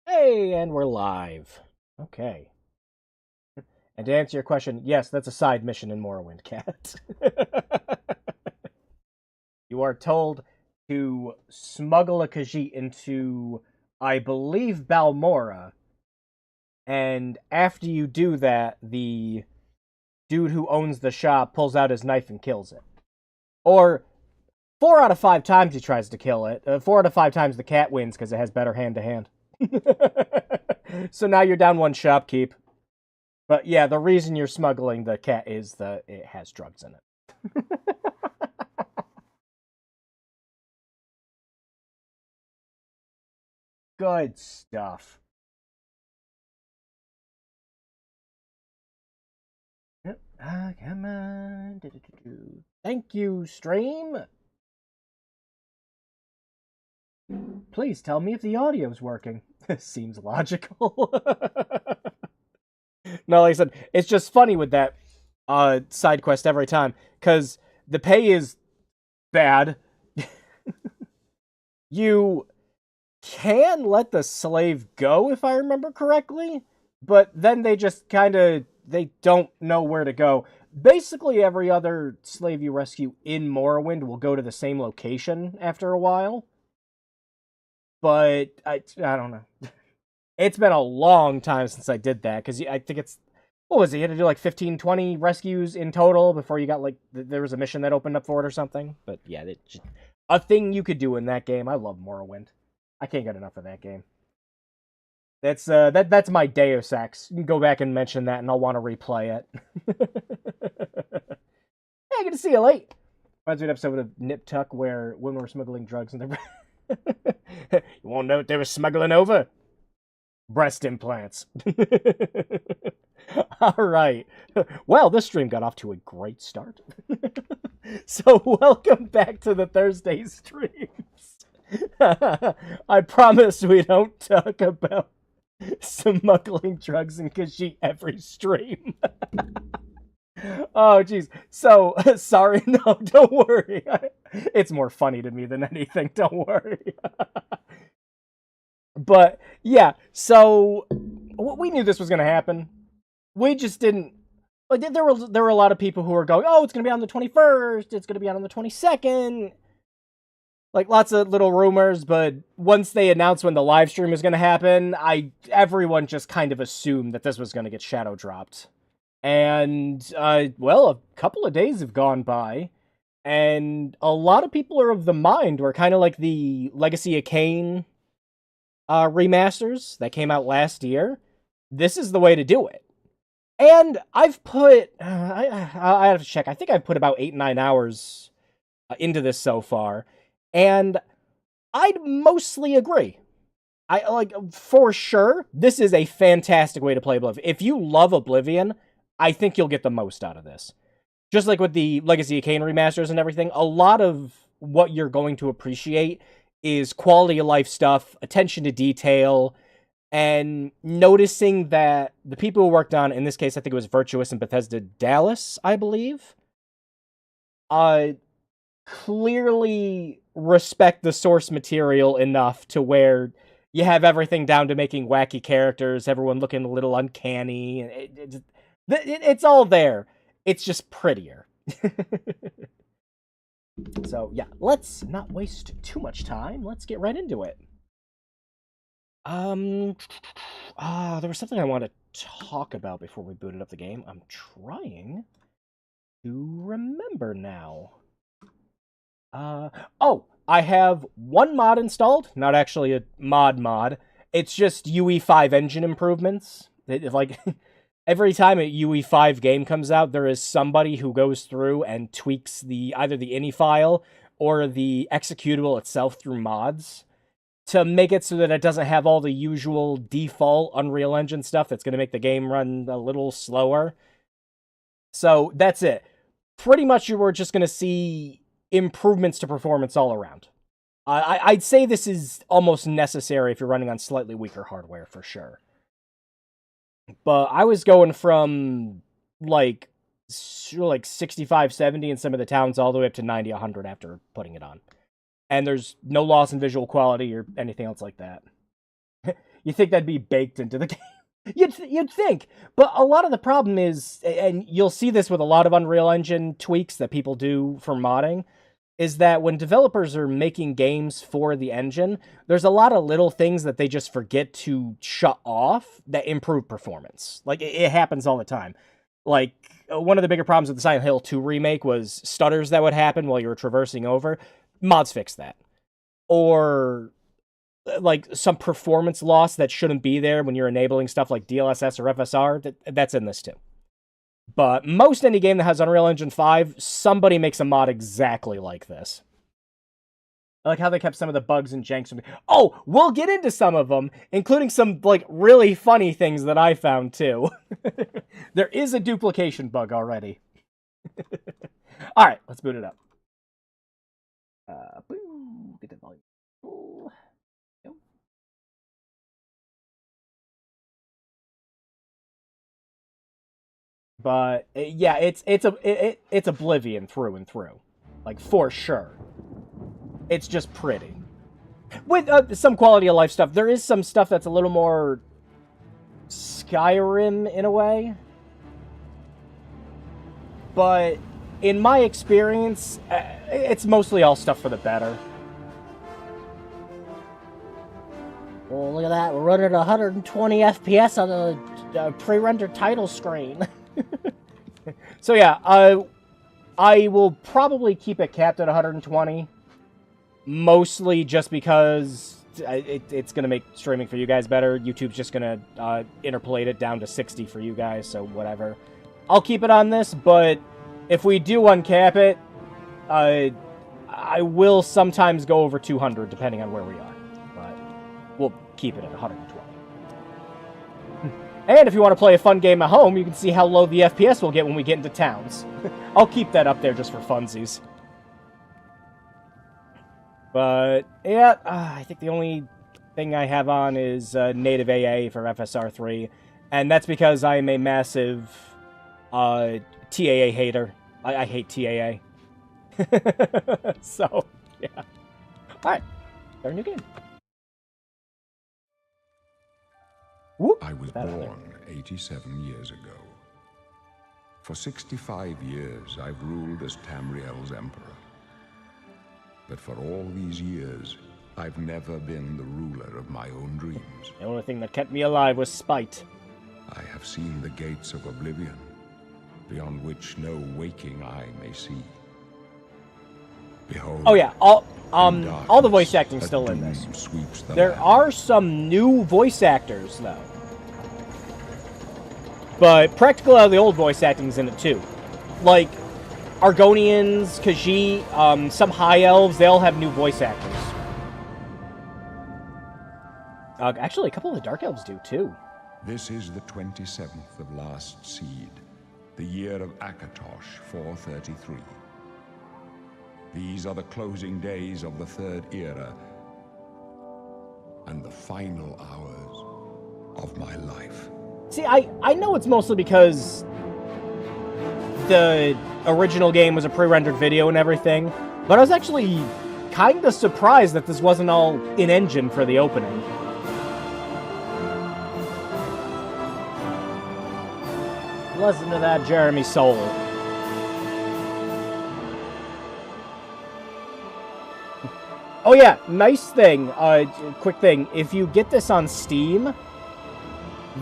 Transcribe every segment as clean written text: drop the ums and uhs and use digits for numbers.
Hey, and we're live. Okay. And to answer your question, yes, that's a side mission in Morrowind, Cat. You are told to smuggle a Khajiit into, I believe, Balmora, and after you do that, the dude who owns the shop pulls out his knife and kills it. Or 4 out of 5 times he tries to kill it. 4 out of 5 times the cat wins because it has better hand-to-hand. So now you're down 1 shopkeep. But yeah, the reason you're smuggling the cat is that it has drugs in it. Good stuff. Come on. Thank you, stream. Please tell me if the audio's working. Seems logical. No, like I said, it's just funny with that side quest every time, because the pay is bad. You can let the slave go, if I remember correctly, but then they just they don't know where to go. Basically, every other slave you rescue in Morrowind will go to the same location after a while. But I don't know. It's been a long time since I did that, because I think it's what was it? You had to do like 15, 20 rescues in total before you got like there was a mission that opened up for it or something. But yeah, just a thing you could do in that game. I love Morrowind. I can't get enough of that game. That's my Deus Ex. You can go back and mention that, and I'll want to replay it. Hey, good to see you late. Reminds me of an episode of Nip Tuck where women were smuggling drugs and you won't know what they were smuggling over? Breast implants. All right. Well, this stream got off to a great start. So welcome back to the Thursday streams. I promise we don't talk about smuggling drugs in Khajiit every stream. Oh, jeez. So, sorry. No, don't worry. It's more funny to me than anything. Don't worry. But, yeah. So, we knew this was going to happen. We just didn't... Like, there were a lot of people who were going, oh, it's going to be on the 21st. It's going to be on the 22nd. Like, lots of little rumors, but once they announced when the live stream was going to happen, everyone just kind of assumed that this was going to get shadow dropped. And, well, a couple of days have gone by, and a lot of people are of the mind where kind of like the Legacy of Kain remasters that came out last year, this is the way to do it. And I've put, I have to check, I think I've put about 8-9 hours into this so far, and I'd mostly agree. For sure, this is a fantastic way to play Oblivion. If you love Oblivion, I think you'll get the most out of this. Just like with the Legacy of Kain remasters and everything, a lot of what you're going to appreciate is quality of life stuff, attention to detail, and noticing that the people who worked on, in this case, I think it was Virtuous and Bethesda Dallas, I believe, clearly respect the source material enough to where you have everything down to making wacky characters, everyone looking a little uncanny, and it's all there. It's just prettier. So, yeah, let's not waste too much time. Let's get right into it. There was something I wanted to talk about before we booted up the game. I'm trying to remember now. Oh, I have one mod installed. Not actually a mod. It's just UE5 engine improvements. Like... Every time a UE5 game comes out, there is somebody who goes through and tweaks either the ini file or the executable itself through mods to make it so that it doesn't have all the usual default Unreal Engine stuff that's going to make the game run a little slower. So that's it. Pretty much you were just going to see improvements to performance all around. I'd say this is almost necessary if you're running on slightly weaker hardware for sure. But I was going from, like 65, 70 in some of the towns all the way up to 90, 100 after putting it on. And there's no loss in visual quality or anything else like that. You think that'd be baked into the game? You'd think. But a lot of the problem is, and you'll see this with a lot of Unreal Engine tweaks that people do for modding, is that when developers are making games for the engine, there's a lot of little things that they just forget to shut off that improve performance. Like, it happens all the time. Like, one of the bigger problems with the Silent Hill 2 remake was stutters that would happen while you were traversing over. Mods fix that. Or, like, some performance loss that shouldn't be there when you're enabling stuff like DLSS or FSR, that's in this too. But most any game that has Unreal Engine 5, somebody makes a mod exactly like this. I like how they kept some of the bugs and janks. Oh, we'll get into some of them, including some, like, really funny things that I found, too. There is a duplication bug already. Alright, let's boot it up. Boom. Get the volume. Ooh. But yeah, it's Oblivion through and through, like for sure. It's just pretty, with some quality of life stuff. There is some stuff that's a little more Skyrim in a way, but in my experience, it's mostly all stuff for the better. Well, look at that. We're running at 120 FPS on the pre-rendered title screen. So yeah, I will probably keep it capped at 120, mostly just because it's going to make streaming for you guys better. YouTube's just going to interpolate it down to 60 for you guys, so whatever. I'll keep it on this, but if we do uncap it, I will sometimes go over 200, depending on where we are. But we'll keep it at 120. And if you want to play a fun game at home, you can see how low the FPS will get when we get into towns. I'll keep that up there just for funsies. But, yeah, I think the only thing I have on is native AA for FSR3. And that's because I'm a massive TAA hater. I hate TAA. So, yeah. Alright, start a new game. Whoop, I was born 87 years ago. For 65 years, I've ruled as Tamriel's emperor. But for all these years, I've never been the ruler of my own dreams. The only thing that kept me alive was spite. I have seen the gates of Oblivion, beyond which no waking eye may see. Behold, oh yeah, all the voice acting's still in this. There are some new voice actors, though. But practically all the old voice acting's in it, too. Like, Argonians, Khajiit, some High Elves, they all have new voice actors. Actually, a couple of the Dark Elves do, too. This is the 27th of Last Seed, the year of Akatosh 433. These are the closing days of the Third Era, and the final hours of my life. See, I know it's mostly because the original game was a pre-rendered video and everything, but I was actually kind of surprised that this wasn't all in-engine for the opening. Listen to that Jeremy Soule. Oh yeah, nice thing, quick thing, if you get this on Steam,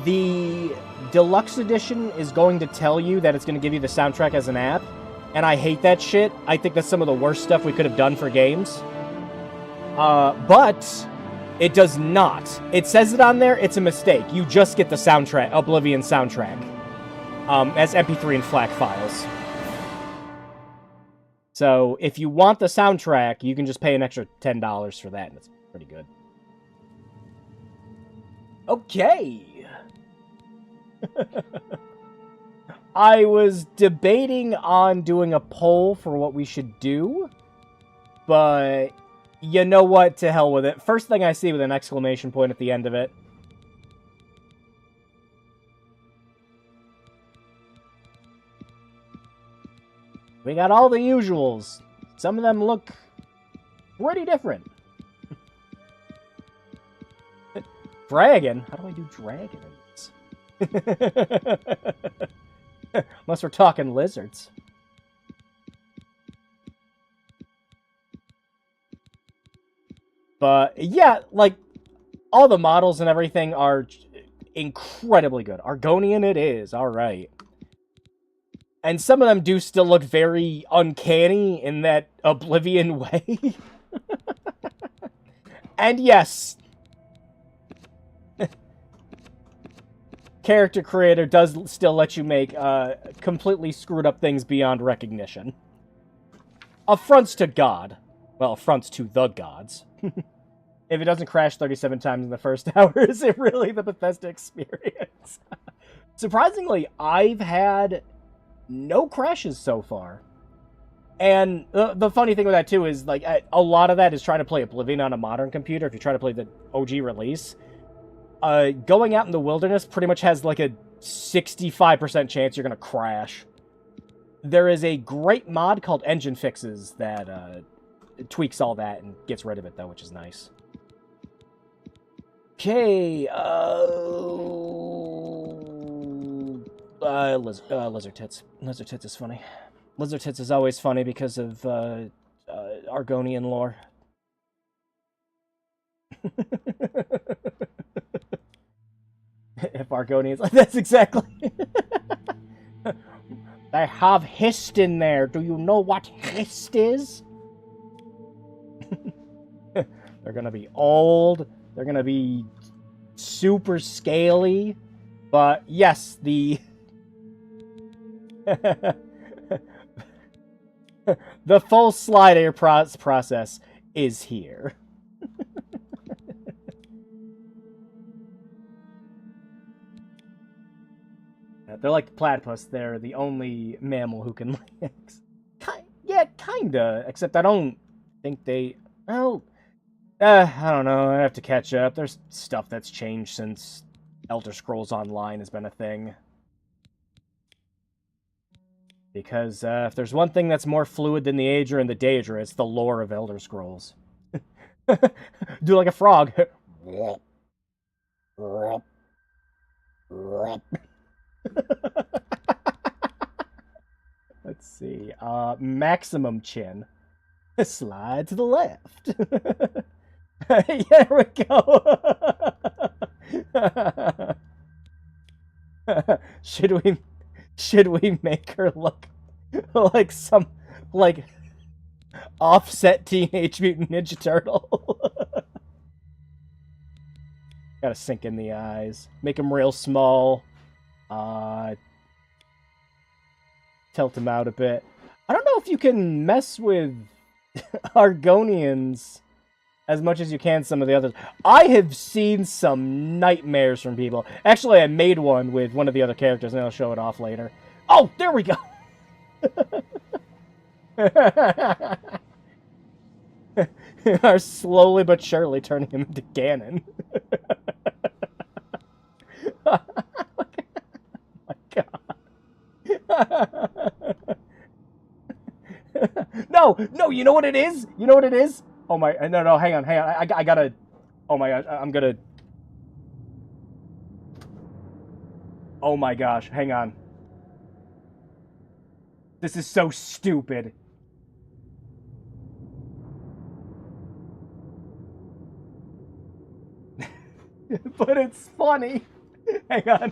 the deluxe edition is going to tell you that it's going to give you the soundtrack as an app, and I hate that shit. I think that's some of the worst stuff we could have done for games. But it does not. It says it on there, it's a mistake. You just get the soundtrack, Oblivion soundtrack, as MP3 and FLAC files. So, if you want the soundtrack, you can just pay an extra $10 for that, and it's pretty good. Okay. I was debating on doing a poll for what we should do, but you know what? To hell with it. First thing I see with an exclamation point at the end of it. We got all the usuals. Some of them look pretty different. Dragon? How do I do dragon in this? Unless we're talking lizards. But, yeah, like, all the models and everything are incredibly good. Argonian it is, alright. And some of them do still look very uncanny in that Oblivion way. And yes, character creator does still let you make completely screwed up things beyond recognition. Affronts to God. Well, affronts to the gods. If it doesn't crash 37 times in the first hour, is it really the Bethesda experience? Surprisingly, I've had no crashes so far. And the funny thing with that, too, is like a lot of that is trying to play Oblivion on a modern computer. If you try to play the OG release, going out in the wilderness pretty much has like a 65% chance you're going to crash. There is a great mod called Engine Fixes that tweaks all that and gets rid of it, though, which is nice. Okay, Lizard Tits. Lizard Tits is funny. Lizard Tits is always funny because of Argonian lore. If Argonians... That's exactly... They have hist in there. Do you know what hist is? They're gonna be old. They're gonna be super scaly. But yes, the... the full slider process is here. They're like the platypus. They're the only mammal who can lay eggs. Yeah, kinda. Except I don't think they... Well, I don't know. I have to catch up. There's stuff that's changed since Elder Scrolls Online has been a thing. Because if there's one thing that's more fluid than the Ager and the Daedra, it's the lore of Elder Scrolls. Do like a frog. Let's see. Maximum chin. Slide to the left. There we go. Should we make her look like some like offset Teenage Mutant Ninja Turtle? Gotta sink in the eyes. Make them real small. Tilt them out a bit. I don't know if you can mess with Argonians as much as you can some of the others. I have seen some nightmares from people. Actually, I made one with one of the other characters, and I'll show it off later. Oh, there we go! Are slowly but surely turning him into Ganon. Oh my god. No, you know what it is? You know what it is? Oh my, no, hang on. I gotta, oh my gosh, I'm gonna, oh my gosh, hang on. This is so stupid. But it's funny. Hang on.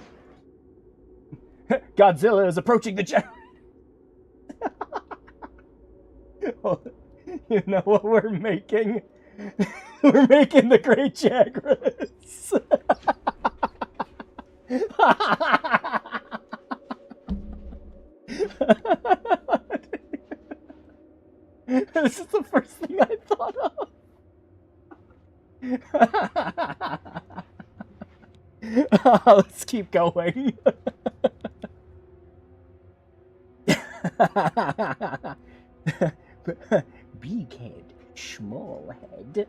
Godzilla is approaching the generator. You know what we're making? We're making the Great Jagras. This is the first thing I thought of. Let's keep going. Big head, small head.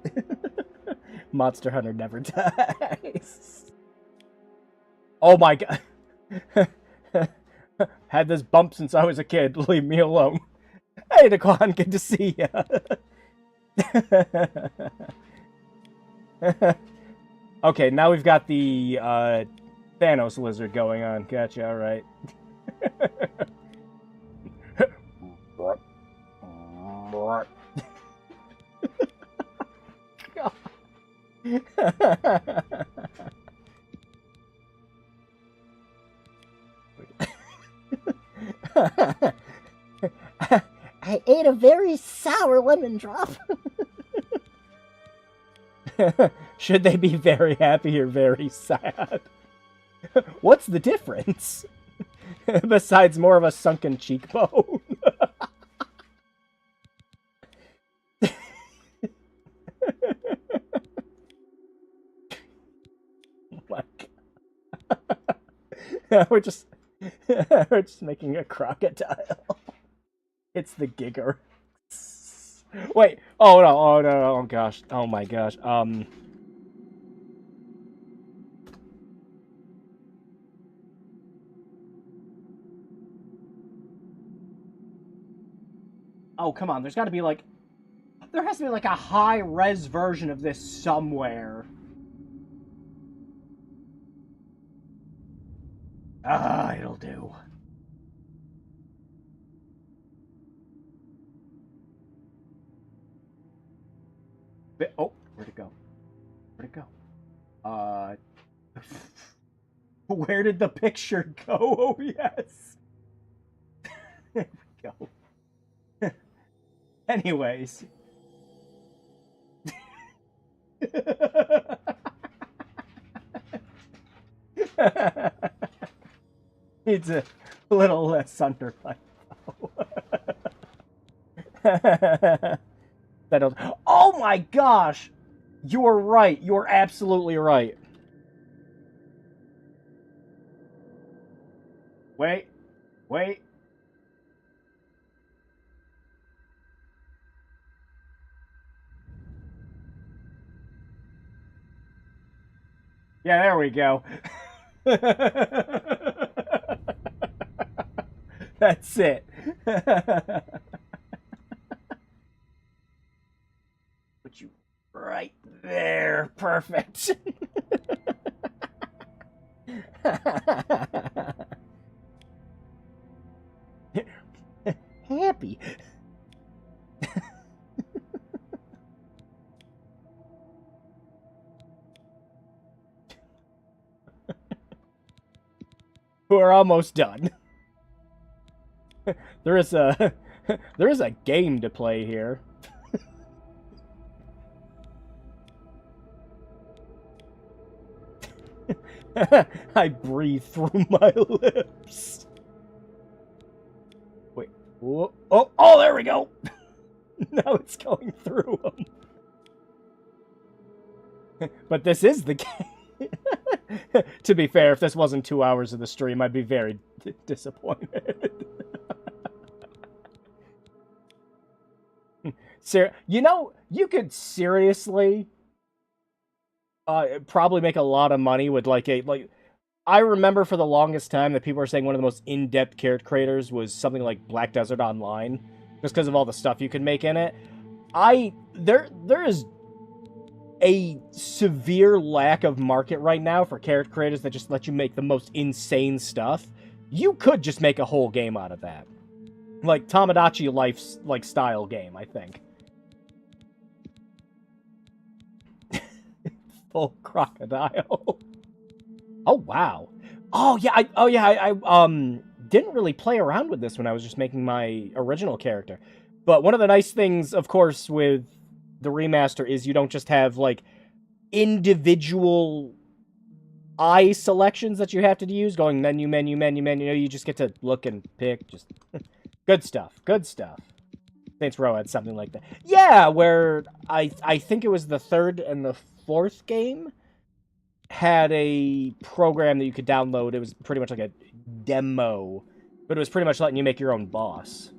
Monster Hunter never dies. Oh my god. Had this bump since I was a kid. Leave me alone. Hey, Daquan, good to see ya. Okay, now we've got the Thanos lizard going on. Gotcha, alright. I ate a very sour lemon drop. Should they be very happy or very sad? What's the difference? Besides more of a sunken cheekbone. Like, we're just making a crocodile. It's the Giger. Wait. Oh no. Oh gosh. Oh my gosh. Oh, come on. There has to be like a high-res version of this somewhere. It'll do. Oh, where'd it go? Where'd it go? Where did the picture go? Oh, yes. There we go. Anyways. It's a little less underlined. That'll. Oh my gosh! You're right. You're absolutely right. Wait. Wait. Yeah, there we go. That's it. Put you right there. Perfect. Happy. We're almost done. There is a game to play here. I breathe through my lips. Wait. Whoa. Oh, there we go. Now it's going through them. But this is the game. To be fair, if this wasn't 2 hours of the stream, I'd be very disappointed. You know, you could seriously probably make a lot of money with like I remember for the longest time that people were saying one of the most in-depth character creators was something like Black Desert Online, just because of all the stuff you could make in it. There is a severe lack of market right now for character creators that just let you make the most insane stuff. You could just make a whole game out of that. Like Tamagotchi Life's like style game, I think. Full crocodile. Oh wow. I didn't really play around with this when I was just making my original character. But one of the nice things, of course, with the remaster is you don't just have like individual eye selections that you have to use, going menu. You just get to look and pick. Just good stuff. Good stuff. Saints Row had something like that. Yeah, where I think it was the third and the fourth game had a program that you could download. It was pretty much like a demo, but it was pretty much letting you make your own boss.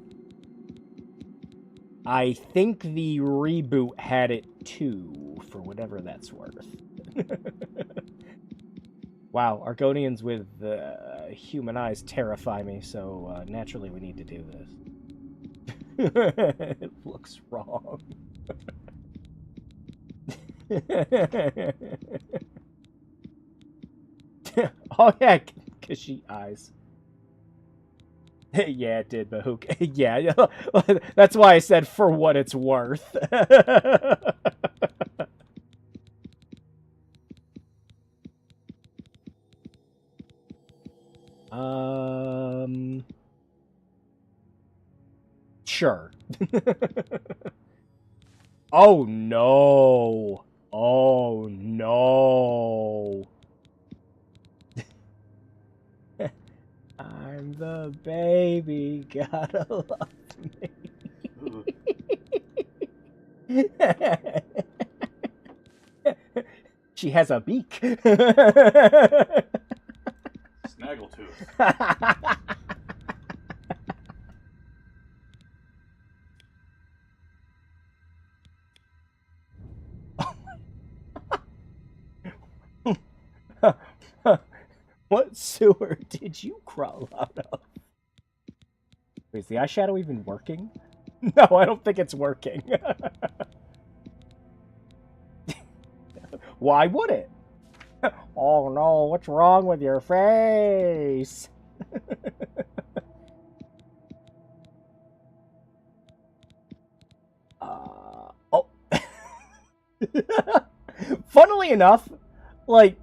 I think the reboot had it too, for whatever that's worth. Wow, Argonians with human eyes terrify me, so naturally we need to do this. It looks wrong. Oh yeah, Kishi eyes. Yeah, it did, but who? Yeah, that's why I said for what it's worth. Sure. Oh no. Oh no. I'm the baby, gotta love me. She has a beak. Snaggletooth. What sewer did you crawl out of? Wait, is the eyeshadow even working? No, I don't think it's working. Why would it? Oh no, what's wrong with your face? Oh. Funnily enough, like,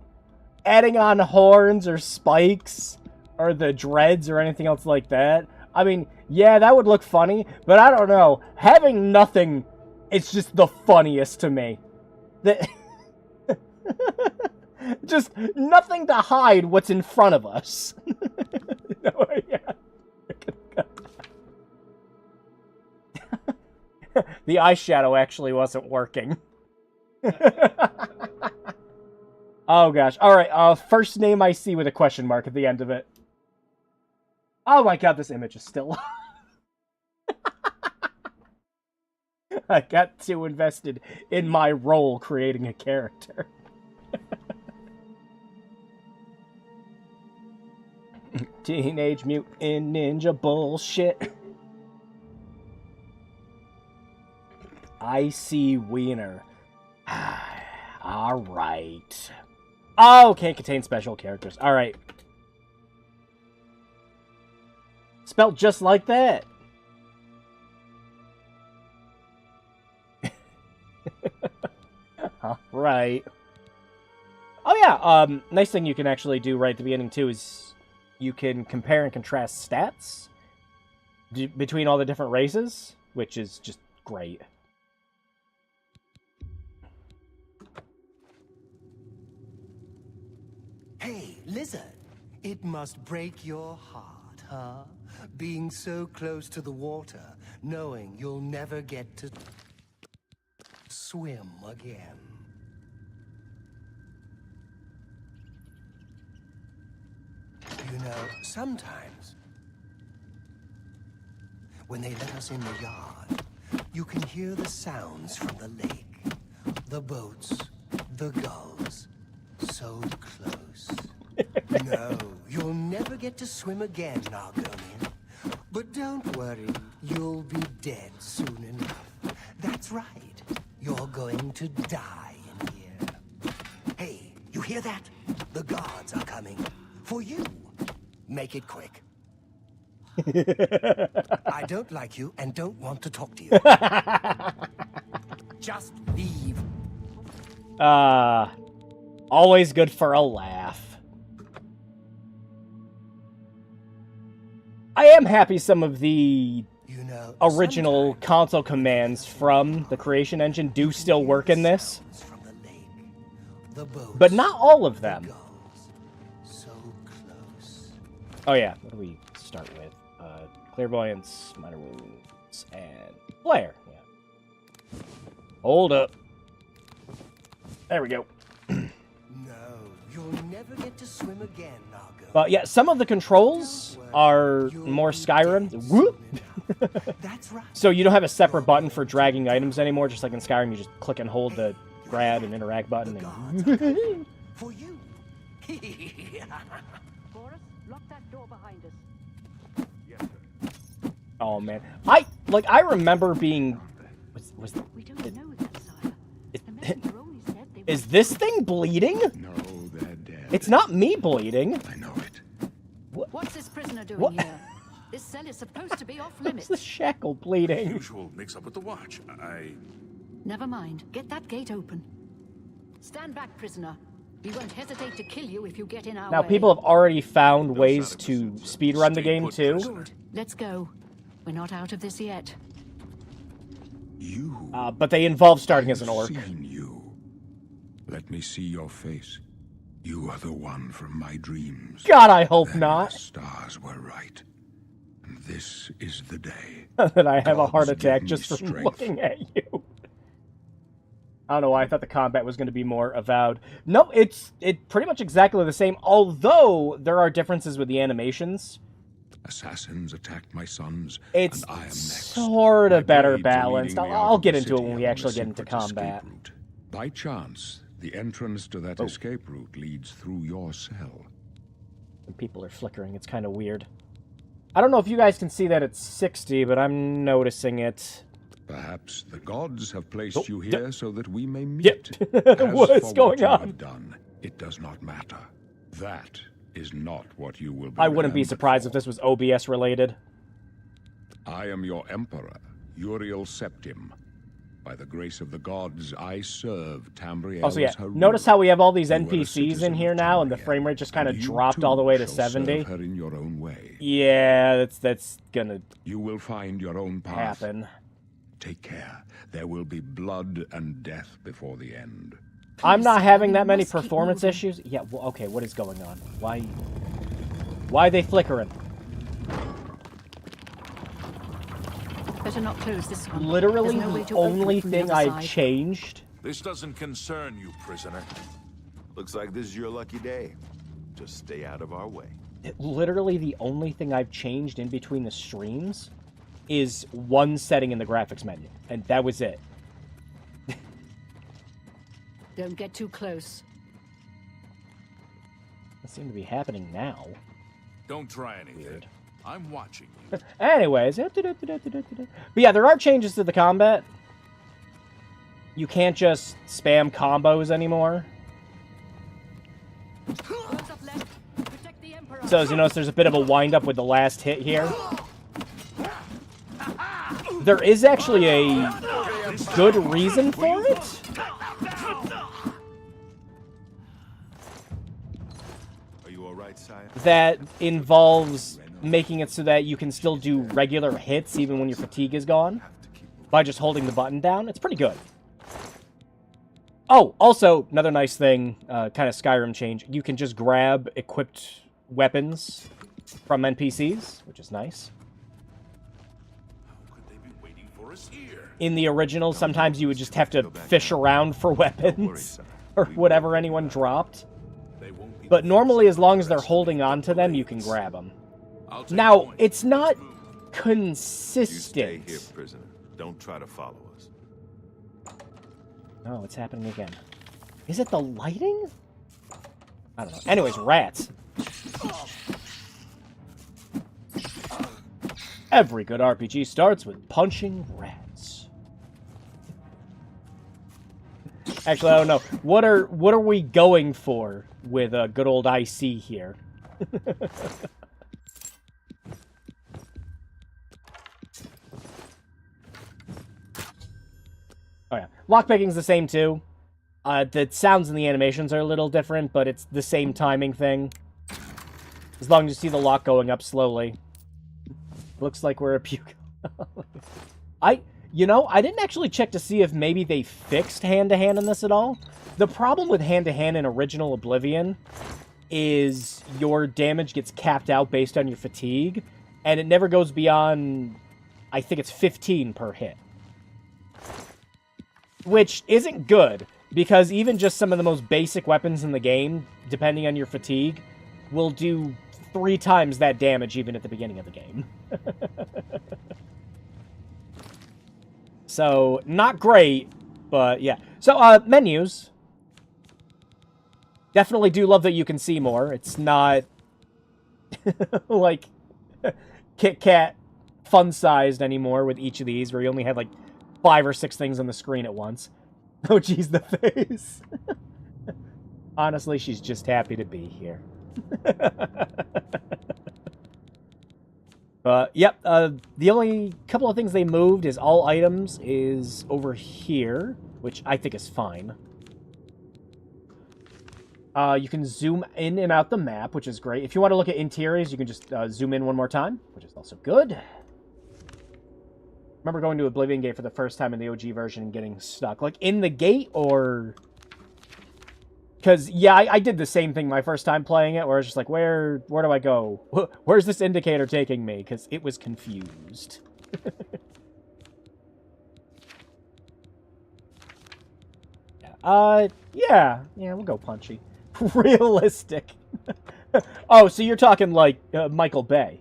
adding on horns or spikes or the dreads or anything else like that. I mean, yeah, that would look funny, but I don't know. Having nothing, it's just the funniest to me. That just nothing to hide what's in front of us. No, yeah. The eyeshadow actually wasn't working. Oh gosh. Alright, first name I see with a question mark at the end of it. Oh my god, this image is still... I got too invested in my role creating a character. Teenage Mutant Ninja bullshit. Icy Wiener. Alright. Oh, can't contain special characters. Alright. Spelled just like that. Alright. Oh yeah, nice thing you can actually do right at the beginning too is you can compare and contrast stats between all the different races, which is just great. Hey, lizard, it must break your heart, huh? Being so close to the water, knowing you'll never get to swim again. You know, sometimes, when they let us in the yard, you can hear the sounds from the lake. The boats, the gulls, so close. No, you'll never get to swim again, Argonian. But don't worry, you'll be dead soon enough. That's right, you're going to die in here. Hey, you hear that? The guards are coming. For you. Make it quick. I don't like you and don't want to talk to you. Just leave. Always good for a laugh. I am happy some of the original console commands from the creation engine do still work in this. But not all of them. Oh yeah, what do we start with? Clairvoyance, minor wounds, and flare. Yeah. Hold up. There we go. No, you'll never get to swim again, Nago. But yeah, some of the controls are more Skyrim. Whoop! That's right. So you don't have a separate button for dragging items anymore, just like in Skyrim, you just click and hold the grab and interact button. And... For you. Lock that door behind us. Yes, sir. Oh man, I remember being. We don't know that, sire. The messenger only said they Is this thing bleeding? No, they're dead. It's not me bleeding. I know it. What's this prisoner doing What? here? This cell is supposed to be off limits. It's the shackle bleeding. Usual mix-up with the watch. Never mind. Get that gate open. Stand back, prisoner. We won't hesitate to kill you if you get in our Now, way. people have already found ways to speedrun the game, too. Good. Let's go. We're not out of this yet. You. But they involve starting as an I've orc. seen you. Let me see your face. You are the one from my dreams. God, I hope Then not. The stars were right. And this is the day. That I have a heart Gods attack give me just from strength. looking at you. I don't know why I thought the combat was going to be more avowed. No, it's pretty much exactly the same, although there are differences with the animations. Assassins attacked my sons, It's and I am next. sort My of better blades are balanced. leading me I'll out get of the into it city when we on actually a get into secret escape combat. route. By chance, the entrance to that escape route leads through your cell. And people are flickering. It's kind of weird. I don't know if you guys can see that it's 60, but I'm noticing it. Perhaps the gods have placed you here so that we may meet. Yep. As What's for going you on? have done, it does not matter. That is not what you will be I wouldn't be remembered surprised for. if this was OBS related. I am your emperor, Uriel Septim. By the grace of the gods, I serve Tamriel Also, yeah, as her notice ruler. how we have all these You are a NPCs citizen in here of now, and the Tamriel, frame rate just kind of and you dropped too all the way to shall 70. serve her in your own way. Yeah, that's gonna You will find your own path. happen. Take care. There will be blood and death before the end. I'm not Please, having we that many must keep performance moving. issues. Yeah, well, okay, what is going on? Why are they flickering? Better not close this one. Literally, There's no way the to open it only from the thing other I've side. changed. This doesn't concern you, prisoner. Looks like this is your lucky day. Just stay out of our way. Literally, the only thing I've changed in between the streams is one setting in the graphics menu, and that was it. Don't get too close. That seems to be happening now. Don't try anything. Weird. I'm watching you. Anyways, but yeah, there are changes to the combat. You can't just spam combos anymore. Guards up left. Protect the Emperor. So as you notice, there's a bit of a wind-up with the last hit here. There is actually a good reason for it. Are you alright, sire? That involves making it so that you can still do regular hits even when your fatigue is gone by just holding the button down. It's pretty good. Oh, also, another nice thing, kind of Skyrim change, you can just grab equipped weapons from NPCs, which is nice. How could they be waiting for us here? In the original, sometimes you would just have to fish around for weapons sir. or whatever anyone dropped. They won't be. But normally, as long as they're holding on to them, you can grab them. I'll take Now, point. it's not You stay consistent. here, prisoner. Don't try to follow us. Oh, it's happening again. Is it the lighting? I don't know. Anyways, rats. Every good RPG starts with punching rats. Actually, I don't know. What are we going for with a good old IC here? Oh yeah, lockpicking's the same too. The sounds and the animations are a little different, but it's the same timing thing. As long as you see the lock going up slowly. Looks like we're a puke. I didn't actually check to see if maybe they fixed hand-to-hand in this at all. The problem with hand-to-hand in original Oblivion is your damage gets capped out based on your fatigue, and it never goes beyond, I think it's 15 per hit. Which isn't good, because even just some of the most basic weapons in the game, depending on your fatigue, will do 3 times that damage even at the beginning of the game. So, not great, but yeah. So, menus. Definitely do love that you can see more. It's not like Kit Kat fun-sized anymore with each of these, where you only have like 5 or 6 things on the screen at once. Oh, geez, the face. Honestly, she's just happy to be here. Yep, the only couple of things they moved is all items is over here, which I think is fine. You can zoom in and out the map, which is great. If you want to look at interiors, you can just zoom in one more time, which is also good. Remember going to Oblivion Gate for the first time in the OG version and getting stuck. Like, in the gate, or... Because, yeah, I did the same thing my first time playing it, where I was just like, where do I go? Where's this indicator taking me? Because it was confused. Yeah, we'll go punchy. Realistic. Oh, so you're talking like Michael Bay.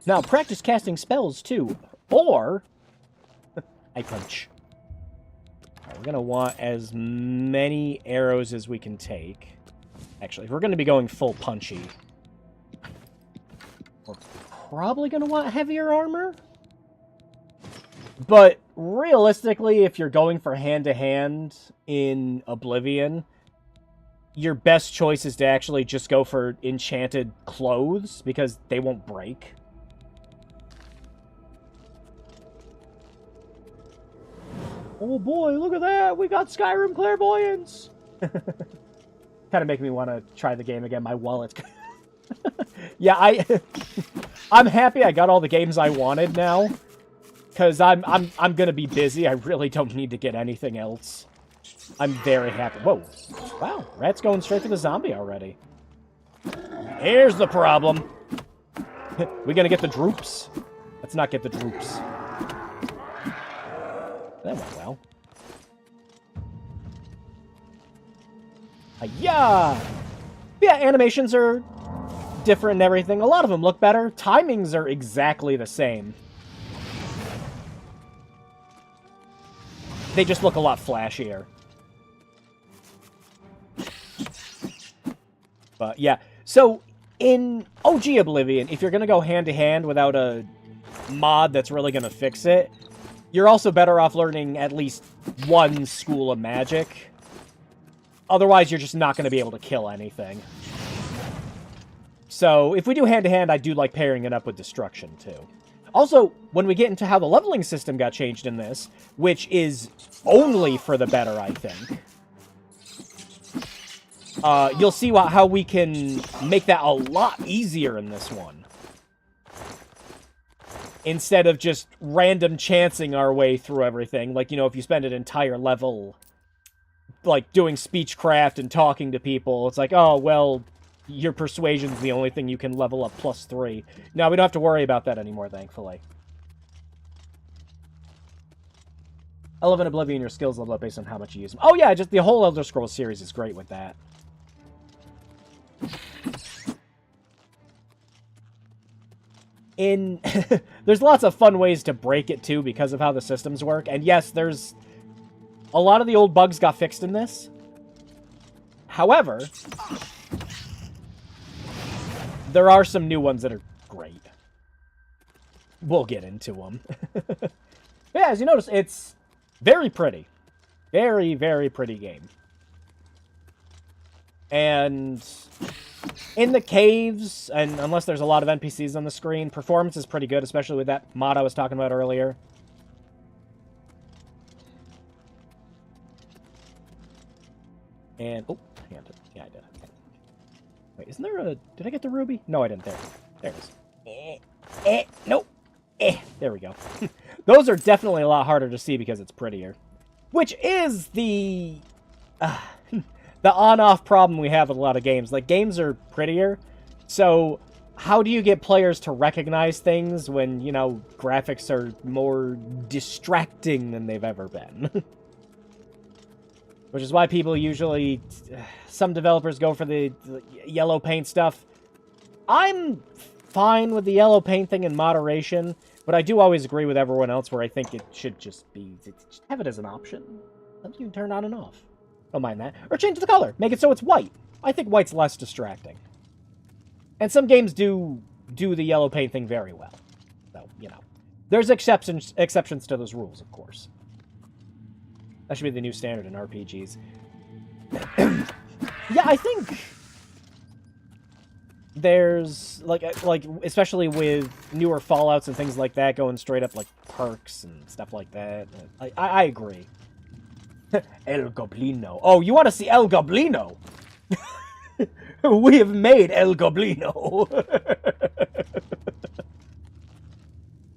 Now, practice casting spells, too. Or, I punch. Right, we're going to want as many arrows as we can take. Actually, if we're going to be going full punchy, we're probably going to want heavier armor. But, realistically, if you're going for hand-to-hand in Oblivion, your best choice is to actually just go for enchanted clothes, because they won't break. Oh boy, look at that! We got Skyrim Clairvoyance! Kind of make me want to try the game again. My wallet. Yeah, I'm happy I got all the games I wanted now, because I'm gonna be busy. I really don't need to get anything else. I'm very happy. Whoa. Wow, Rat's going straight for the zombie already. Here's the problem. We gonna get the droops? Let's not get the droops. That went well. Hi-ya! Yeah, animations are different and everything. A lot of them look better. Timings are exactly the same. They just look a lot flashier. But yeah, so in OG Oblivion, if you're going to go hand-to-hand without a mod that's really going to fix it, you're also better off learning at least one school of magic. Otherwise, you're just not going to be able to kill anything. So, if we do hand-to-hand, I do like pairing it up with Destruction, too. Also, when we get into how the leveling system got changed in this, which is only for the better, I think, you'll see how we can make that a lot easier in this one. Instead of just random chancing our way through everything. Like, you know, if you spend an entire level, like, doing speechcraft and talking to people, it's like, oh, well, your persuasion's the only thing you can level up +3. No, we don't have to worry about that anymore, thankfully. I love in Oblivion, your skills level up based on how much you use them. Oh, yeah, just the whole Elder Scrolls series is great with that. There's lots of fun ways to break it, too, because of how the systems work. And yes, there's... a lot of the old bugs got fixed in this. However, there are some new ones that are great. We'll get into them. Yeah, as you notice, it's very pretty. Very, very pretty game. And in the caves, and unless there's a lot of NPCs on the screen, performance is pretty good, especially with that mod I was talking about earlier. And, oh, hang on. Yeah, I did. Wait, isn't there a... did I get the ruby? No, I didn't. There it is. Nope. There we go. Those are definitely a lot harder to see because it's prettier. Which is the on-off problem we have with a lot of games. Like, games are prettier, so how do you get players to recognize things when, you know, graphics are more distracting than they've ever been? Which is why people usually... some developers go for the yellow paint stuff. I'm fine with the yellow paint thing in moderation, but I do always agree with everyone else where I think it should just be... just have it as an option. Something you can turn on and off. Don't mind that. Or change the color. Make it so it's white. I think white's less distracting. And some games do the yellow paint thing very well. So, you know. There's exceptions to those rules, of course. That should be the new standard in RPGs. Yeah, I think there's, like, especially with newer Fallouts and things like that, going straight up, like, perks and stuff like that. I agree. El Goblino. Oh, you want to see El Goblino? We have made El Goblino.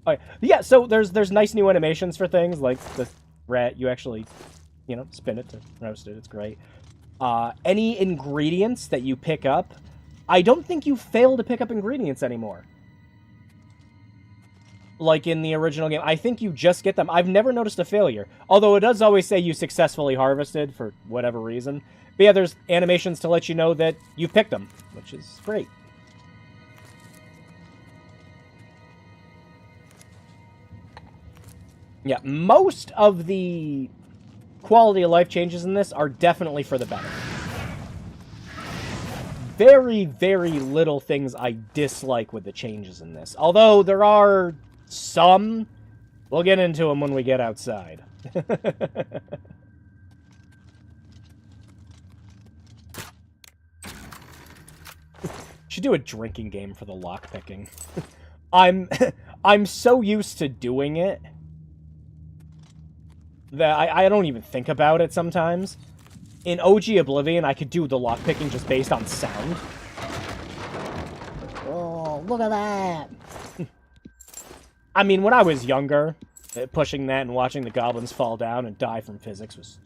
Right. Yeah, so there's nice new animations for things, like the rat, you actually, you know, spin it to roast it. It's great. Any ingredients that you pick up, I don't think you fail to pick up ingredients anymore. Like in the original game, I think you just get them. I've never noticed a failure. Although it does always say you successfully harvested for whatever reason. But yeah, there's animations to let you know that you picked them, which is great. Yeah, most of the quality of life changes in this are definitely for the better. Very, very little things I dislike with the changes in this. Although there are some. We'll get into them when we get outside. Should do a drinking game for the lockpicking. I'm I'm so used to doing it that I don't even think about it sometimes. In OG Oblivion, I could do the lockpicking just based on sound. Oh, look at that! I mean, when I was younger, pushing that and watching the goblins fall down and die from physics was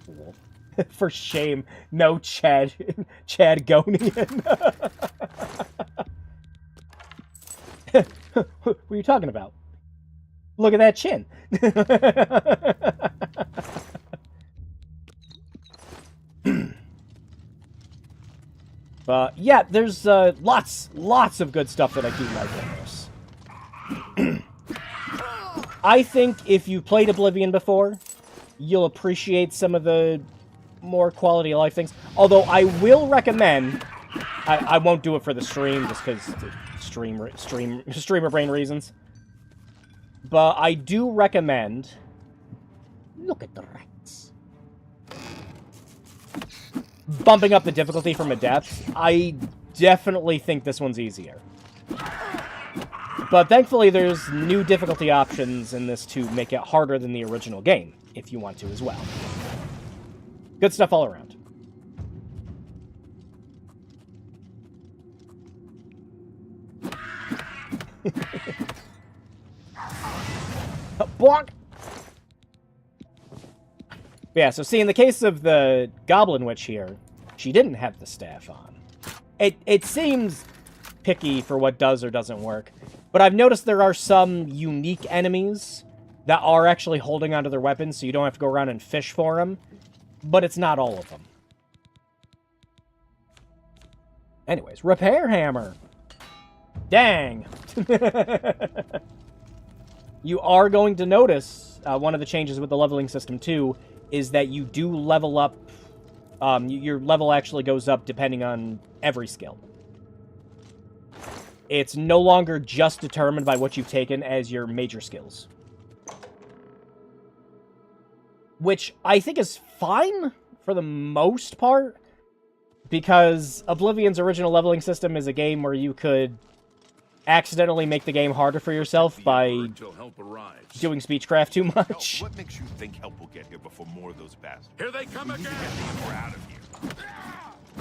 cool. For shame, no Chad Gonian. What are you talking about? Look at that chin. But yeah, there's lots of good stuff that I do like in this. I think if you played Oblivion before, you'll appreciate some of the more quality of life things. Although I will recommend, I won't do it for the stream just because streamer brain reasons. But I do recommend. Look at the rats. Bumping up the difficulty from Adept. I definitely think this one's easier. But thankfully, there's new difficulty options in this to make it harder than the original game, if you want to as well. Good stuff all around. Bonk! Yeah, so see, in the case of the Goblin Witch here, she didn't have the staff on. It seems picky for what does or doesn't work, but I've noticed there are some unique enemies that are actually holding onto their weapons, so you don't have to go around and fish for them, but it's not all of them. Anyways, Repair Hammer. Dang! You are going to notice, one of the changes with the leveling system too, is that you do level up, your level actually goes up depending on every skill. It's no longer just determined by what you've taken as your major skills. Which I think is fine for the most part, because Oblivion's original leveling system is a game where you could accidentally make the game harder for yourself by doing speechcraft too much. What makes you think help will get here before more of those bastards? Here they come again! We're out of here.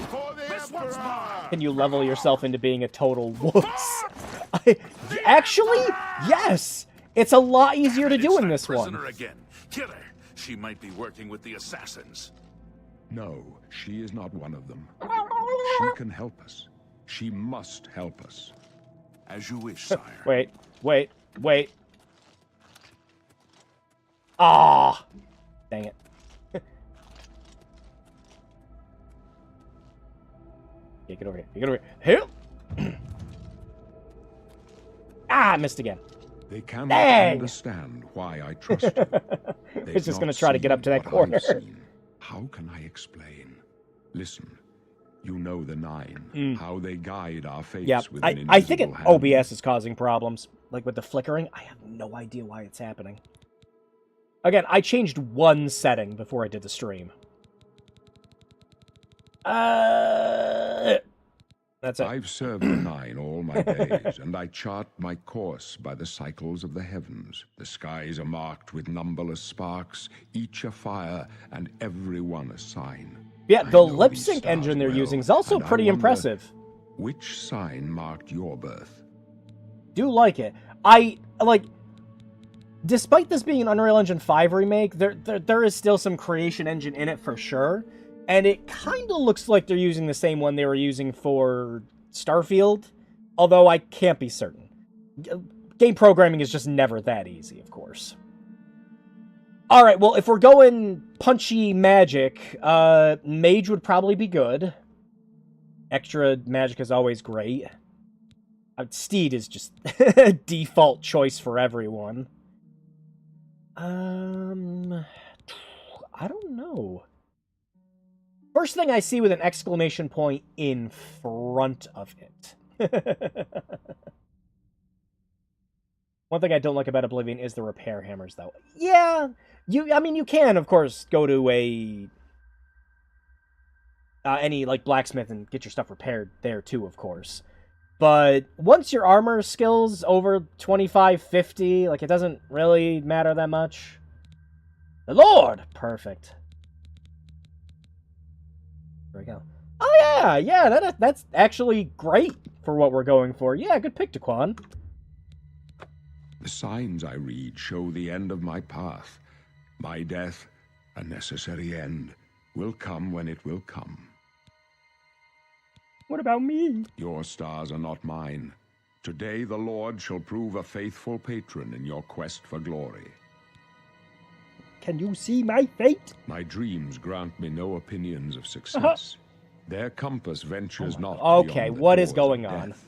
For the This one's mine! Can you level yourself into being a total wuss? Actually, yes! It's a lot easier to do in this one. Prisoner again. Kill her. She might be working with the assassins. No, she is not one of them. She can help us. She must help us. As you wish, sire. Wait. Ah! Dang it. Yeah, get over here. Get over here. Here! Ah, I missed again. They cannot Dang! understand why I trust you. I was just going to try to get up to that corner. How can I explain? Listen, you know the Nine, how they guide our fates with an I think invisible hand. OBS is causing problems. Like with the flickering, I have no idea why it's happening. Again, I changed one setting before I did the stream. That's it. I've served the Nine all my days, and I chart my course by the cycles of the heavens. The skies are marked with numberless sparks, each a fire, and every one a sign. Yeah, I the know lip these sync stars engine they're well, using is also and I pretty wonder impressive. Which sign marked your birth? Do like it. I like. Despite this being an Unreal Engine 5 remake, there is still some creation engine in it for sure. And it kind of looks like they're using the same one they were using for Starfield, although I can't be certain. Game programming is just never that easy, of course. Alright, well, if we're going punchy magic, Mage would probably be good. Extra magic is always great. Steed is just default choice for everyone. I don't know. First thing I see with an exclamation point in front of it. One thing I don't like about Oblivion is the repair hammers, though. Yeah, you can, of course, go to any, like, blacksmith and get your stuff repaired there, too, of course. But once your armor skills over 25, 50, like, it doesn't really matter that much. The Lord! Perfect. There we go. Oh, yeah, that's actually great for what we're going for. Yeah, good pick, Daquan. The signs I read show the end of my path. My death, a necessary end, will come when it will come. What about me? Your stars are not mine. Today the Lord shall prove a faithful patron in your quest for glory. Can you see my fate? My dreams grant me no opinions of success. Their compass ventures not Okay, beyond the what is doors of going on? death.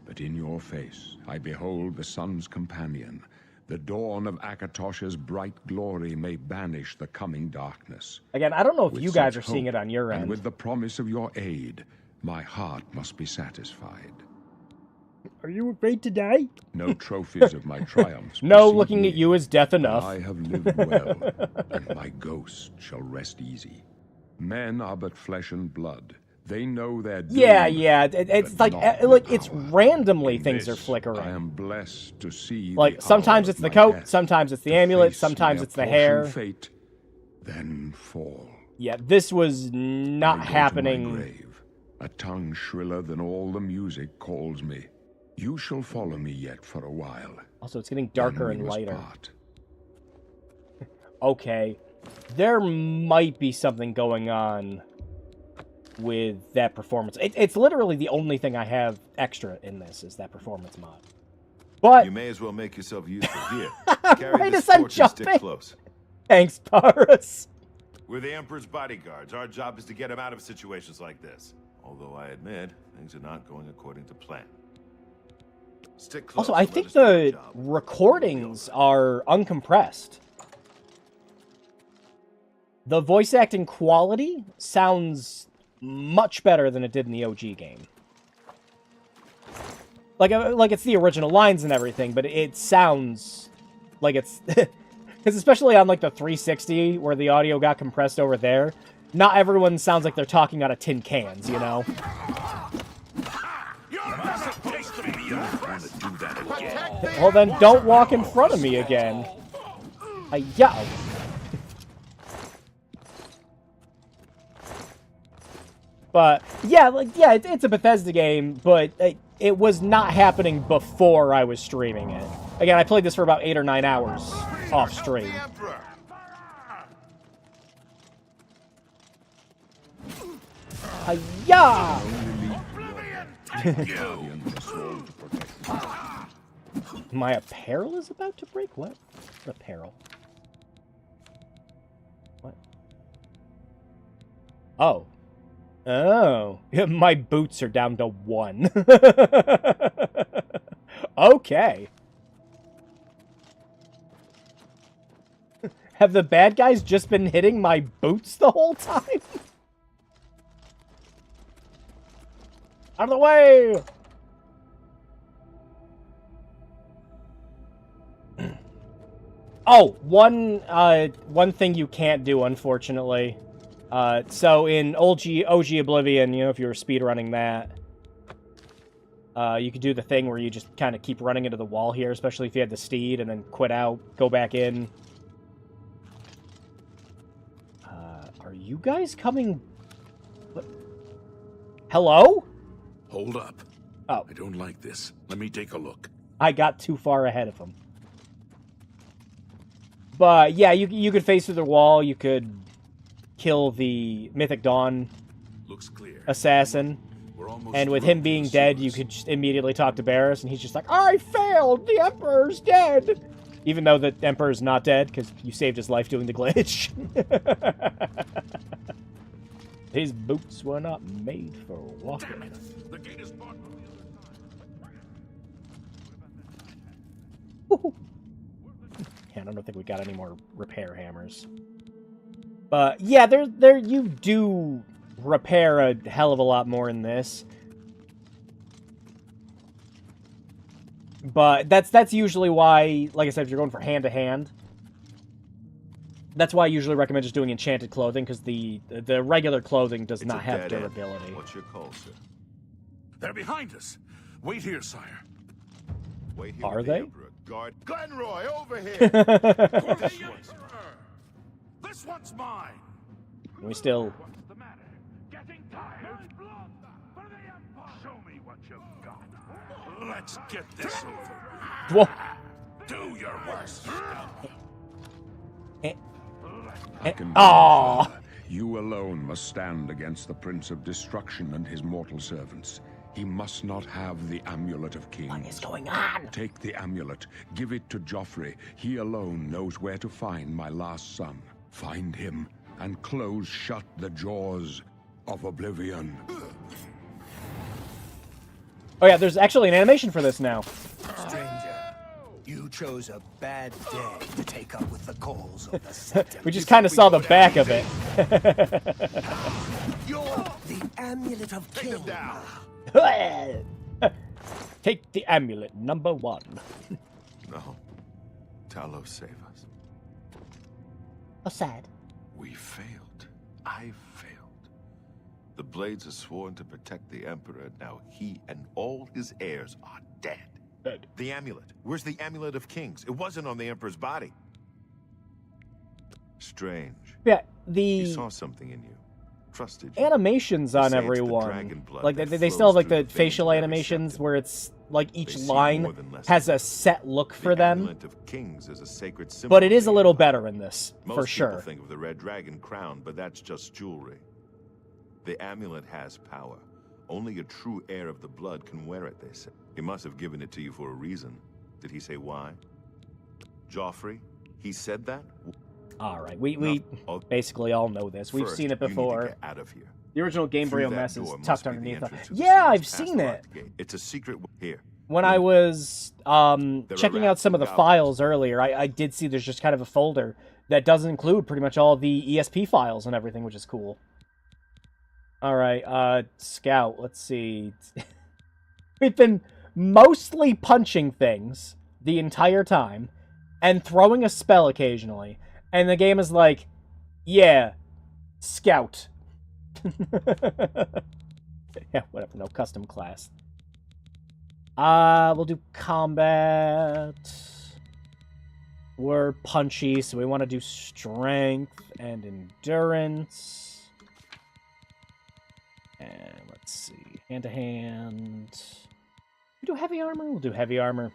But in your face I behold the sun's companion. The dawn of Akatosh's bright glory may banish the coming darkness. Again, I don't know if With you guys such are seeing hope, it on your and end. with the promise of your aid, my heart must be satisfied. Are you afraid to die? No trophies of my triumphs. No, precede looking me, at you is death but enough. I have lived well, and my ghost shall rest easy. Men are but flesh and blood. They know their doom. Yeah, it's but like, not like the it's hour. randomly In things are this, flickering. I am blessed to see Like, the sometimes hour it's of the my coat, death, sometimes it's the to amulet, face sometimes my it's the apportioned hair. Fate, then fall. Yeah, this was not I go to my happening. grave. A tongue shriller than all the music calls me. You shall follow me yet for a while. Also, it's getting Then darker we and must lighter. part. Okay, there might be something going on with that performance. It's literally the only thing I have extra in this is that performance mod. But You may as well make yourself useful here. Carry right this as I'm torch and stick jumping. close. Thanks, Paris. We're the Emperor's bodyguards. Our job is to get him out of situations like this. Although I admit, things are not going according to plan. Stick close. Also, I and let think us do our the job. recordings are uncompressed. The voice acting quality sounds much better than it did in the OG game. Like it's the original lines and everything, but it sounds like it's... Because especially on, like, the 360, where the audio got compressed over there, not everyone sounds like they're talking out of tin cans, you know? Well, then don't walk in front of me again. Yeah. But, yeah, it's a Bethesda game, but it was not happening before I was streaming it. Again, I played this for about 8 or 9 hours off stream. Yeah. My apparel is about to break? What? What apparel? What? Oh. Oh. My boots are down to 1. Okay. Have the bad guys just been hitting my boots the whole time? Out of the way! Oh, one thing you can't do, unfortunately. So in OG Oblivion, you know, if you were speedrunning that, you could do the thing where you just kind of keep running into the wall here, especially if you had the steed, and then quit out, go back in. Are you guys coming? What? Hello? Hold up. Oh. I don't like this. Let me take a look. I got too far ahead of him. But yeah, you could face through the wall. You could kill the Mythic Dawn Looks clear. assassin. We're almost And with through him being the dead, you sewers. could just immediately talk to Barris, and he's just like, I failed! The Emperor's dead! Even though the Emperor's not dead, because you saved his life doing the glitch. His boots were not made for walking. Damn it! The gate is blocked from the other side. Yeah, I don't think we got any more repair hammers. But yeah, there you do repair a hell of a lot more in this. But that's usually why, like I said, if you're going for hand to hand, that's why I usually recommend just doing enchanted clothing, because the regular clothing does It's not a have dead end. durability. What's your call, sir? They're behind us. Wait here, sire. Wait here Are with the they? Emperor. Guard Glenroy, over here! This one's This one's mine. We still... What's the matter? Getting tired? My blood for the Empire. Show me what you've got. Let's get this over. Whoa. Do your worst. Aww. You alone must stand against the Prince of Destruction and his mortal servants. He must not have the Amulet of Kings. What is going on? Take the amulet, give it to Joffrey. He alone knows where to find my last son. Find him and close shut the jaws of Oblivion. Oh yeah, there's actually an animation for this now. Stranger, you chose a bad day to take up with the calls of the Septim. We just kind of saw the back of it. You're the Amulet of Kings. Take the amulet, number 1. No. Talos, save us. Oh, sad. We failed. I failed. The Blades are sworn to protect the Emperor. Now he and all his heirs are dead. Dead. The amulet. Where's the Amulet of Kings? It wasn't on the Emperor's body. Strange. Yeah, He the saw something in you. Trusted you. animations on Say it's the everyone, dragon blood like that they still have like flows the through the facial veins of every animations Septim. where it's like each They see line more than less has of a set look for The them, Amulet of Kings is a sacred symbol but it of is the a little Empire. better in this, Most for people sure. think of the red dragon crown, but that's just jewelry. The amulet has power. Only a true heir of the blood can wear it, they say. He must have given it to you for a reason. Did he say why? Joffrey? He said that? All right, we Oh, basically all know this. We've first, seen it you need to before. get out of here. The original Gamebryo Through that mess is door must tucked be the underneath. entrance to the Yeah, sewers I've past seen the it. locked gate. It's a secret here. When I was checking out rats some of and the goblins. files earlier, I did see there's just kind of a folder that does include pretty much all the ESP files and everything, which is cool. All right, Scout, let's see. We've been mostly punching things the entire time and throwing a spell occasionally. And the game is like, yeah, Scout. Yeah, whatever, no custom class. We'll do combat. We're punchy, so we want to do strength and endurance. And let's see, hand to hand. We do heavy armor? We'll do heavy armor.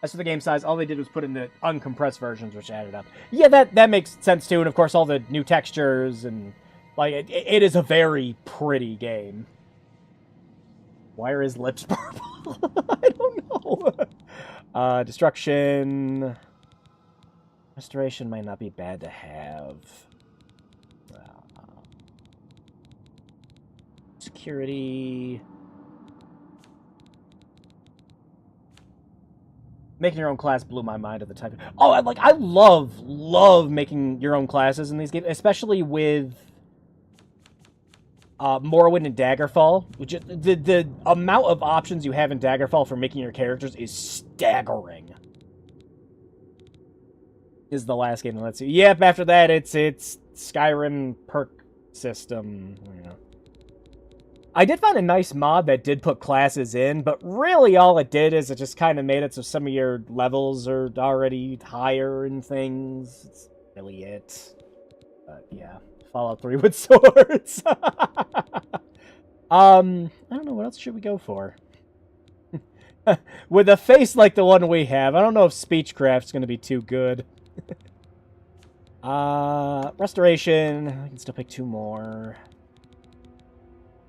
As for the game size, all they did was put in the uncompressed versions, which added up. Yeah, that makes sense too, and of course all the new textures, and like it is a very pretty game. Why are his lips purple? I don't know. Destruction. Restoration might not be bad to have. Security. Making your own class blew my mind at the time. Oh, I love making your own classes in these games, especially with Morrowind and Daggerfall. Which the amount of options you have in Daggerfall for making your characters is staggering. Is the last game. Let's see. Yep. After that, it's Skyrim perk system. You know. I did find a nice mod that did put classes in, but really all it did is it just kind of made it so some of your levels are already higher and things. That's really it. But yeah, Fallout 3 with swords. I don't know, what else should we go for? With a face like the one we have, I don't know if Speechcraft's going to be too good. Restoration, I can still pick 2 more.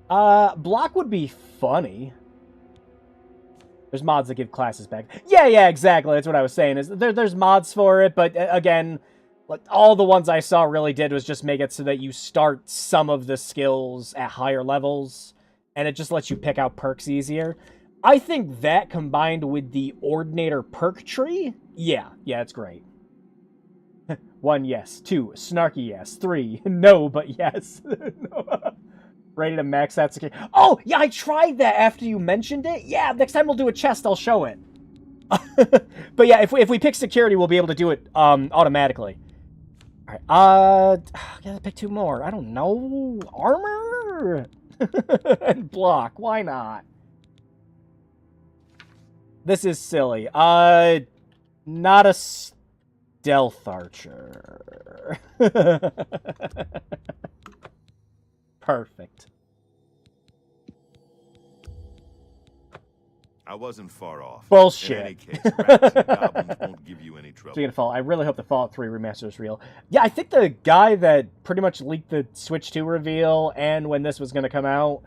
Block would be funny. There's mods that give classes back. Yeah, exactly. That's what I was saying. Is there's mods for it, but again, like all the ones I saw really did was just make it so that you start some of the skills at higher levels, and it just lets you pick out perks easier. I think that combined with the Ordinator perk tree, yeah, it's great. 1, yes. 2, snarky yes. 3, no, but yes. No. Ready to max that security. Oh, yeah, I tried that after you mentioned it. Yeah, next time we'll do a chest, I'll show it. But yeah, if we pick security, we'll be able to do it automatically. All right, gotta pick 2 more. I don't know. Armor? And block, why not? This is silly. Not a stealth archer. Perfect. I wasn't far off. Bullshit. In any case, rats and goblins won't give you any trouble. Speaking of Fallout, I really hope the Fallout 3 remaster is real. Yeah, I think the guy that pretty much leaked the Switch 2 reveal and when this was going to come out,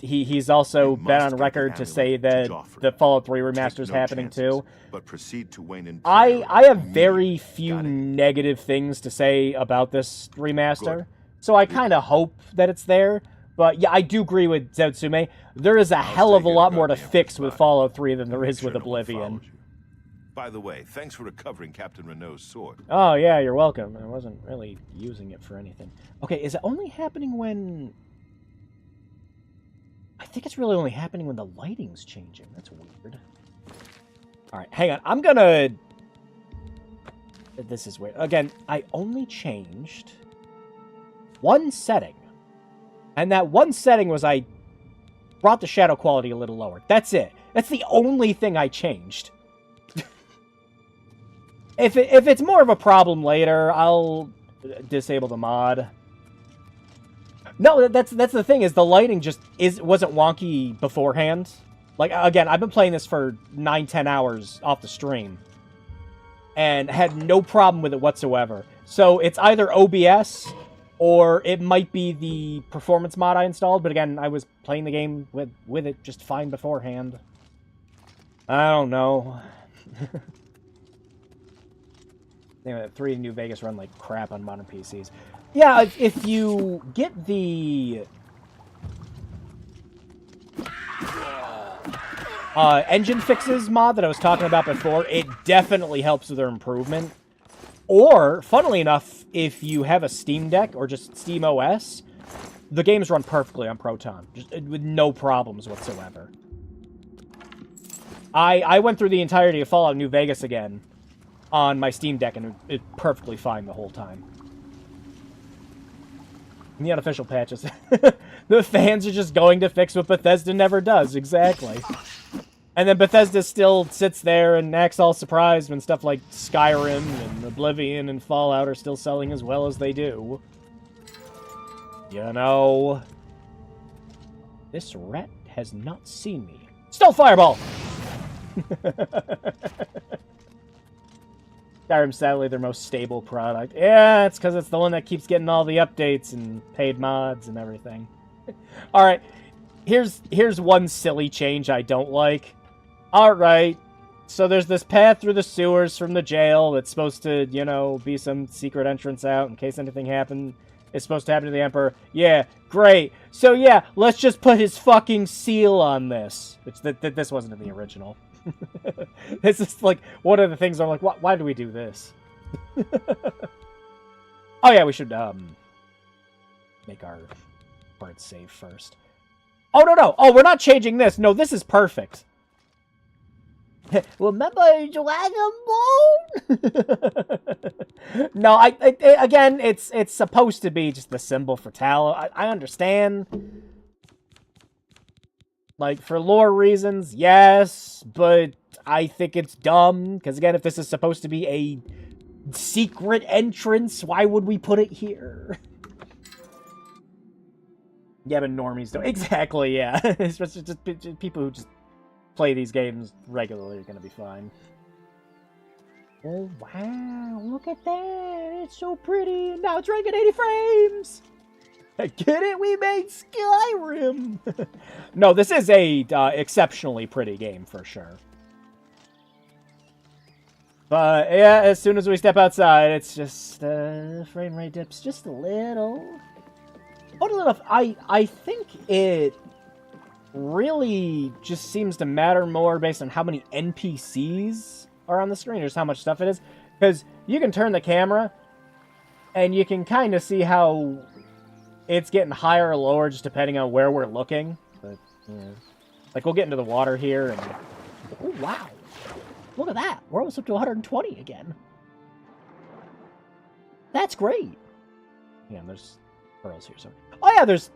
he's also been on record to say that the Fallout 3 remaster is happening too. But proceed to Wayne and I have very few negative things to say about this remaster, so I kind of hope that it's there. But yeah, I do agree with Zetsume. There is a hell of a lot more to fix with Fallout 3 than there is with Oblivion. By the way, thanks for recovering Captain Renault's sword. Oh yeah, you're welcome. I wasn't really using it for anything. Okay, is it only happening when... I think it's really only happening when the lighting's changing. That's weird. Alright, hang on. I'm gonna... This is weird. Again, I only changed one setting. And that one setting was I brought the shadow quality a little lower. That's it. That's the only thing I changed. If it's more of a problem later, I'll disable the mod. No, that's the thing, is the lighting just wasn't wonky beforehand. Like, again, I've been playing this for 9-10 hours off the stream. And had no problem with it whatsoever. So it's either OBS... or it might be the performance mod I installed, but again, I was playing the game with it just fine beforehand. I don't know. Anyway, 3 New Vegas run like crap on modern PCs. Yeah, if you get the... engine fixes mod that I was talking about before, it definitely helps with their improvement. Or, funnily enough, if you have a Steam Deck or just Steam OS, the games run perfectly on Proton, just with no problems whatsoever. I went through the entirety of Fallout New Vegas again on my Steam Deck, and it's perfectly fine the whole time. And the unofficial patches. The fans are just going to fix what Bethesda never does, exactly. And then Bethesda still sits there and acts all surprised when stuff like Skyrim and Oblivion and Fallout are still selling as well as they do. You know... This rat has not seen me. Still Fireball! Skyrim's sadly their most stable product. Yeah, it's because it's the one that keeps getting all the updates and paid mods and everything. Alright, here's one silly change I don't like. Alright, so there's this path through the sewers from the jail that's supposed to, you know, be some secret entrance out in case anything happened. It's supposed to happen to the Emperor. Yeah, great. So yeah, let's just put his fucking seal on this. Which this wasn't in the original. This is like one of the things I'm like, why do we do this? Oh yeah, we should make our word save first. Oh no. Oh, we're not changing this. No, this is perfect. Remember Dragon Ball? No, again, it's supposed to be just the symbol for Tal. I understand. Like, for lore reasons, yes, but I think it's dumb. Because, again, if this is supposed to be a secret entrance, why would we put it here? Yeah, but normies don't. Exactly, yeah. It's just people who just play these games regularly are going to be fine. Oh, wow, look at that. It's so pretty. And now it's running at 80 frames. Get it? We made Skyrim. No, this is a exceptionally pretty game for sure. But yeah, as soon as we step outside, it's just frame rate dips just a little. Oddly enough, I think it really just seems to matter more based on how many NPCs are on the screen, or just how much stuff it is. Because you can turn the camera, and you can kind of see how it's getting higher or lower just depending on where we're looking. But, yeah. Like, we'll get into the water here, and... Oh, wow. Look at that. We're almost up to 120 again. That's great. Yeah, and there's pearls here. So. Oh, yeah, there's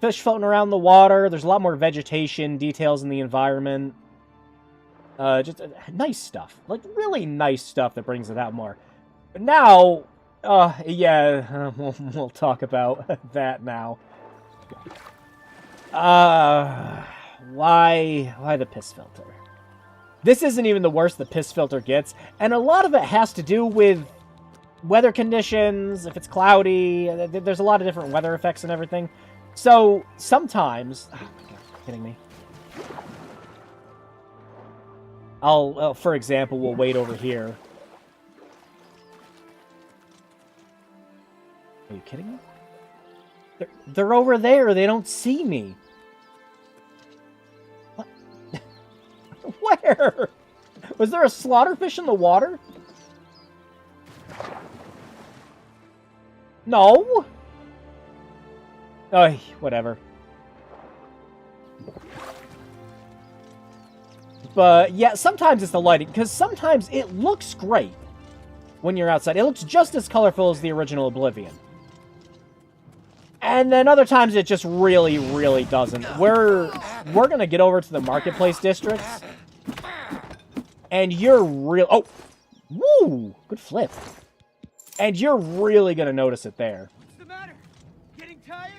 fish floating around the water. There's a lot more vegetation, details in the environment. Just nice stuff. Like, really nice stuff that brings it out more. But now, yeah, we'll talk about that now. Why the piss filter? This isn't even the worst the piss filter gets, and a lot of it has to do with weather conditions, if it's cloudy, there's a lot of different weather effects and everything. So, sometimes... Oh my god, are you kidding me? For example, we'll wait over here. Are you kidding me? They're over there, they don't see me. What? Where? Was there a slaughterfish in the water? No. Oh, whatever. But yeah, sometimes it's the lighting, because sometimes it looks great when you're outside. It looks just as colorful as the original Oblivion. And then other times it just really, really doesn't. We're gonna get over to the marketplace districts, and you're real. Oh, woo! Good flip. And you're really gonna notice it there. What's the matter? Getting tired?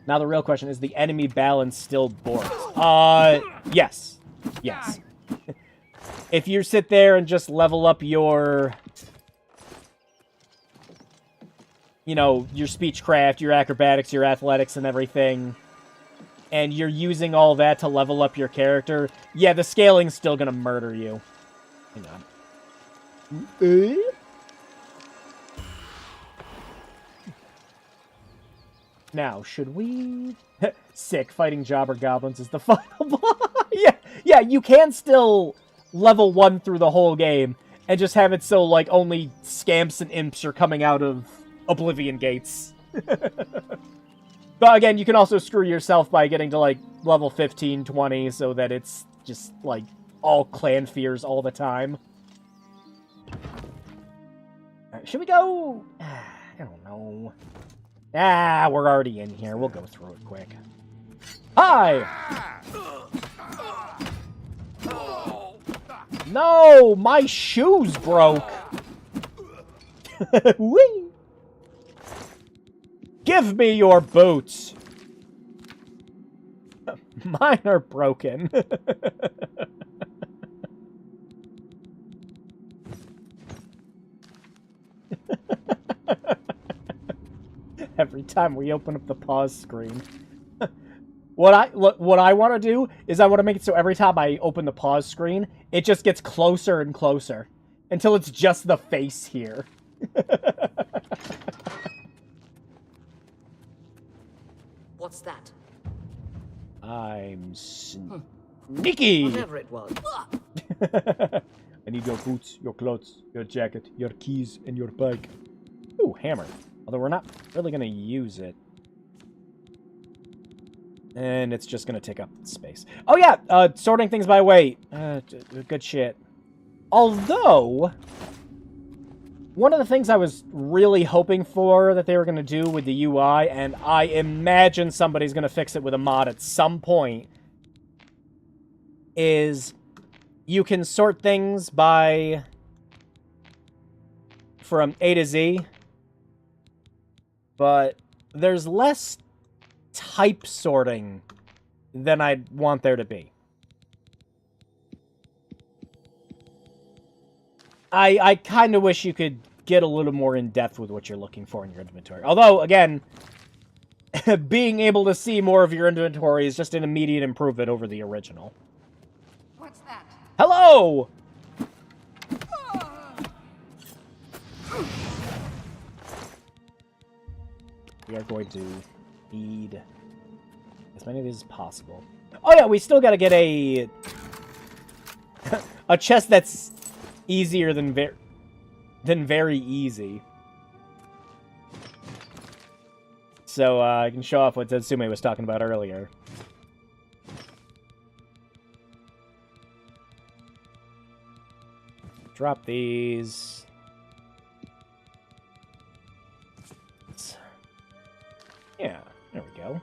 Now the real question is: the enemy balance still boards? Yes. Yes. If you sit there and just level up your, you know, your speechcraft, your acrobatics, your athletics, and everything, and you're using all that to level up your character, yeah, the scaling's still gonna murder you. Hang on. Now, should we... Sick, fighting jobber goblins is the final boss. Yeah, you can still level 1 through the whole game, and just have it so, like, only scamps and imps are coming out of Oblivion gates. But again, you can also screw yourself by getting to, like, level 15, 20, so that it's just, like, all clan fears all the time. Alright, should we go... I don't know. We're already in here. We'll go through it quick. Hi! No! My shoes broke! Whee! Give me your boots! Mine are broken. Every time we open up the pause screen. What I want to do is I want to make it so every time I open the pause screen, it just gets closer and closer until it's just the face here. What's that? I'm sneaky. Whatever it was. I need your boots, your clothes, your jacket, your keys, and your bike. Ooh, hammer. Although we're not really going to use it. And it's just going to take up space. Oh yeah, sorting things by weight. Good shit. Although, one of the things I was really hoping for that they were going to do with the UI, and I imagine somebody's going to fix it with a mod at some point, is you can sort things by from A to Z, but there's less type sorting than I'd want there to be. I kind of wish you could get a little more in-depth with what you're looking for in your inventory. Although, again, being able to see more of your inventory is just an immediate improvement over the original. What's that? Hello! We are going to need as many of these as possible. Oh yeah, we still gotta get a a chest that's easier than very easy. So I can show off what Zetsume was talking about earlier. Drop these. Yeah, there we go.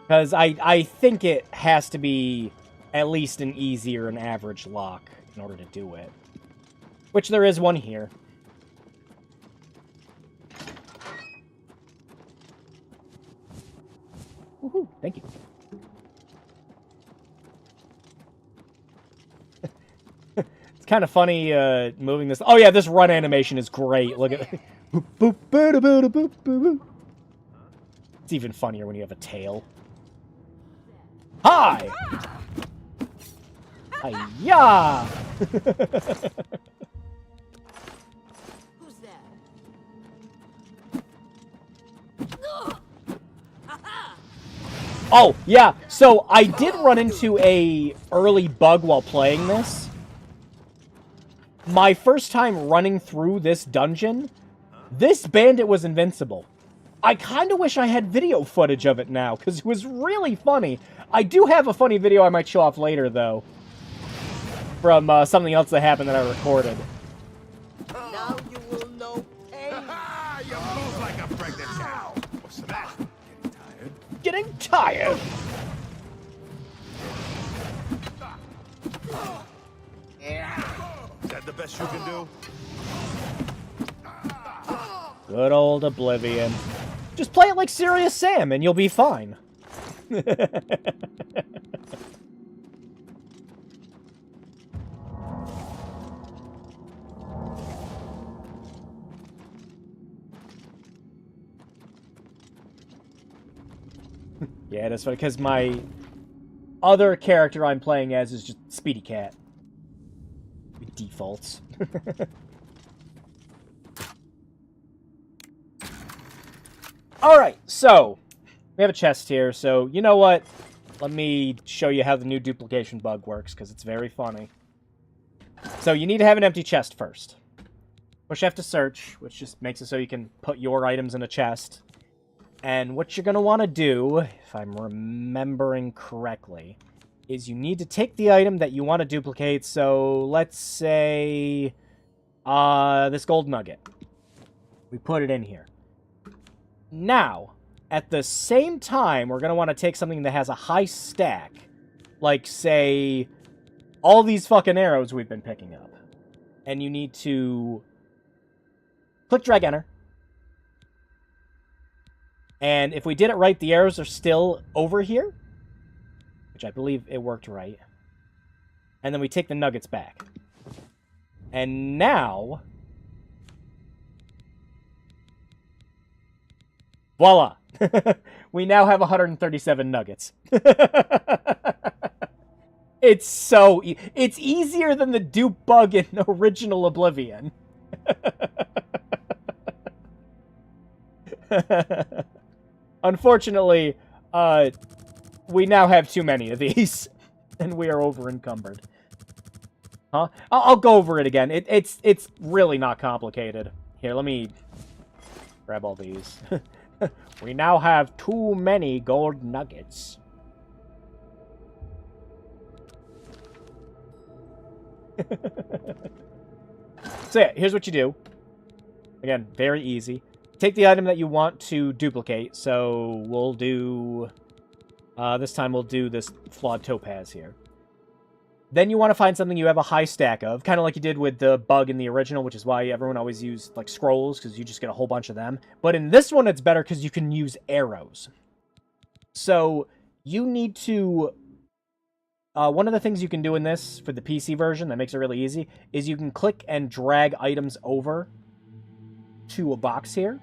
Because I think it has to be at least an easier and average lock in order to do it. Which there is one here. Woohoo, thank you. It's kind of funny moving this. Oh yeah, this run animation is great. Look at boop, boop, boop, boop, boop, boop. It's even funnier when you have a tail. Hi! Hi-ya! Who's there? Oh, yeah, so I did run into a early bug while playing this. My first time running through this dungeon, this bandit was invincible. I kind of wish I had video footage of it now, because it was really funny. I do have a funny video I might show off later, though. From something else that happened that I recorded. Now you will know pain. You move like a pregnant cow. What's that? Getting tired. Is that the best you can do? Good old Oblivion. Just play it like Serious Sam and you'll be fine. Yeah, that's funny, because my other character I'm playing as is just Speedy Cat. It defaults. Alright, so, we have a chest here, so you know what? Let me show you how the new duplication bug works, because it's very funny. So, you need to have an empty chest first. Push F to search, which just makes it so you can put your items in a chest. And what you're going to want to do, if I'm remembering correctly, is you need to take the item that you want to duplicate. So, let's say, this gold nugget. We put it in here. Now, at the same time, we're going to want to take something that has a high stack. Like, say, all these fucking arrows we've been picking up. And you need to click, drag, enter. And if we did it right, the arrows are still over here. Which I believe it worked right. And then we take the nuggets back. And now... voila! We now have 137 nuggets. It's so... it's easier than the dupe bug in original Oblivion. Unfortunately, we now have too many of these, and we are over-encumbered. Huh? I'll go over it again. It's really not complicated. Here, let me grab all these. We now have too many gold nuggets. So yeah, here's what you do. Again, very easy. Take the item that you want to duplicate. So we'll do... this time we'll do this flawed topaz here. Then you want to find something you have a high stack of, kind of like you did with the bug in the original, which is why everyone always used like scrolls, because you just get a whole bunch of them. But in this one, it's better because you can use arrows. So you need to... one of the things you can do in this, for the PC version, that makes it really easy, is you can click and drag items over to a box here.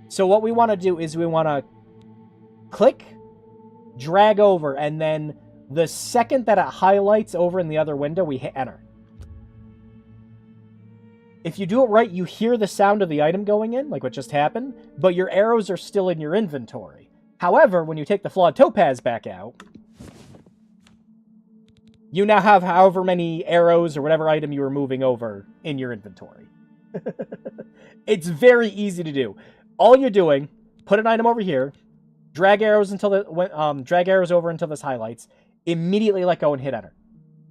So what we want to do is we want to click, drag over, and then the second that it highlights over in the other window, we hit enter. If you do it right, you hear the sound of the item going in, like what just happened, but your arrows are still in your inventory. However, when you take the flawed topaz back out, you now have however many arrows or whatever item you were moving over in your inventory. It's very easy to do. All you're doing, put an item over here, drag arrows until drag arrows over until this highlights, immediately let go and hit enter.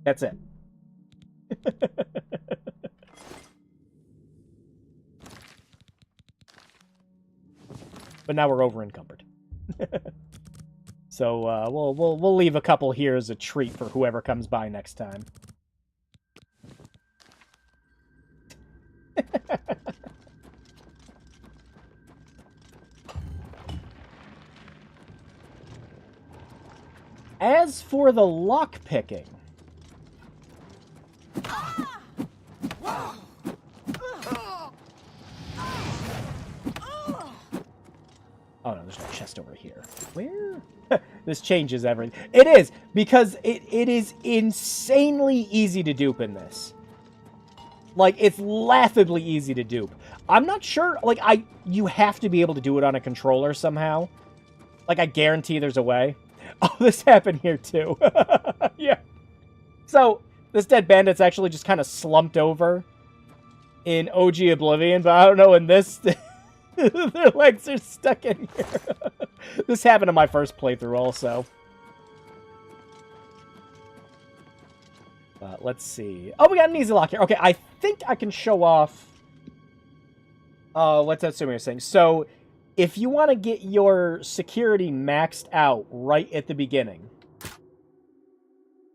That's it. But now we're over encumbered. So we'll leave a couple here as a treat for whoever comes by next time. As for the lock picking, oh no, there's no chest over here. Where? This changes everything. It is, because it is insanely easy to dupe in this. Like, it's laughably easy to dupe. I'm not sure, like, you have to be able to do it on a controller somehow. Like, I guarantee there's a way. Oh, this happened here too. Yeah. So, this dead bandit's actually just kind of slumped over in OG Oblivion, but I don't know, in this... Their legs are stuck in here. This happened in my first playthrough also. Let's see. Oh, we got an easy lock here. Okay, I think I can show off... what's that Sumi was saying? So, if you want to get your security maxed out right at the beginning,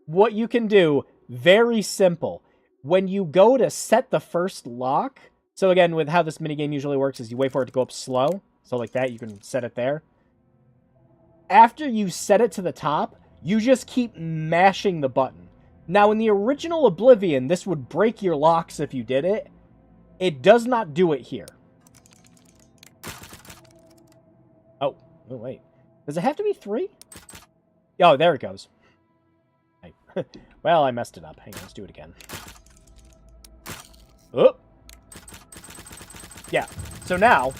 what you can do, very simple. When you go to set the first lock... So again, with how this minigame usually works is you wait for it to go up slow. So like that, you can set it there. After you set it to the top, you just keep mashing the button. Now, in the original Oblivion, this would break your locks if you did it. It does not do it here. Oh, wait. Does it have to be 3? Oh, there it goes. Well, I messed it up. Hang on, let's do it again. Oh! Yeah, so now...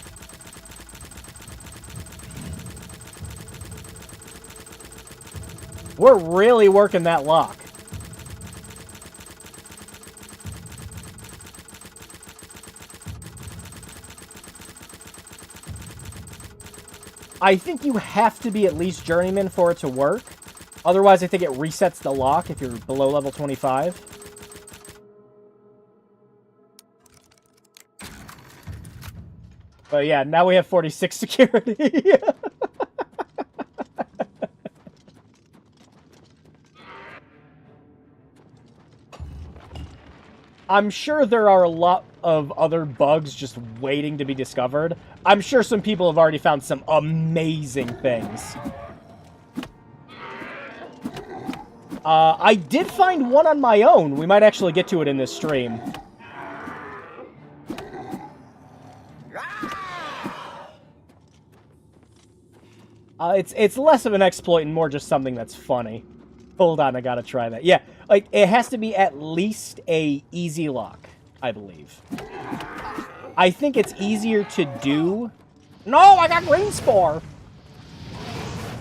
we're really working that lock. I think you have to be at least Journeyman for it to work. Otherwise, I think it resets the lock if you're below level 25. But yeah, now we have 46 security. I'm sure there are a lot of other bugs just waiting to be discovered. I'm sure some people have already found some amazing things. I did find one on my own. We might actually get to it in this stream. It's less of an exploit and more just something that's funny. Hold on, I gotta try that. Yeah, like, it has to be at least a easy lock, I believe. I think it's easier to do... No, I got green spore!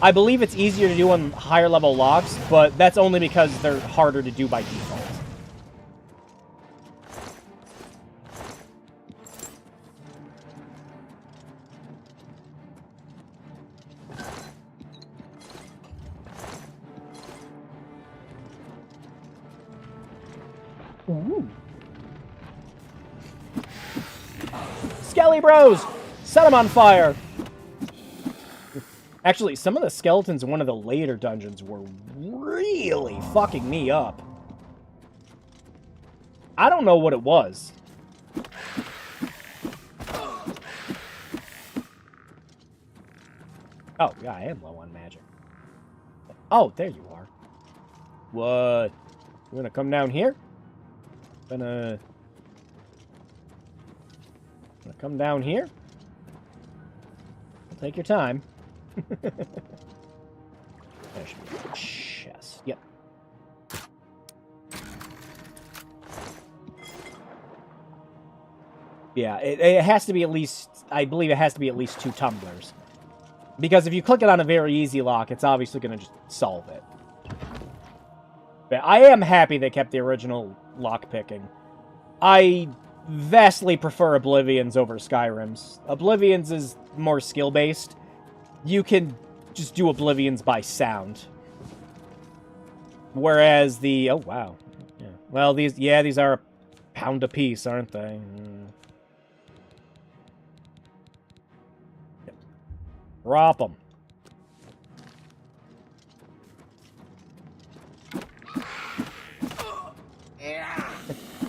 I believe it's easier to do on higher level locks, but that's only because they're harder to do by default. Ooh. Skelly Bros! Set them on fire! Actually, some of the skeletons in one of the later dungeons were really fucking me up. I don't know what it was. Oh, yeah, I am low on magic. Oh, there you are. What? You gonna come down here? Gonna come down here? Take your time. There should be a chest. Yep. Yeah, it has to be at least... I believe it has to be at least 2 tumblers. Because if you click it on a very easy lock, it's obviously going to just solve it. But I am happy they kept the original lock picking. I vastly prefer Oblivion's over Skyrim's. Oblivion's is more skill-based. You can just do Oblivion's by sound. Whereas the... Oh, wow. Yeah. Well, these are a pound a piece, aren't they? Drop them.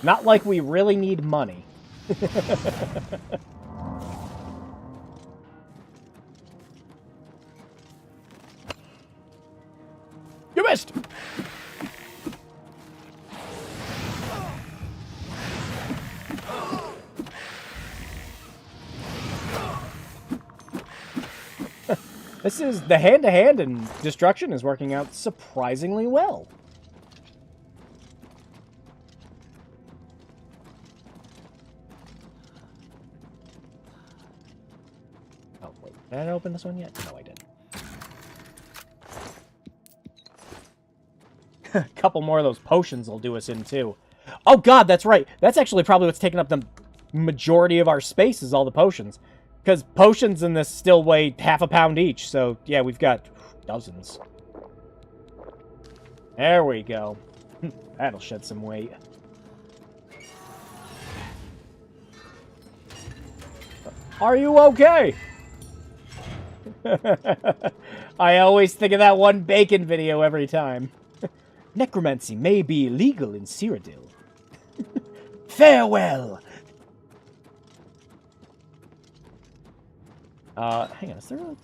Not like we really need money. You missed! This is the hand-to-hand and destruction is working out surprisingly well. Oh, wait. Did I open this one yet? No, I didn't. A couple more of those potions will do us in, too. Oh, God, that's right. That's actually probably what's taking up the majority of our space is all the potions. Because potions in this still weigh half a pound each. So, yeah, we've got dozens. There we go. That'll shed some weight. Are you okay? I always think of that one bacon video every time. Necromancy may be illegal in Cyrodiil. Farewell! Hang on, is there a...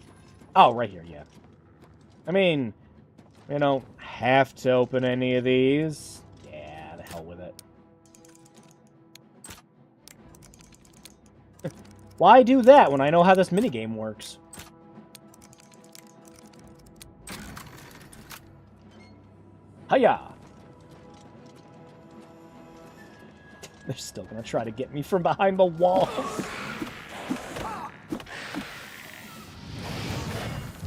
Oh, right here, yeah. I mean, we don't have to open any of these. Yeah, the hell with it. Why do that when I know how this minigame works? Hiya! They're still gonna try to get me from behind the walls.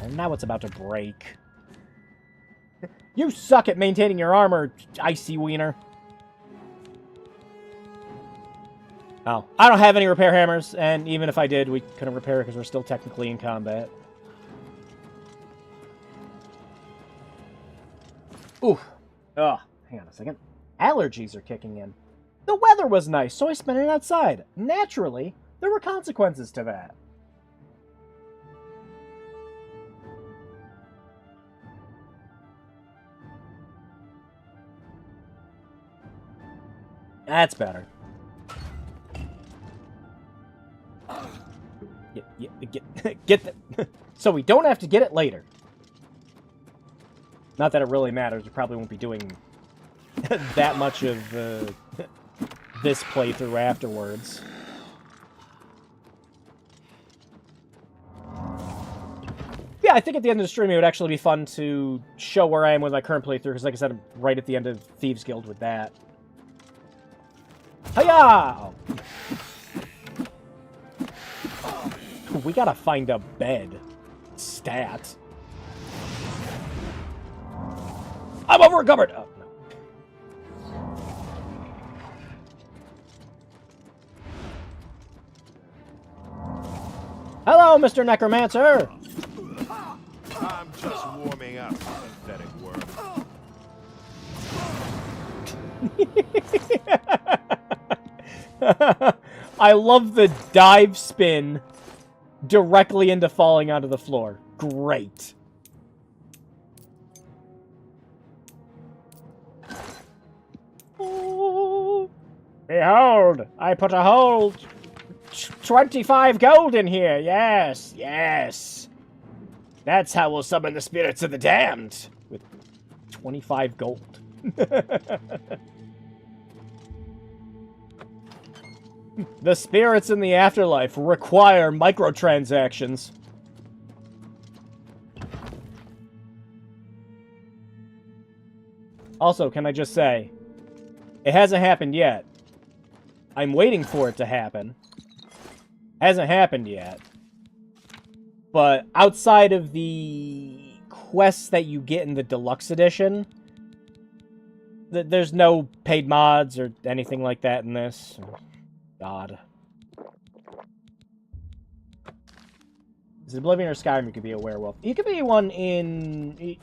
And now it's about to break. You suck at maintaining your armor, icy wiener. Oh, I don't have any repair hammers, and even if I did, we couldn't repair it because we're still technically in combat. Ooh. Oh, hang on a second. Allergies are kicking in. The weather was nice, so I spent it outside. Naturally, there were consequences to that. That's better. Get the... So we don't have to get it later. Not that it really matters. We probably won't be doing that much of this playthrough afterwards. Yeah, I think at the end of the stream it would actually be fun to show where I am with my current playthrough, because like I said, I'm right at the end of Thieves Guild with that. Hiya! Oh. We gotta find a bed. Stat. I'm over a cupboard! Oh, no. Hello, Mr. Necromancer! I'm just warming up, pathetic worm. I love the dive spin directly into falling onto the floor. Great. Oh, behold, I put a whole 25 gold in here. Yes, yes. That's how we'll summon the spirits of the damned. With 25 gold. The spirits in the afterlife require microtransactions. Also, can I just say, it hasn't happened yet. I'm waiting for it to happen. Hasn't happened yet. But outside of the quests that you get in the deluxe edition, there's no paid mods or anything like that in this. God. Is it Oblivion or Skyrim you could be a werewolf? You could be one in...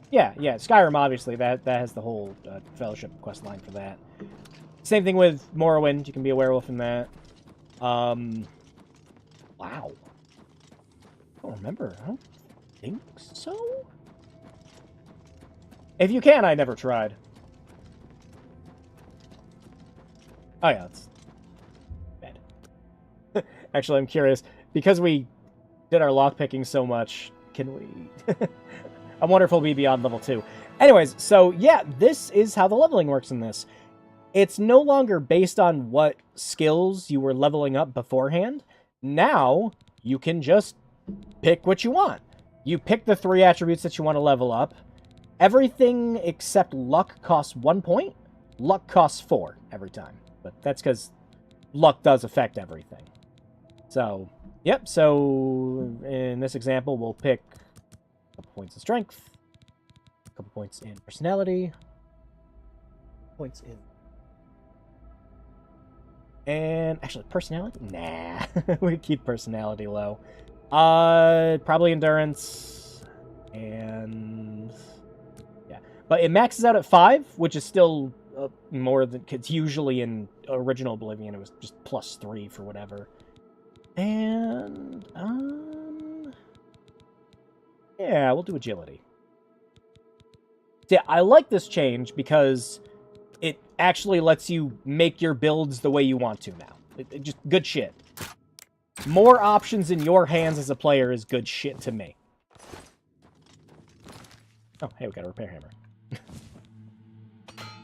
Yeah, Skyrim, obviously. That has the whole Fellowship quest line for that. Same thing with Morrowind. You can be a werewolf in that. Wow. I don't remember. I don't think so. If you can, I never tried. Oh, yeah, it's bad. Actually, I'm curious. Because we did our lockpicking so much, can we... I wonder if we'll be beyond level 2. Anyways, so yeah, this is how the leveling works in this. It's no longer based on what skills you were leveling up beforehand. Now, you can just pick what you want. You pick the 3 attributes that you want to level up. Everything except luck costs 1 point. Luck costs 4 every time. But that's because luck does affect everything. So, yep, so in this example, we'll pick a couple points in strength, a couple points in personality, points in... And actually, personality? Nah, we keep personality low. Probably endurance, and yeah. But it maxes out at 5, which is still more than... Because usually in original Oblivion, it was just +3 for whatever. And, yeah, we'll do agility. Yeah, I like this change because it actually lets you make your builds the way you want to now. It just good shit. More options in your hands as a player is good shit to me. Oh, hey, we got a repair hammer.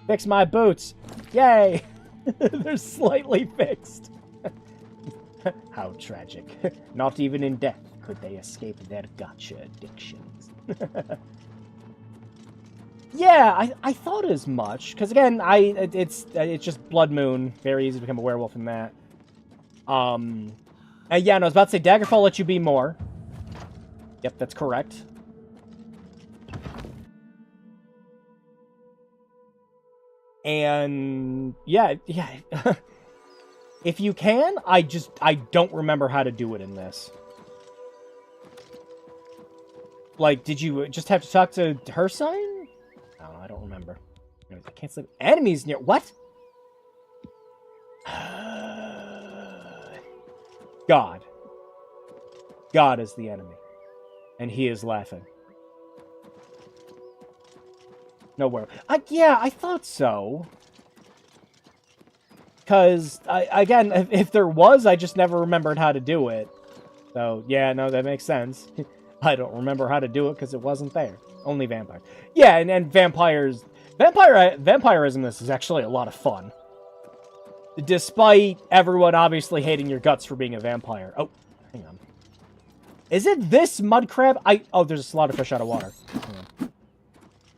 Fix my boots! Yay! They're slightly fixed. How tragic. Not even in death could they escape their gotcha addictions. Yeah, I thought as much. Because again, it's just Blood Moon. Very easy to become a werewolf in that. Yeah, no, I was about to say Daggerfall lets you be more. Yep, that's correct. And yeah. If you can, I don't remember how to do it in this. Like, did you just have to talk to her sign? Oh, I don't remember. I can't sleep. Enemies near... What? God. God is the enemy. And he is laughing. Nowhere. Yeah, I thought so. Because, again, if there was, I just never remembered how to do it. So, yeah, no, that makes sense. I don't remember how to do it because it wasn't there. Only vampires. Yeah, and vampires... Vampirism in this is actually a lot of fun. Despite everyone obviously hating your guts for being a vampire. Oh, hang on. Is it this mud crab? Oh, there's a slaughterfish out of water. Hang on.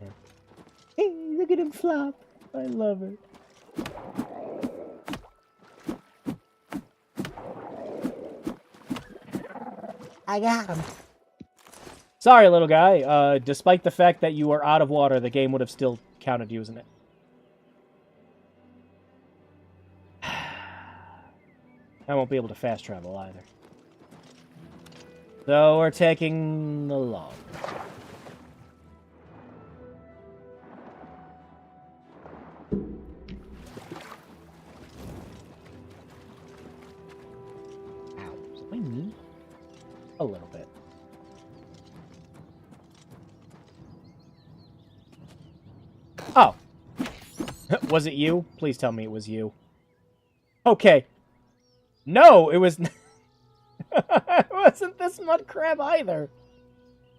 Yeah. Hey, look at him flop. I love it. I got him. Sorry, little guy. Despite the fact that you are out of water, the game would have still counted you, isn't it? I won't be able to fast travel either. So we're taking the long. Ow. Is it my knee? A little bit. Oh. Was it you? Please tell me it was you. Okay. No, it was... It wasn't this mud crab either.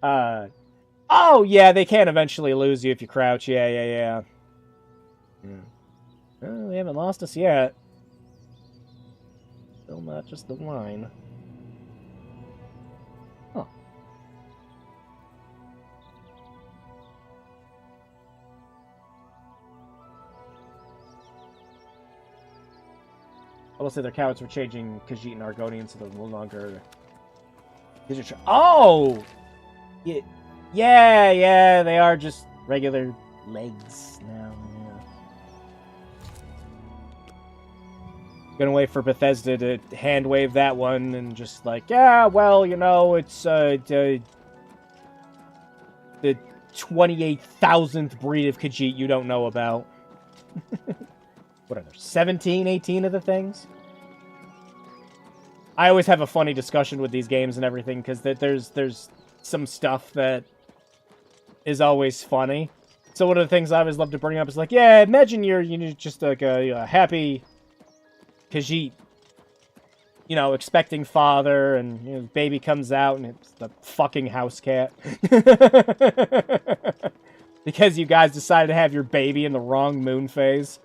Oh, yeah, they can eventually lose you if you crouch. Yeah. Well, they haven't lost us yet. Still not just the wine. Huh. I will say their cowards were changing Khajiit and Argonian, so they're no longer... Oh! Yeah, they are just regular legs now. Yeah. Gonna wait for Bethesda to hand wave that one and just like, yeah, well, you know, it's the 28,000th breed of Khajiit you don't know about. What are there, 17, 18 of the things? I always have a funny discussion with these games and everything, because there's some stuff that is always funny. So one of the things I always love to bring up is like, yeah, imagine you're just like a happy Khajiit, you know, expecting father, and you know, baby comes out, and it's the fucking house cat. Because you guys decided to have your baby in the wrong moon phase.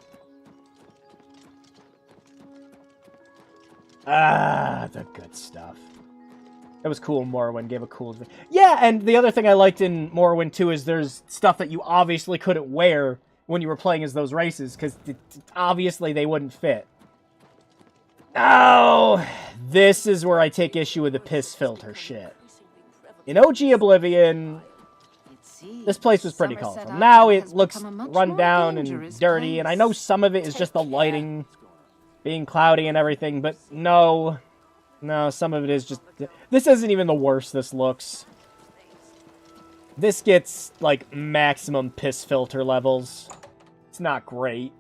Ah, the good stuff. It was cool. Morrowind gave a cool... Yeah, and the other thing I liked in Morrowind, too, is there's stuff that you obviously couldn't wear when you were playing as those races, because obviously they wouldn't fit. Oh, this is where I take issue with the piss filter shit. In OG Oblivion, this place was pretty colorful. Now it looks run down and dirty, and I know some of it is just the lighting being cloudy and everything, but no, some of it is just... This isn't even the worst this looks. This gets, like, maximum piss filter levels. It's not great.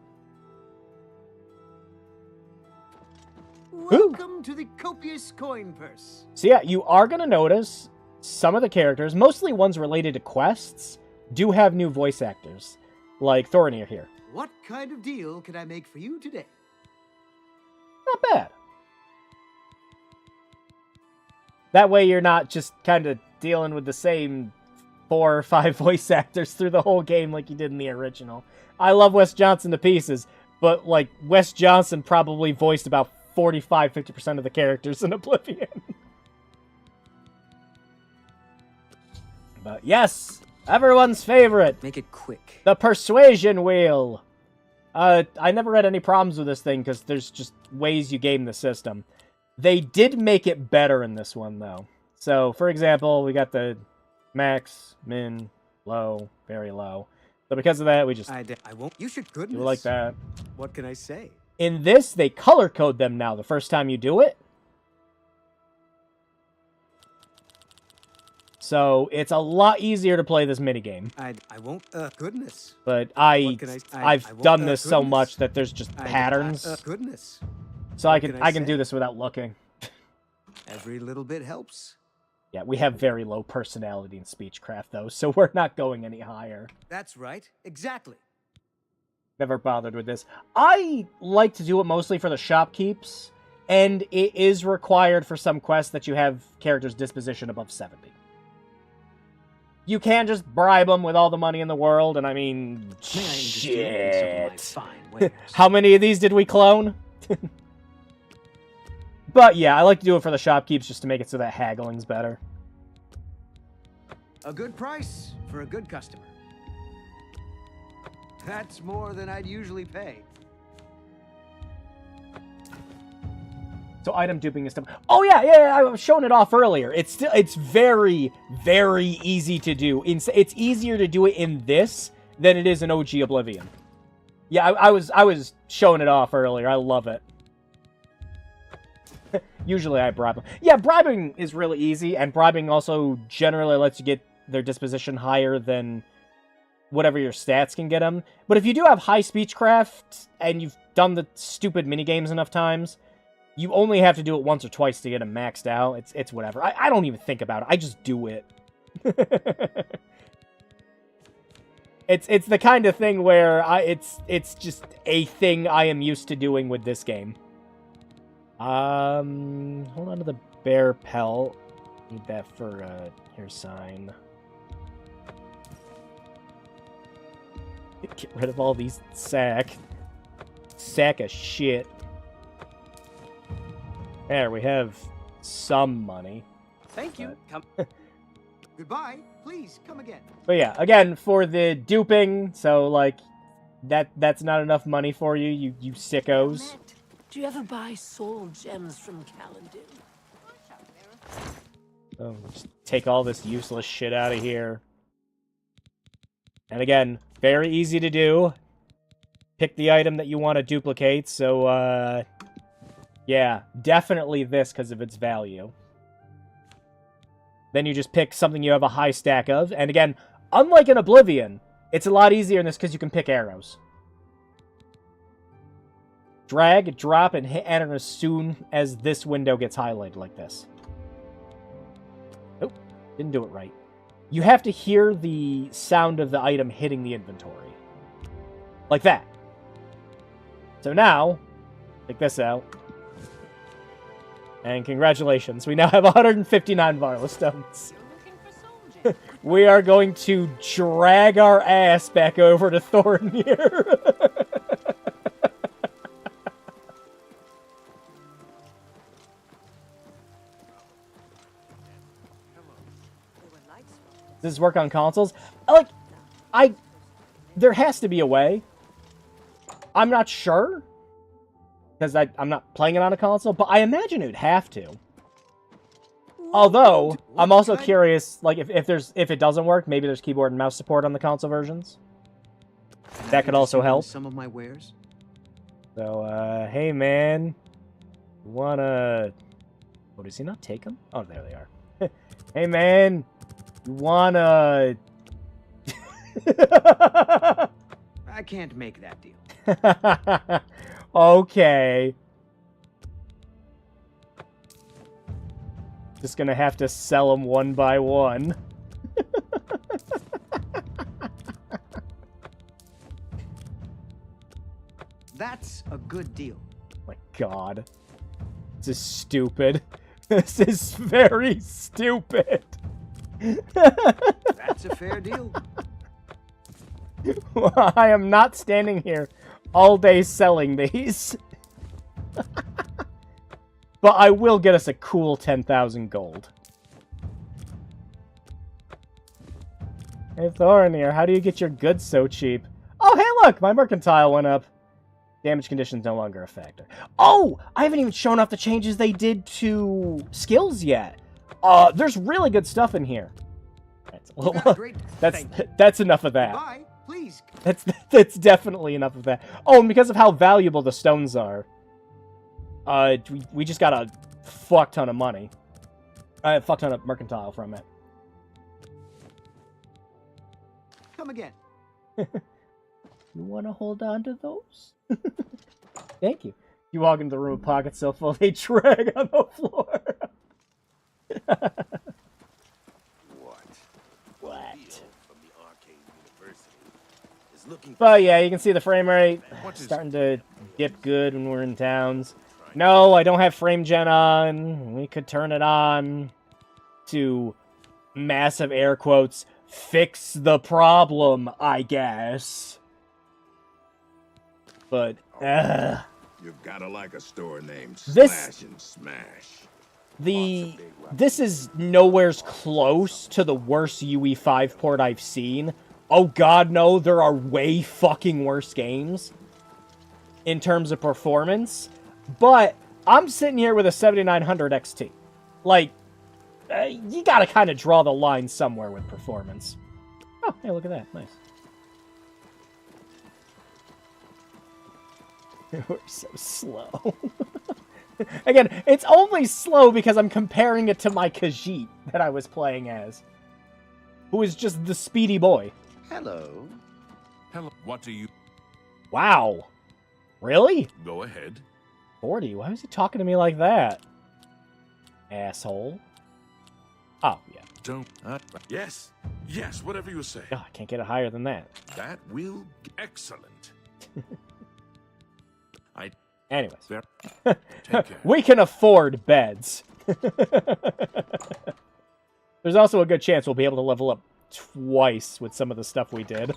Welcome to the copious coin purse. So yeah, you are going to notice some of the characters, mostly ones related to quests, do have new voice actors, like Thornir here. What kind of deal can I make for you today? Not bad. That way you're not just kind of dealing with the same 4 or 5 voice actors through the whole game like you did in the original. I love Wes Johnson to pieces, but like Wes Johnson probably voiced about 45-50% of the characters in Oblivion. But yes, everyone's favorite. Make it quick. The persuasion wheel. I never had any problems with this thing because there's just ways you game the system. They did make it better in this one, though. So, for example, we got the max, min, low, very low. So because of that, we just I won't. You should goodness. do it like that. What can I say? In this, they color code them now the first time you do it. So it's a lot easier to play this minigame. I won't. Goodness. But I've I've done this so much that there's just patterns. Goodness. So I can do this without looking. Every little bit helps. Yeah, we have very low personality in Speechcraft, though, so we're not going any higher. That's right. Exactly. Never bothered with this. I like to do it mostly for the shopkeeps, and it is required for some quests that you have characters' disposition above 70. You can just bribe them with all the money in the world, and I mean, shit. How many of these did we clone? But yeah, I like to do it for the shopkeeps just to make it so that haggling's better. A good price for a good customer. That's more than I'd usually pay. So item duping and stuff. Oh yeah, I was showing it off earlier. It's very, very easy to do. It's easier to do it in this than it is in OG Oblivion. Yeah, I was showing it off earlier. I love it. Usually I bribe them. Yeah, bribing is really easy, and bribing also generally lets you get their disposition higher than whatever your stats can get them. But if you do have high speechcraft, and you've done the stupid minigames enough times, you only have to do it once or twice to get them maxed out. It's whatever. I don't even think about it. I just do it. It's the kind of thing where it's just a thing I am used to doing with this game. Hold on to the bear pelt. Need that for your sign. Get rid of all these sack of shit. There, we have some money. Thank you. Come. Goodbye. Please come again. But yeah, again, for the duping, so like that's not enough money for you, you sickos. Do you ever buy soul gems from Kaladin? So just take all this useless shit out of here. And again, very easy to do. Pick the item that you want to duplicate, so yeah, definitely this because of its value. Then you just pick something you have a high stack of. And again, unlike in Oblivion, it's a lot easier in this because you can pick arrows. Drag, drop, and hit enter as soon as this window gets highlighted like this. Oh, didn't do it right. You have to hear the sound of the item hitting the inventory. Like that. So now, Check this out. And congratulations, we now have 159 Varla stones. We are going to drag our ass back over to Thornmere. Does this work on consoles? There has to be a way. I'm not sure. Because I'm not playing it on a console, but I imagine it would have to. Although, I'm also curious, like, if it doesn't work, maybe there's keyboard and mouse support on the console versions. That could also help. Some of my wares. So, hey man, wanna... Oh, does he not take them? Oh, there they are. Hey man, you wanna... I can't make that deal. Okay. Just gonna have to sell them one by one. That's a good deal. Oh my god. This is stupid. This is very stupid. That's a fair deal. I am not standing here all day selling these. But I will get us a cool 10,000 gold. Hey Thornir, how do you get your goods so cheap? Oh, hey look, my mercantile went up. Damage conditions no longer a factor. Oh, I haven't even shown off the changes they did to skills yet. There's really good stuff in here. That's enough of that. Bye, please. That's definitely enough of that. Oh, and because of how valuable the stones are, we just got a fuck ton of money. A fuck ton of mercantile from it. Come again. You want to hold on to those? Thank you. You walk into the room with pockets so full they drag on the floor. But yeah, you can see the frame rate starting to dip good when we're in towns. No, I don't have frame gen on. We could turn it on to massive air quotes. Fix the problem, I guess. But, You've gotta like a store named This- Slash and Smash. This is nowhere's close to the worst UE5 port I've seen. Oh god, no, there are way fucking worse games in terms of performance. But I'm sitting here with a 7900 XT. Like, you gotta kind of draw the line somewhere with performance. Oh, hey, look at that. Nice. We're so slow. Again, it's only slow because I'm comparing it to my Khajiit that I was playing as, who is just the speedy boy. Hello. Hello. What do you... Wow. Really? Go ahead. 40? Why was he talking to me like that? Asshole. Oh, yeah. Don't... yes. Yes, whatever you say. Oh, I can't get it higher than that. That will... Excellent. Anyways. There. Take care. We can afford beds. There's also a good chance we'll be able to level up twice with some of the stuff we did.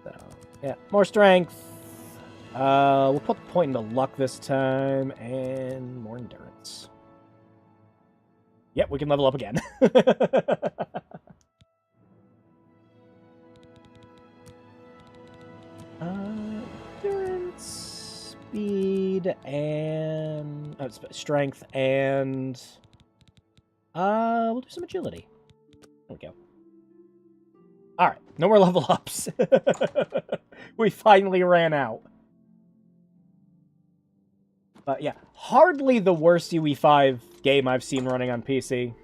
So, yeah, more strength. We'll put the point into luck this time, and more endurance. Yep, we can level up again. Endurance, speed, and strength, and we'll do some agility. There we go. All right, no more level ups. We finally ran out. But yeah, hardly the worst UE5 game I've seen running on PC.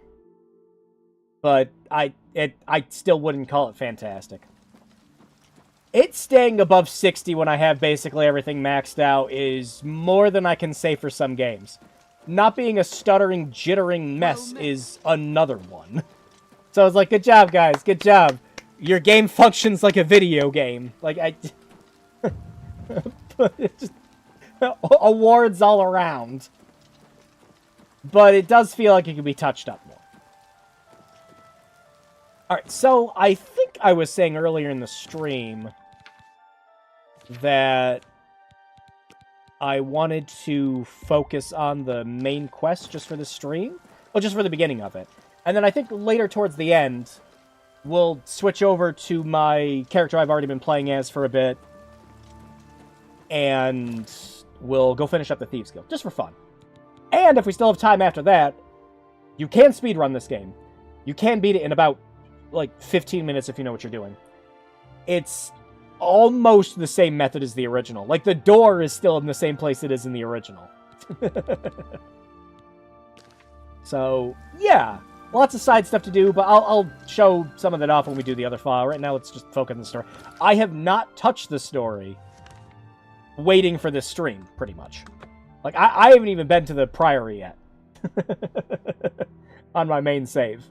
But I still wouldn't call it fantastic. It's staying above 60 when I have basically everything maxed out is more than I can say for some games. Not being a stuttering, jittering mess is another one. So I was like, good job, guys, good job. your game functions like a video game. Like, it's just, awards all around. But it does feel like it could be touched up more. Alright, so I think I was saying earlier in the stream that I wanted to focus on the main quest just for the stream. Well, just for the beginning of it. And then I think later towards the end, we'll switch over to my character I've already been playing as for a bit. And we'll go finish up the Thieves Guild, just for fun. And if we still have time after that, you can speedrun this game. You can beat it in about, like, 15 minutes if you know what you're doing. It's almost the same method as the original. Like, the door is still in the same place it is in the original. So, yeah. Lots of side stuff to do, but I'll show some of that off when we do the other file. Right now, let's just focus on the story. I have not touched the story waiting for this stream, pretty much. Like, I haven't even been to the Priory yet. On my main save.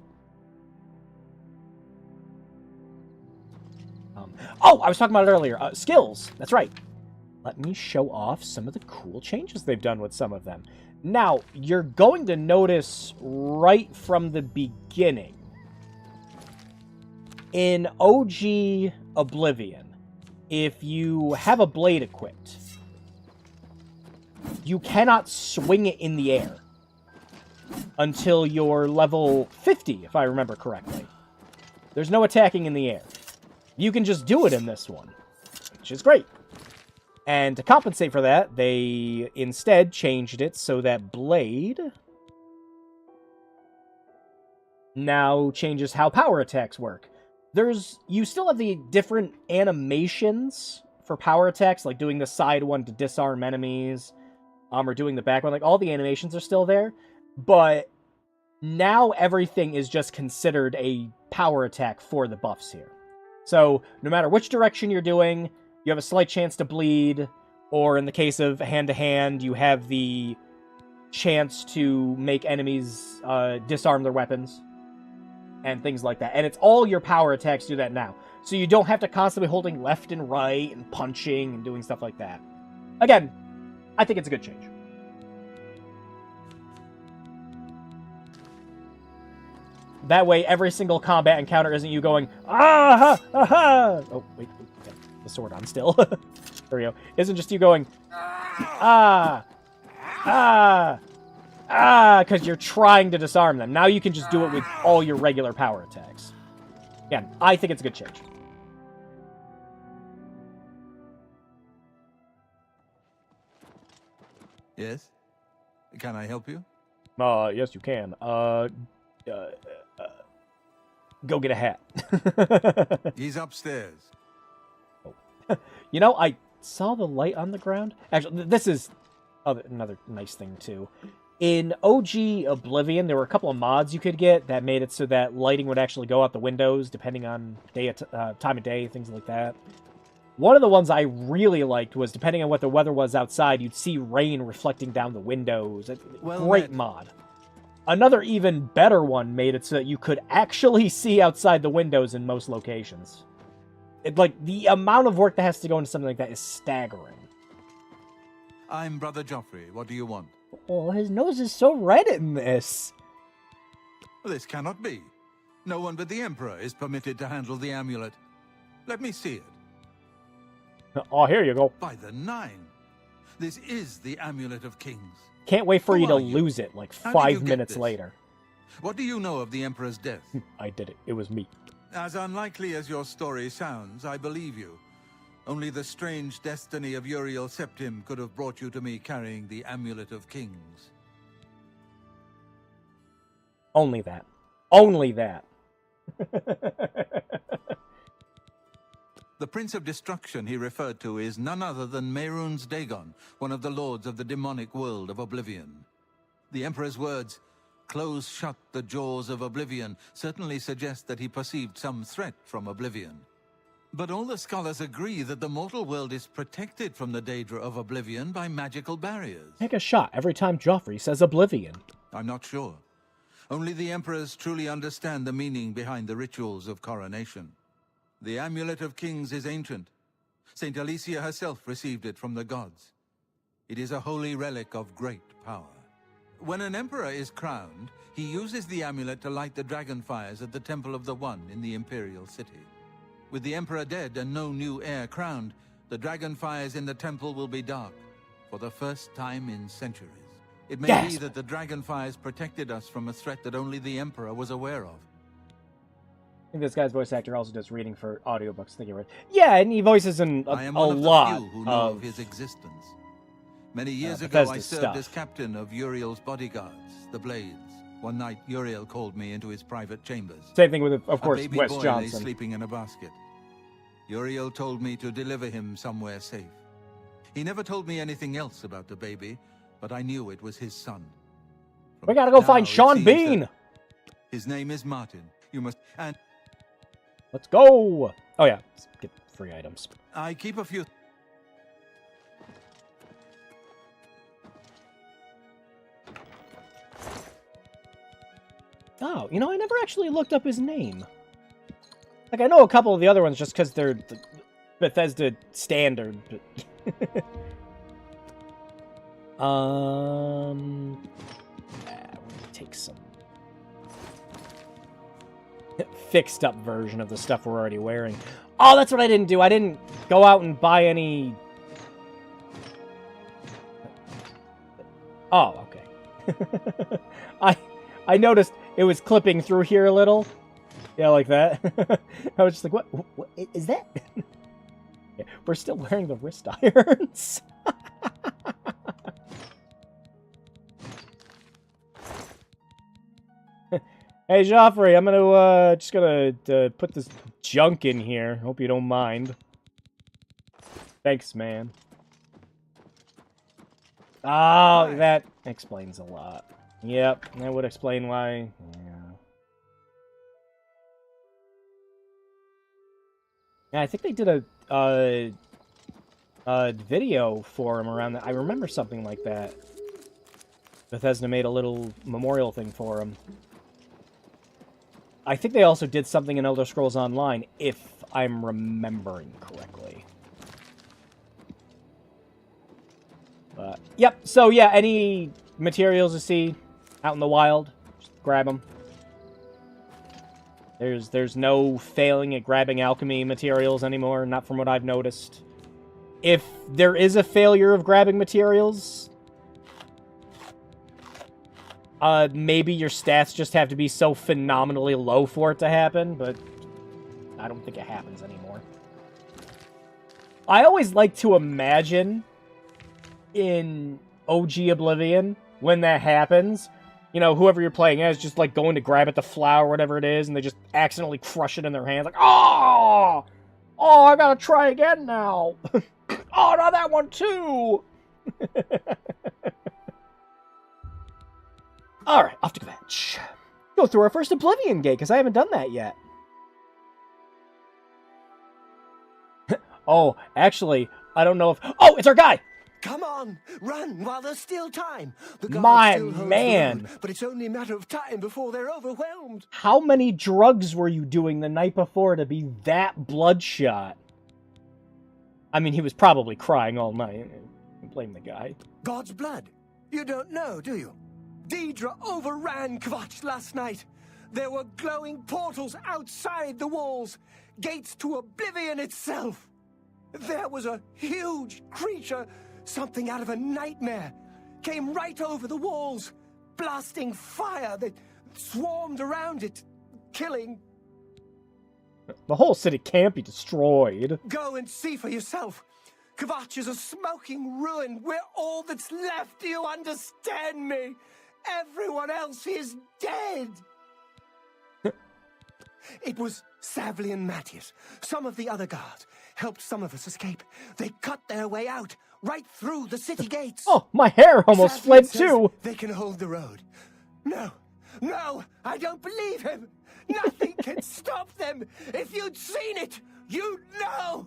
Oh, I was talking about it earlier. Skills. That's right. Let me show off some of the cool changes they've done with some of them. Now, you're going to notice right from the beginning. In OG Oblivion, if you have a blade equipped, you cannot swing it in the air until you're level 50, if I remember correctly. There's no attacking in the air. You can just do it in this one, which is great. And to compensate for that, they instead changed it so that Blade now changes how power attacks work. You still have the different animations for power attacks, like doing the side one to disarm enemies, or doing the back one. Like, all the animations are still there, but now everything is just considered a power attack for the buffs here. So, no matter which direction you're doing, you have a slight chance to bleed, or in the case of hand-to-hand, you have the chance to make enemies disarm their weapons, and things like that. And it's all your power attacks do that now. So you don't have to constantly holding left and right, and punching, and doing stuff like that. Again, I think it's a good change. That way, every single combat encounter isn't you going, ah-ha, ah-ha! Oh, wait, got the sword on still. There we go. Isn't just you going, ah, ah, ah, because you're trying to disarm them. Now you can just do it with all your regular power attacks. Again, I think it's a good change. Yes? Can I help you? Yes, you can. Go get a hat. He's upstairs. Oh. You know, I saw the light on the ground. Actually, this is another nice thing, too. In OG Oblivion, there were a couple of mods you could get that made it so that lighting would actually go out the windows, depending on time of day, things like that. One of the ones I really liked was, depending on what the weather was outside, you'd see rain reflecting down the windows. Great mod. Another even better one made it so that you could actually see outside the windows in most locations. The amount of work that has to go into something like that is staggering. I'm Brother Joffrey. What do you want? Oh, his nose is so red in this. This cannot be. No one but the Emperor is permitted to handle the amulet. Let me see it. Oh, here you go. By the Nine. This is the Amulet of Kings. Can't wait for you to lose it, like 5 minutes later. What do you know of the Emperor's death? I did it. It was me. As unlikely as your story sounds, I believe you. Only the strange destiny of Uriel Septim could have brought you to me carrying the Amulet of Kings. Only that. Only that. The Prince of Destruction he referred to is none other than Mehrunes Dagon, one of the lords of the demonic world of Oblivion. The Emperor's words, "Close shut the jaws of Oblivion," certainly suggest that he perceived some threat from Oblivion. But all the scholars agree that the mortal world is protected from the Daedra of Oblivion by magical barriers. Take a shot every time Joffrey says Oblivion. I'm not sure. Only the Emperors truly understand the meaning behind the rituals of coronation. The Amulet of Kings is ancient. Saint Alicia herself received it from the gods. It is a holy relic of great power. When an emperor is crowned, he uses the amulet to light the dragon fires at the Temple of the One in the Imperial City. With the emperor dead and no new heir crowned, the dragon fires in the temple will be dark, for the first time in centuries. It may be that the dragon fires protected us from a threat that only the emperor was aware of. I think this guy's voice actor also does reading for audiobooks. I think you're right. Yeah, and he voices in I am a one of lot the few who know of his existence. Many years ago, Bethesda I served stuff. as captain of Uriel's bodyguards, the Blades. One night, Uriel called me into his private chambers. Same thing with, of course, a baby Wes boy Johnson. lay sleeping in a basket. Uriel told me to deliver him somewhere safe. He never told me anything else about the baby, but I knew it was his son. We gotta go Now, find it Sean seems Bean! that his name is Martin. You must... And Let's go! Oh yeah, let's get free items. I keep a few... Oh, you know, I never actually looked up his name. Like, I know a couple of the other ones just because they're the Bethesda standard, but... we're gonna take some fixed up version of the stuff we're already wearing. Oh, that's what I didn't do. I didn't go out and buy any... Oh, okay. I noticed it was clipping through here a little. Yeah, like that. I was just like, what is that? Yeah, we're still wearing the wrist irons. Hey, Joffrey, I'm gonna put this junk in here. Hope you don't mind. Thanks, man. Oh, that explains a lot. Yep, that would explain why. Yeah, I think they did a video for him around that. I remember something like that. Bethesda made a little memorial thing for him. I think they also did something in Elder Scrolls Online, if I'm remembering correctly. But, yep, so yeah, any materials you see out in the wild, just grab them. There's no failing at grabbing alchemy materials anymore, not from what I've noticed. If there is a failure of grabbing materials, maybe your stats just have to be so phenomenally low for it to happen, but I don't think it happens anymore. I always like to imagine in OG Oblivion, when that happens, you know, whoever you're playing as just, like, going to grab at the flower, whatever it is, and they just accidentally crush it in their hands, like, oh! Oh, I gotta try again now! Oh, not that one, too! Alright, off to Kvetch. Go through our first Oblivion gate, because I haven't done that yet. Oh, actually, I don't know if... Oh, it's our guy! Come on, run while there's still time. The guard My still holds man. the road, but it's only a matter of time before they're overwhelmed. How many drugs were you doing the night before to be that bloodshot? I mean, he was probably crying all night. I blame the guy. God's blood. You don't know, do you? Deidre overran Kvatch last night. There were glowing portals outside the walls, gates to Oblivion itself. There was a huge creature, something out of a nightmare, came right over the walls, blasting fire that swarmed around it, killing. The whole city can't be destroyed. Go and see for yourself. Kvatch is a smoking ruin. We're all that's left. Do you understand me? Everyone else is dead. It was Savli and Matthias. Some of the other guards helped some of us escape. They cut their way out, right through the city gates. Oh, my hair almost Savli fled says too. They can hold the road. No, I don't believe him. Nothing can stop them. If you'd seen it, you'd know.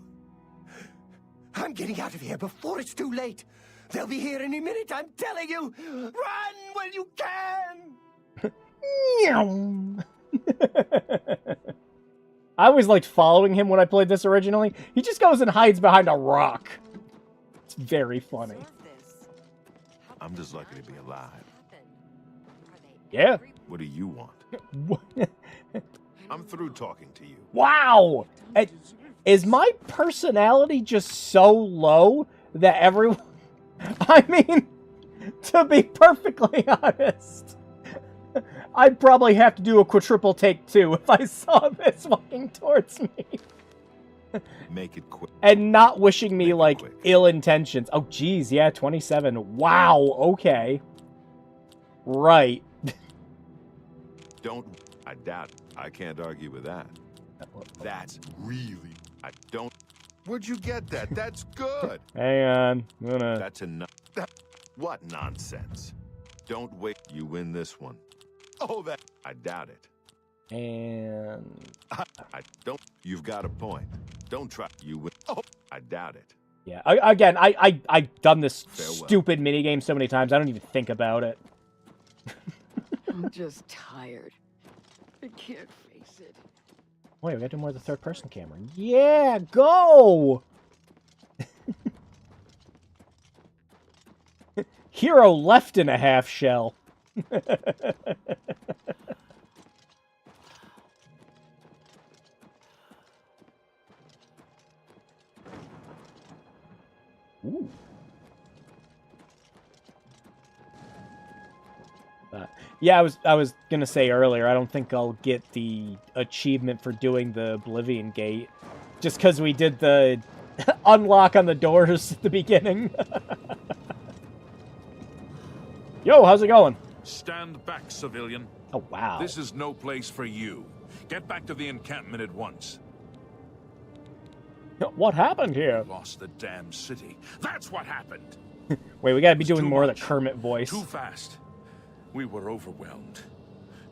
I'm getting out of here before it's too late. They'll be here any minute, I'm telling you. Run when you can. I always liked following him when I played this originally. He just goes and hides behind a rock. It's very funny. I'm just lucky to be alive. Yeah. What do you want? I'm through talking to you. Wow! Is my personality just so low that everyone... I mean, to be perfectly honest, I'd probably have to do a quadruple take too if I saw this walking towards me. Make it quick. And not wishing me, like, ill intentions. Oh, geez, yeah, 27. Wow, okay. Right. Don't... I doubt it. I can't argue with that. That's really... I don't... Where'd you get that? That's good. Hang on. I'm gonna... That's enough. What nonsense. Don't wait. You win this one. Oh, that... I doubt it. And... I don't... You've got a point. Don't try. You win. Oh, I doubt it. Yeah, again, I've done this stupid minigame so many times, I don't even think about it. I'm just tired. I can't face it. Wait, we gotta do more of the third-person camera. Yeah, go! Hero left in a half shell. Ooh. Yeah, I was gonna say earlier, I don't think I'll get the achievement for doing the Oblivion gate, just because we did the unlock on the doors at the beginning. Yo, how's it going? Stand back, civilian. Oh, wow. This is no place for you. Get back to the encampment at once. What happened here? Lost the damn city. That's what happened. Wait, we gotta be doing more of the Kermit voice. Too fast. We were overwhelmed.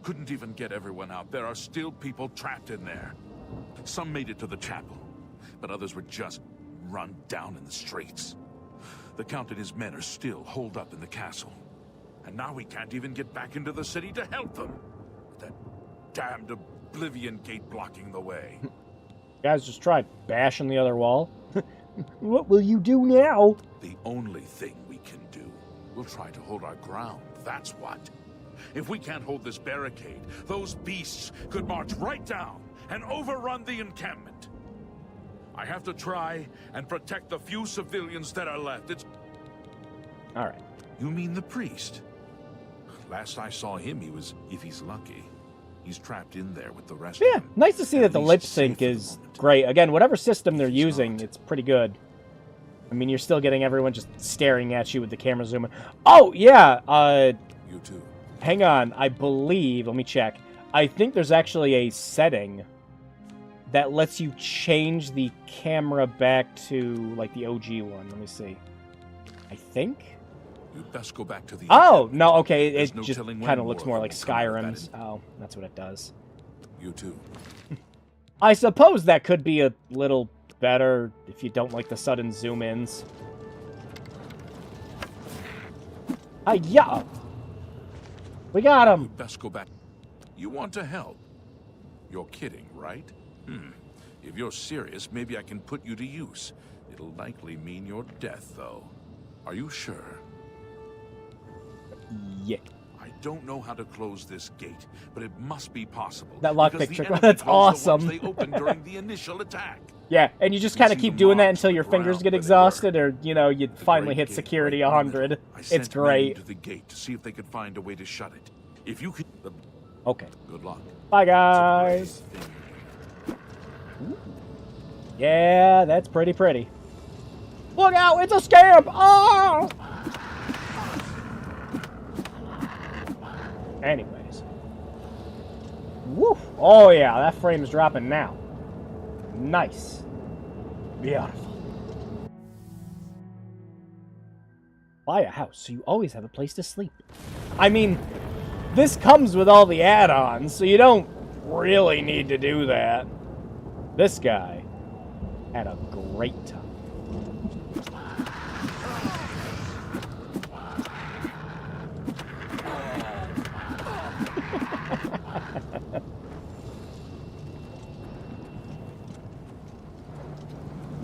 Couldn't even get everyone out. There are still people trapped in there. Some made it to the chapel, but others were just run down in the streets. The Count and his men are still holed up in the castle. And now we can't even get back into the city to help them. With that damned Oblivion gate blocking the way. Guys, just tried bashing the other wall. What will you do now? The only thing we can do. We'll try to hold our ground, that's what. If we can't hold this barricade, those beasts could march right down and overrun the encampment. I have to try and protect the few civilians that are left. It's... All right. You mean the priest? Last I saw him, he was, if he's lucky, he's trapped in there with the rest of them. Nice to see that the lip sync is great. Again, whatever system they're using, it's pretty good. I mean, you're still getting everyone just staring at you with the camera zooming. Oh, yeah, You too. Hang on, I believe, let me check. I think there's actually a setting that lets you change the camera back to, like, the OG one. Let me see. I think? You'd best go back to the... Oh, no, okay, There's it no just telling kind of when looks more more of like them will come out of Skyrim's. that. Oh, that's what it does. You too. I suppose that could be a little better if you don't like the sudden zoom-ins. Yeah! We got him! You'd best go back. You want to help? You're kidding, right? If you're serious, maybe I can put you to use. It'll likely mean your death, though. Are you sure? Yeah. I don't know how to close this gate, but it must be possible. That lock because picture, the enemy that's closed the ones awesome. They opened during the initial attack. Yeah, and you just kind of see keep the doing that marks until on your the fingers ground get where they exhausted, were. or, you know, you The finally great hit gate security right in the 100. middle. I It's sent men great. to the gate to see if they could find a way to shut it. If you could... Okay. Good luck. Bye, guys. Yeah, that's pretty. Look out, it's a scam! Oh! Anyways. Woof. Oh, yeah, that frame's dropping now. Nice. Beautiful. Buy a house so you always have a place to sleep. I mean, this comes with all the add-ons, so you don't really need to do that. This guy had a great time.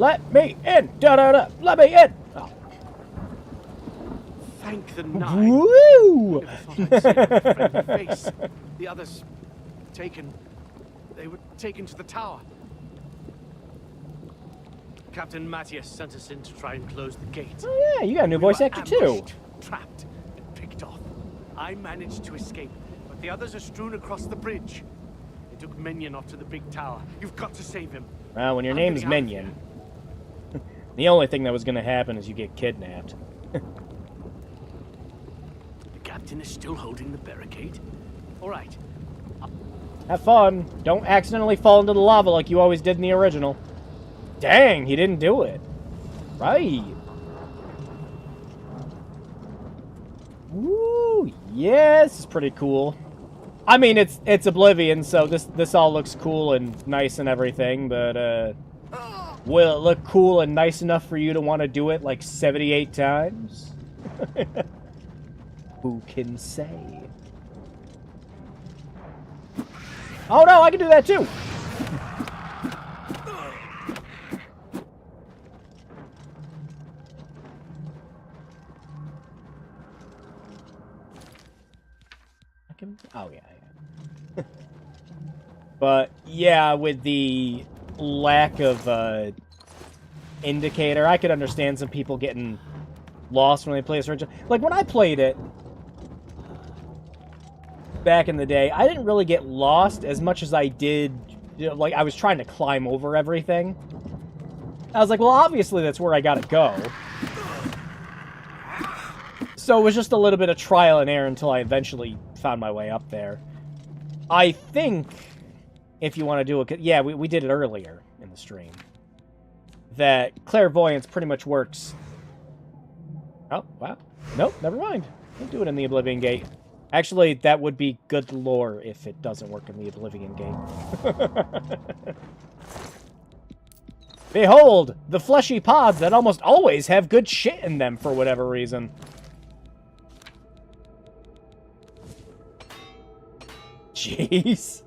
Let me in! Da-da-da! Let me in! Oh. Thank the nine. Woo! Never thought I'd see my friendly face. The others taken. They were taken to the tower. Captain Matthias sent us in to try and close the gate. Oh yeah, you got a new voice actor too. Ambushed, trapped, and picked off. I managed to escape, but the others are strewn across the bridge. They took Minion off to the big tower. You've got to save him. Well, when your name's Minion, the only thing that was going to happen is you get kidnapped. The captain is still holding the barricade. All right. Have fun. Don't accidentally fall into the lava like you always did in the original. Dang, he didn't do it. Right. Woo, yeah, this is pretty cool. I mean, it's Oblivion, so this all looks cool and nice and everything, but will it look cool and nice enough for you to want to do it like 78 times? Who can say? Oh no, I can do that too! Oh, yeah. But, yeah, with the lack of indicator, I could understand some people getting lost when they play this original. Like, when I played it back in the day, I didn't really get lost as much as I did, you know, like, I was trying to climb over everything. I was like, well, obviously that's where I gotta go. So it was just a little bit of trial and error until I eventually found my way up there. I think, if you want to do it... Yeah, we did it earlier in the stream. That clairvoyance pretty much works... Oh, wow. Nope, never mind. Don't do it in the Oblivion Gate. Actually, that would be good lore if it doesn't work in the Oblivion Gate. Behold, the fleshy pods that almost always have good shit in them for whatever reason. Jeez.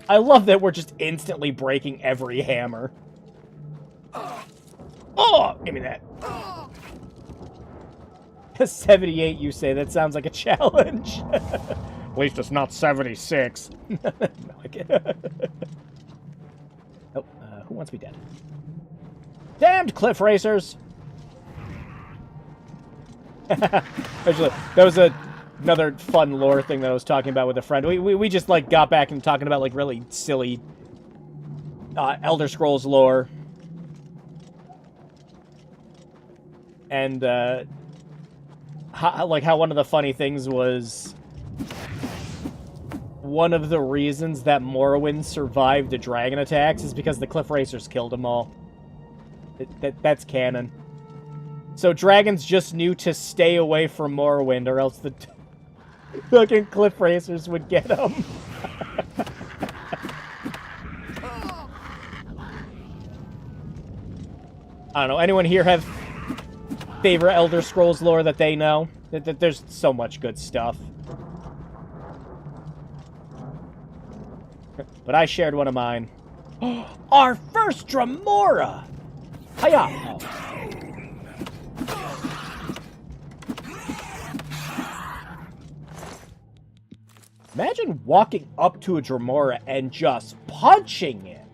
I love that we're just instantly breaking every hammer. Oh, give me that. 78, you say? That sounds like a challenge. At least it's not 76. No, I can't. Oh, who wants me dead? Damned cliff racers! Actually, that was another fun lore thing that I was talking about with a friend. We just, like, got back and talking about, like, really silly Elder Scrolls lore. And, how one of the funny things was... One of the reasons that Morrowind survived the dragon attacks is because the cliff racers killed them all. That's canon. So dragons just knew to stay away from Morrowind, or else the fucking cliff racers would get them. I don't know. Anyone here have favorite Elder Scrolls lore that they know? There's so much good stuff. But I shared one of mine. Our first Dremora! Hiya! Oh. Imagine walking up to a Dremora and just punching it.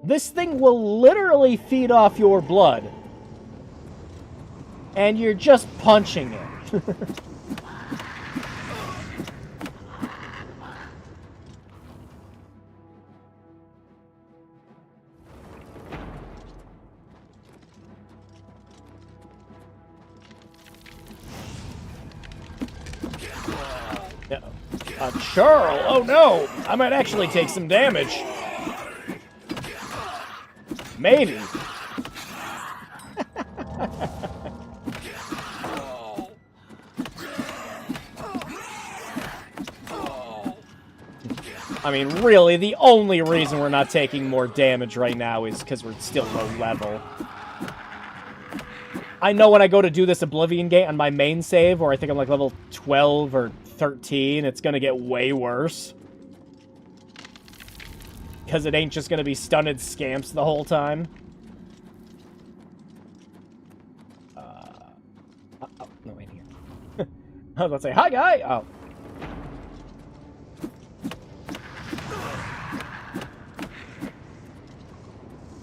This thing will literally feed off your blood. And you're just punching it. Charles! Oh no! I might actually take some damage. Maybe. I mean, really, the only reason we're not taking more damage right now is because we're still low level. I know when I go to do this Oblivion Gate on my main save, or I think I'm like level 12 or 13, it's gonna get way worse. Because it ain't just gonna be stunted scamps the whole time. Oh, no, wait here. I was about to say, hi, guy! Oh.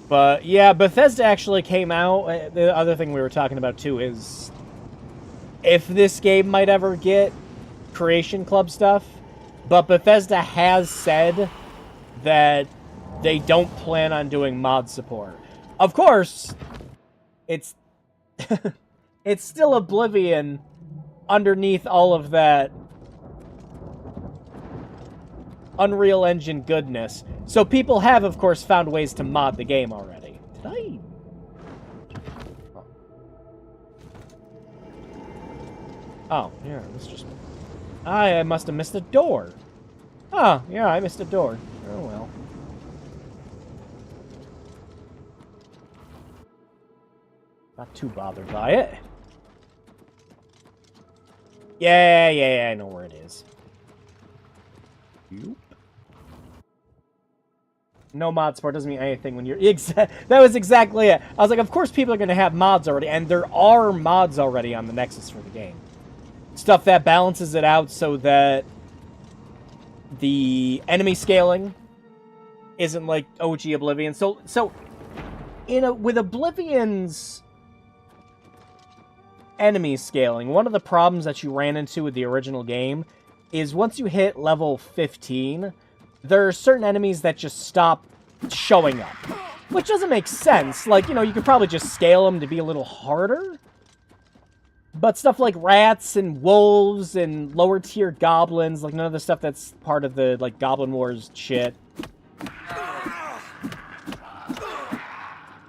But, yeah, Bethesda actually came out. The other thing we were talking about, too, is if this game might ever get Creation Club stuff. But Bethesda has said that they don't plan on doing mod support. Of course, it's it's still Oblivion underneath all of that Unreal Engine goodness. So people have, of course, found ways to mod the game already. Did I... Oh, yeah, this just... I must have missed a door. Oh, yeah, I missed a door. Oh, well. Not too bothered by it. Yeah, I know where it is. Nope. No mod support doesn't mean anything when you're... That was exactly it. I was like, of course people are going to have mods already, and there are mods already on the Nexus for the game. Stuff that balances it out so that the enemy scaling isn't like OG Oblivion. So with Oblivion's enemy scaling, one of the problems that you ran into with the original game is once you hit level 15, there are certain enemies that just stop showing up. Which doesn't make sense. Like, you could probably just scale them to be a little harder. But stuff like rats and wolves and lower tier goblins, like none of the stuff that's part of the, like, Goblin Wars shit.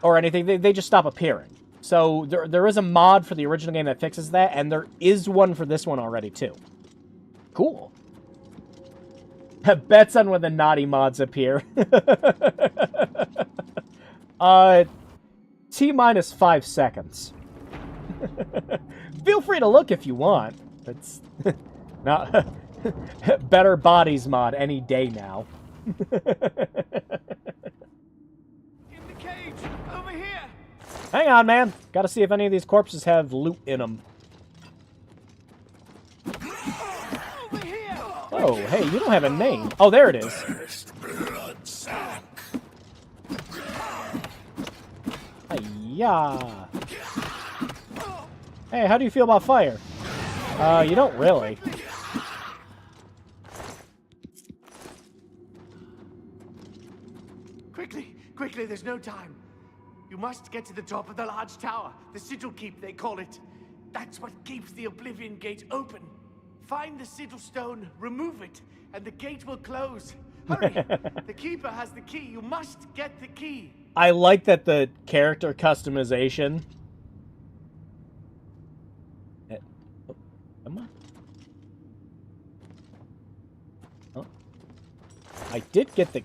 Or anything, they just stop appearing. So there is a mod for the original game that fixes that, and there is one for this one already, too. Cool. Bets on when the naughty mods appear. T-minus 5 seconds. Feel free to look if you want. It's not better bodies mod any day now. In the cage, over here. Hang on, man. Gotta see if any of these corpses have loot in them. Over here. Oh, hey, you don't have a name. Oh, there it is. Hi-ya. Hey, how do you feel about fire? You don't really. Quickly, there's no time. You must get to the top of the large tower. The sigil keep, they call it. That's what keeps the Oblivion gate open. Find the sigil stone, remove it, and the gate will close. Hurry! The keeper has the key. You must get the key. I like that the character customization... Come on. Oh. I did get the...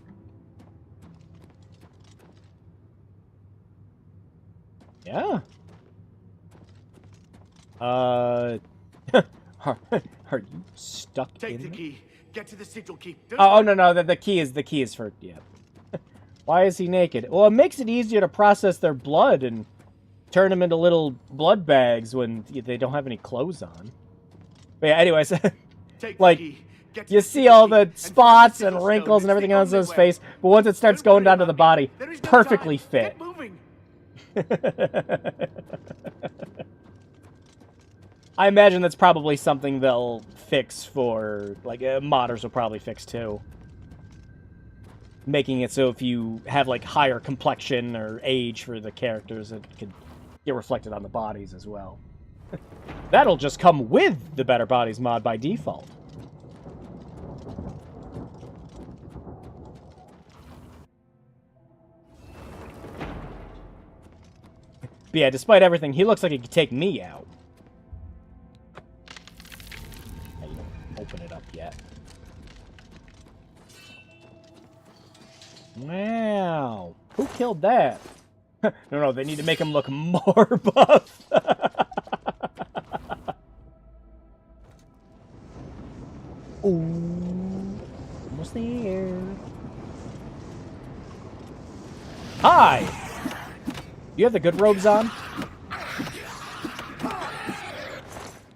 Yeah. Are you stuck Take in the there? key. Get to the sigil keep. Oh, no, the key is for... Yeah. Why is he naked? Well, it makes it easier to process their blood and turn them into little blood bags when they don't have any clothes on. But yeah, anyways, like, you see all the spots and wrinkles and everything else on his face, but once it starts going down to the body, perfectly fit. I imagine that's probably something they'll fix for, like, modders will probably fix too. Making it so if you have, like, higher complexion or age for the characters, it could get reflected on the bodies as well. That'll just come with the Better Bodies mod by default. But yeah, despite everything, he looks like he could take me out. Now, you don't open it up yet. Wow. Who killed that? No, they need to make him look more buff. Ooh. Almost there. Hi! You have the good robes on?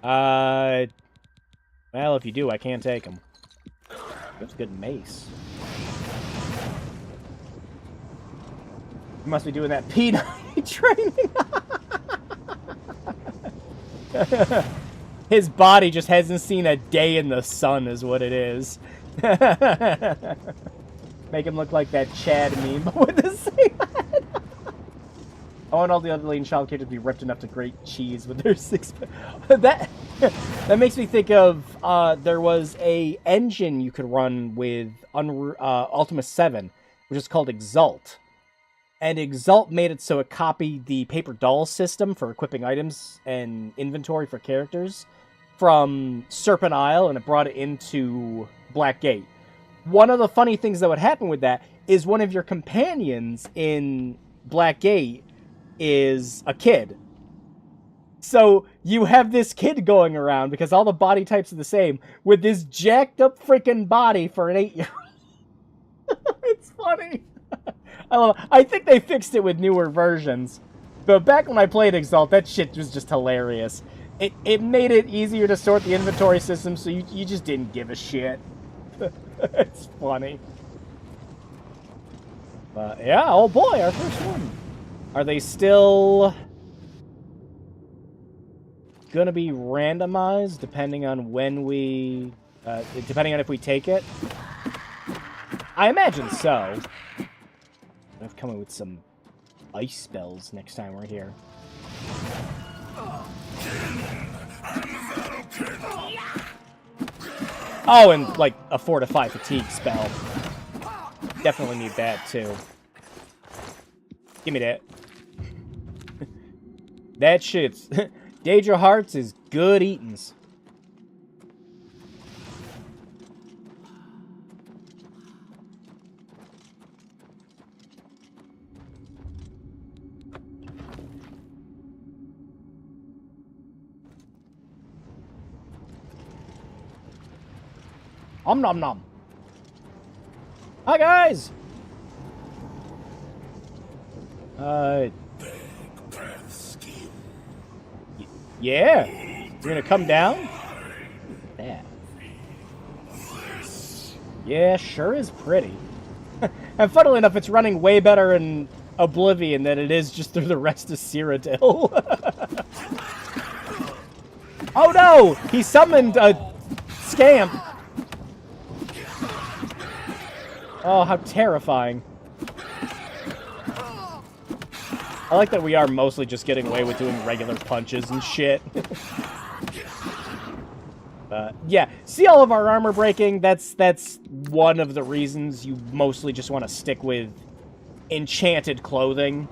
Well, if you do, I can't take them. That's a good mace. You must be doing that P90 training. His body just hasn't seen a day in the sun is what it is. Make him look like that Chad meme, but with the same head. I want all the other Lane child characters to be ripped enough to grate cheese with their six. That makes me think of there was a engine you could run with Ultima 7, which is called Exalt. And Exalt made it so it copied the paper doll system for equipping items and inventory for characters from Serpent Isle, and it brought it into Black Gate. One of the funny things that would happen with that is one of your companions in Black Gate is a kid. So you have this kid going around, because all the body types are the same, with this jacked up freaking body for an 8-year-old. It's funny. I think they fixed it with newer versions. But back when I played Exalt, that shit was just hilarious. It made it easier to sort the inventory system, so you just didn't give a shit. It's funny. But yeah, oh boy, our first one. Are they still gonna be randomized depending on when we, depending on if we take it? I imagine so. I've come in with some ice spells next time we're here. Oh, and like a fortify fatigue spell. Definitely need that too. Give me that. That shit's Daedra Hearts is good eatins. Om nom nom. Hi guys. Yeah. You're gonna come down? That. Yeah, sure is pretty. And funnily enough, it's running way better in Oblivion than it is just through the rest of Cyrodiil. Oh no! He summoned a scamp. Oh, how terrifying. I like that we are mostly just getting away with doing regular punches and shit. Yeah, see all of our armor breaking? That's one of the reasons you mostly just want to stick with enchanted clothing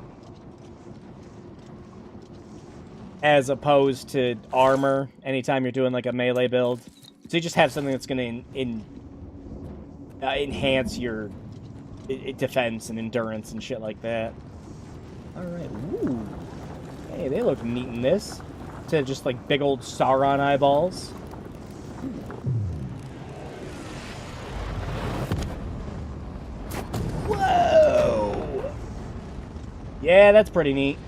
as opposed to armor anytime you're doing like a melee build. So you just have something that's going to enhance your defense and endurance and shit like that. Alright, ooh. Hey, they look neat in this. Instead of just like big old Sauron eyeballs. Whoa! Yeah, that's pretty neat.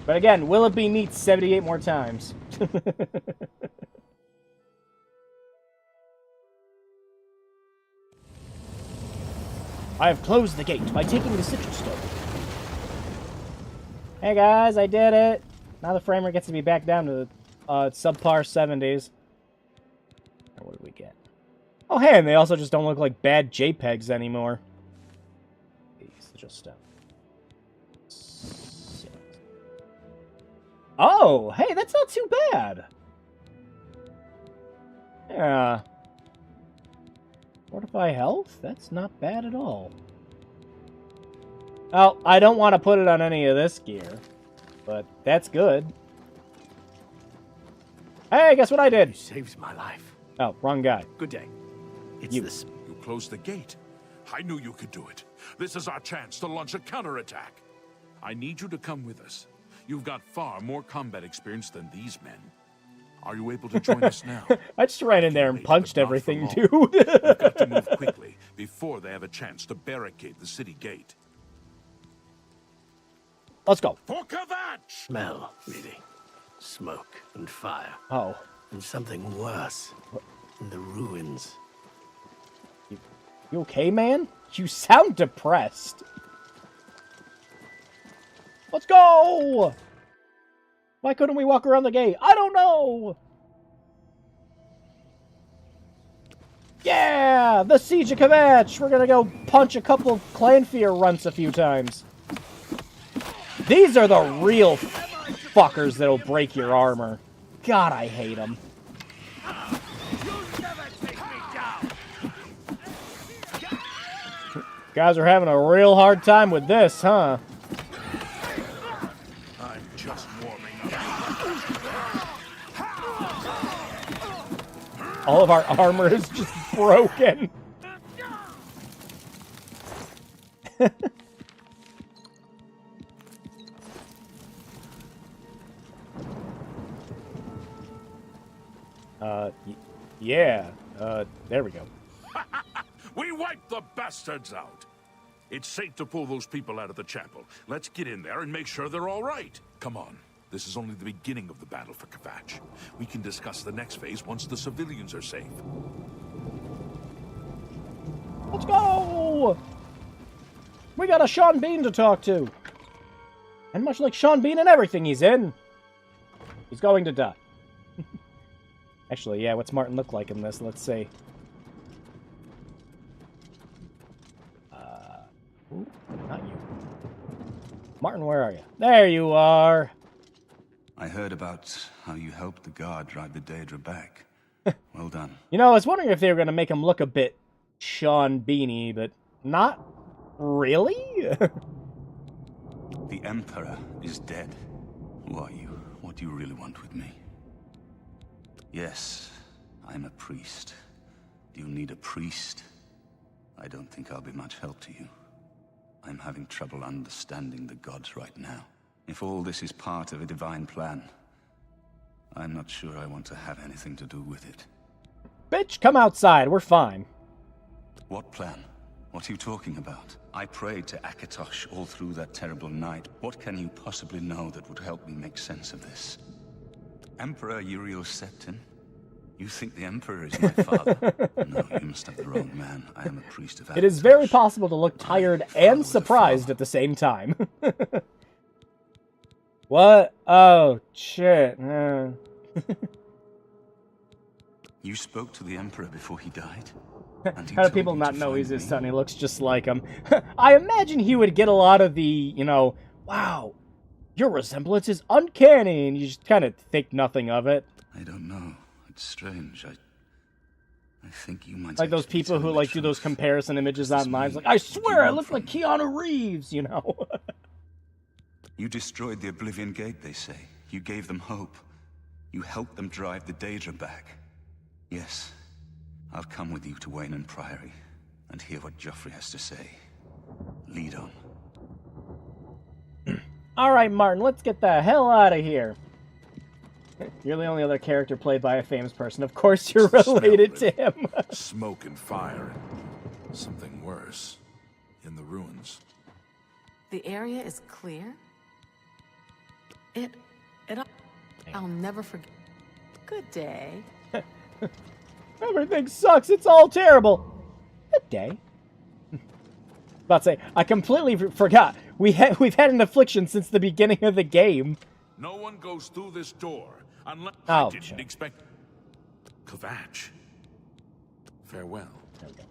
But again, will it be neat 78 more times? I have closed the gate by taking the Citrus Stone. Hey guys, I did it! Now the frame rate gets to be back down to the subpar 70s. Now what did we get? Oh hey, and they also just don't look like bad JPEGs anymore. Sigil Stone. Oh, hey, that's not too bad! Yeah. Fortify health? That's not bad at all. Well, I don't want to put it on any of this gear, but that's good. Hey, guess what I did? You saved my life. Oh, wrong guy. Good day. It's You. this. You closed the gate. I knew you could do it. This is our chance to launch a counterattack. I need you to come with us. You've got far more combat experience than these men. Are you able to join us now? I just ran in there and Wait, punched but not for everything, long. dude. We've got to move quickly before they have a chance to barricade the city gate. let's go. For Kvatch! Smell, really. Smoke and fire. Oh. And something worse. In the ruins. You okay, man? You sound depressed. Let's go! Why couldn't we walk around the gate? I don't know! Yeah! The Siege of Kvatch! We're gonna go punch a couple of Clanfear runts a few times. These are the real fuckers that'll break your armor. God, I hate them. Guys are having a real hard time with this, huh? I'm just warming up. All of our armor is just broken. Yeah. There we go. We wiped the bastards out. It's safe to pull those people out of the chapel. Let's get in there and make sure they're all right. Come on. This is only the beginning of the battle for Kvatch. We can discuss the next phase once the civilians are safe. Let's go! We got a Sean Bean to talk to. And much like Sean Bean and everything he's in, he's going to die. Actually, yeah, what's Martin look like in this? Let's see. Ooh, not you. Martin, where are you? There you are! I heard about how you helped the guard drive the Daedra back. Well done. You know, I was wondering if they were going to make him look a bit Sean Beanie, but not really? The Emperor is dead. Who are you? What do you really want with me? Yes, I'm a priest. Do you need a priest? I don't think I'll be much help to you. I'm having trouble understanding the gods right now. If all this is part of a divine plan, I'm not sure I want to have anything to do with it. Bitch, come outside. We're fine. What plan? What are you talking about? I prayed to Akatosh all through that terrible night. What can you possibly know that would help me make sense of this? Emperor Uriel Septim? You think the Emperor is my father? No, you must have the wrong man. I am a priest of Akatosh. It is very possible to look tired and surprised at the same time. What? Oh, shit. You spoke to the Emperor before he died? How do people not know he's his son? He looks just like him. I imagine he would get a lot of the, you know, wow, your resemblance is uncanny, and you just kind of think nothing of it. I don't know. It's strange. I think you might... Like those people who, like, do those comparison images online. Like, I swear I look like Keanu Reeves, you know? You destroyed the Oblivion Gate, they say. You gave them hope. You helped them drive the Daedra back. Yes. I'll come with you to Wayne Priory and hear what Joffrey has to say. Lead on. Alright, Martin, let's get the hell out of here. You're the only other character played by a famous person. Of course you're related to him. Smoke and fire. Something worse. In the ruins. The area is clear? I'll never forget. Good day. Everything sucks. It's all terrible. Good day. About to say, I completely forgot. We've had an affliction since the beginning of the game. No one goes through this door unless I didn't expect. Kvatch. Farewell. Okay.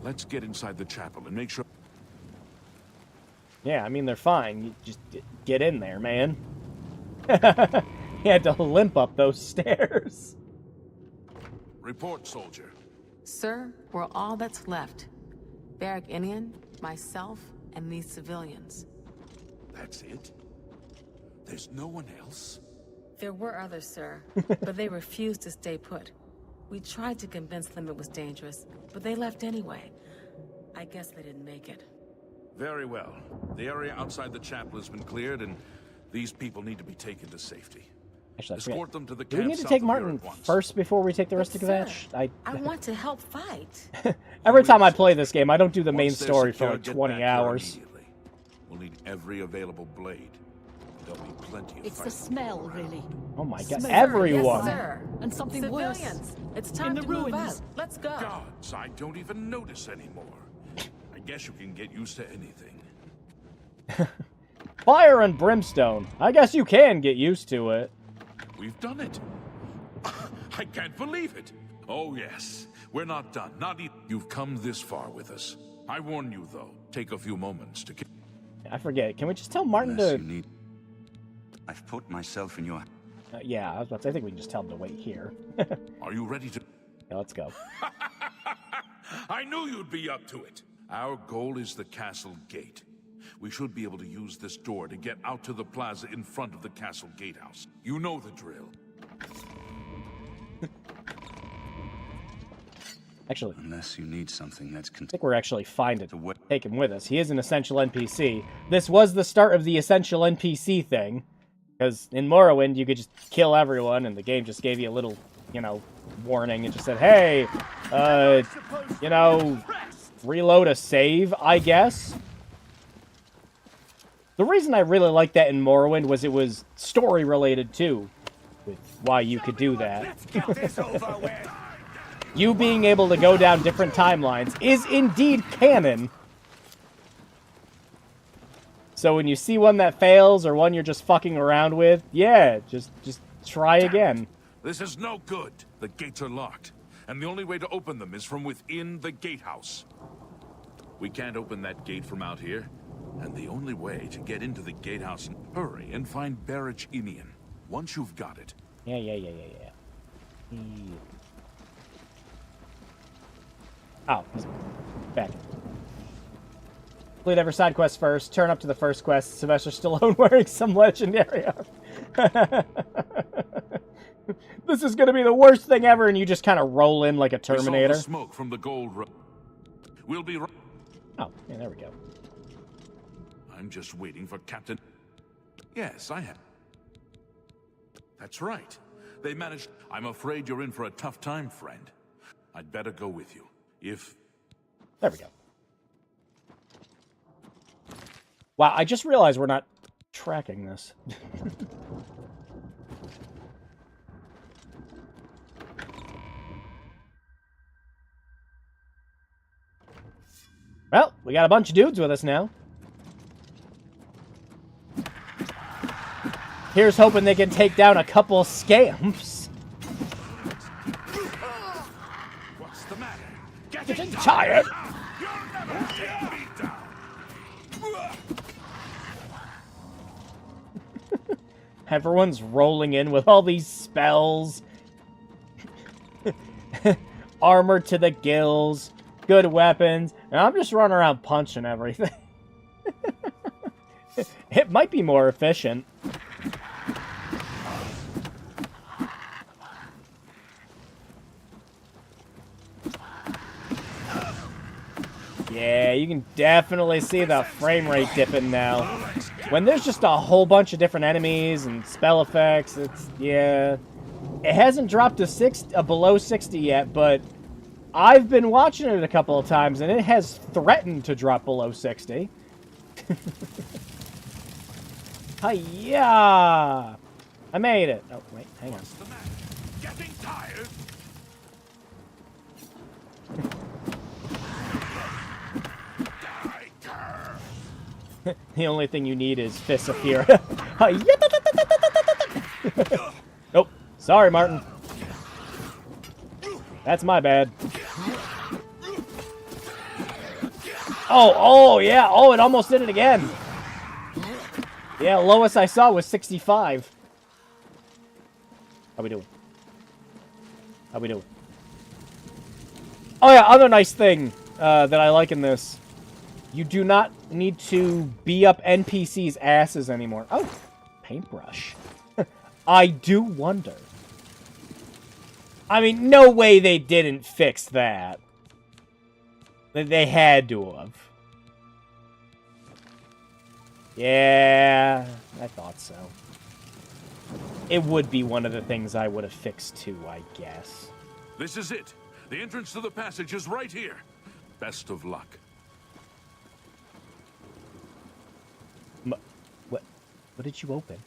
Let's get inside the chapel and make sure. Yeah, I mean, they're fine. You just get in there, man. He had to limp up those stairs. Report, soldier. Sir, we're all that's left. Barrack Inian, myself, and these civilians. That's it? There's no one else? There were others, sir, but they refused to stay put. We tried to convince them it was dangerous, but they left anyway. I guess they didn't make it. Very well. The area outside the chapel has been cleared, and these people need to be taken to safety. Actually, I forget. Escort them to the Do we camp need to south take of here Martin at once. first before we take the rest of Sir, Kvatch? I want to help fight. Every time I play this game, I don't do the main Once they're story for secure, like get 20 back here hours. immediately. We'll need every available blade. There'll be plenty of It's the fighting smell, around. really. Oh my god, Smell. everyone! Yes, sir. And something worse. Civilians, it's In time the to move out. ruins. Let's go. Gods, I don't even notice anymore. I guess you can get used to anything. Fire and brimstone. I guess you can get used to it. We've done it. I can't believe it. Oh, yes. We're not done. You've come this far with us. I warn you, though. Take a few moments to... I forget. Can we just tell Martin Unless to... you need... I've put myself in your... yeah, I was about to say, I think we can just tell him to wait here. Are you ready to... Yeah, let's go. I knew you'd be up to it. Our goal is the castle gate. We should be able to use this door to get out to the plaza in front of the castle gatehouse. You know the drill. Actually, Unless you need something that's... I think we're actually fine to take him with us. He is an essential NPC. This was the start of the essential NPC thing. Because in Morrowind, you could just kill everyone, and the game just gave you a little, you know, warning. It just said, hey, you know, reload a save, I guess. The reason I really liked that in Morrowind was it was story-related, too, with why you could do that. You being able to go down different timelines is indeed canon. So when you see one that fails or one you're just fucking around with, yeah, just try again. This is no good. The gates are locked, and the only way to open them is from within the gatehouse. We can't open that gate from out here, and the only way to get into the gatehouse... Hurry and find Barrage Inian. Once you've got it... Yeah. Oh, he's back. Complete every side quest first. Turn up to the first quest. Sylvester Stallone wearing some legendary armor. This is gonna be the worst thing ever, and you just kind of roll in like a Terminator. We saw the smoke from the gold road. We'll be right... Oh, yeah, there we go. I'm just waiting for Captain... Yes, I have. That's right. They managed... I'm afraid you're in for a tough time, friend. I'd better go with you. If... There we go. Wow, I just realized we're not tracking this. Well, we got a bunch of dudes with us now. Here's hoping they can take down a couple scamps. What's the matter? Getting tired. You'll never get me down. Everyone's rolling in with all these spells. Armor to the gills. Good weapons. And I'm just running around punching everything. It might be more efficient. Yeah, you can definitely see the frame rate dipping now. When there's just a whole bunch of different enemies and spell effects, it's, yeah. It hasn't dropped to below 60 yet, but I've been watching it a couple of times, and it has threatened to drop below 60. Hi-ya! I made it. Oh, wait, hang on. What's the matter? Getting tired? The only thing you need is Fists of Fear. Nope. Sorry, Martin. That's my bad. Oh, yeah. Oh, it almost did it again. Yeah, lowest I saw was 65. How we doing? How we doing? Oh, yeah, other nice thing that I like in this. You do not need to be up NPCs' asses anymore. Oh, paintbrush. I do wonder. I mean, no way they didn't fix that. They had to have. Yeah, I thought so. it would be one of the things I would have fixed too, I guess. This is it. The entrance to the passage is right here. Best of luck. What did you open?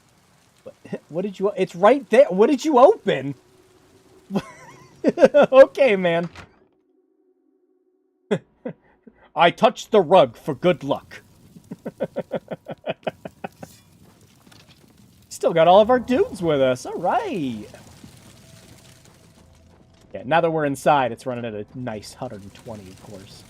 What did you... It's right there. What did you open? Okay, man. I touched the rug for good luck. Still got all of our dudes with us. All right. Yeah, now that we're inside, it's running at a nice 120, of course.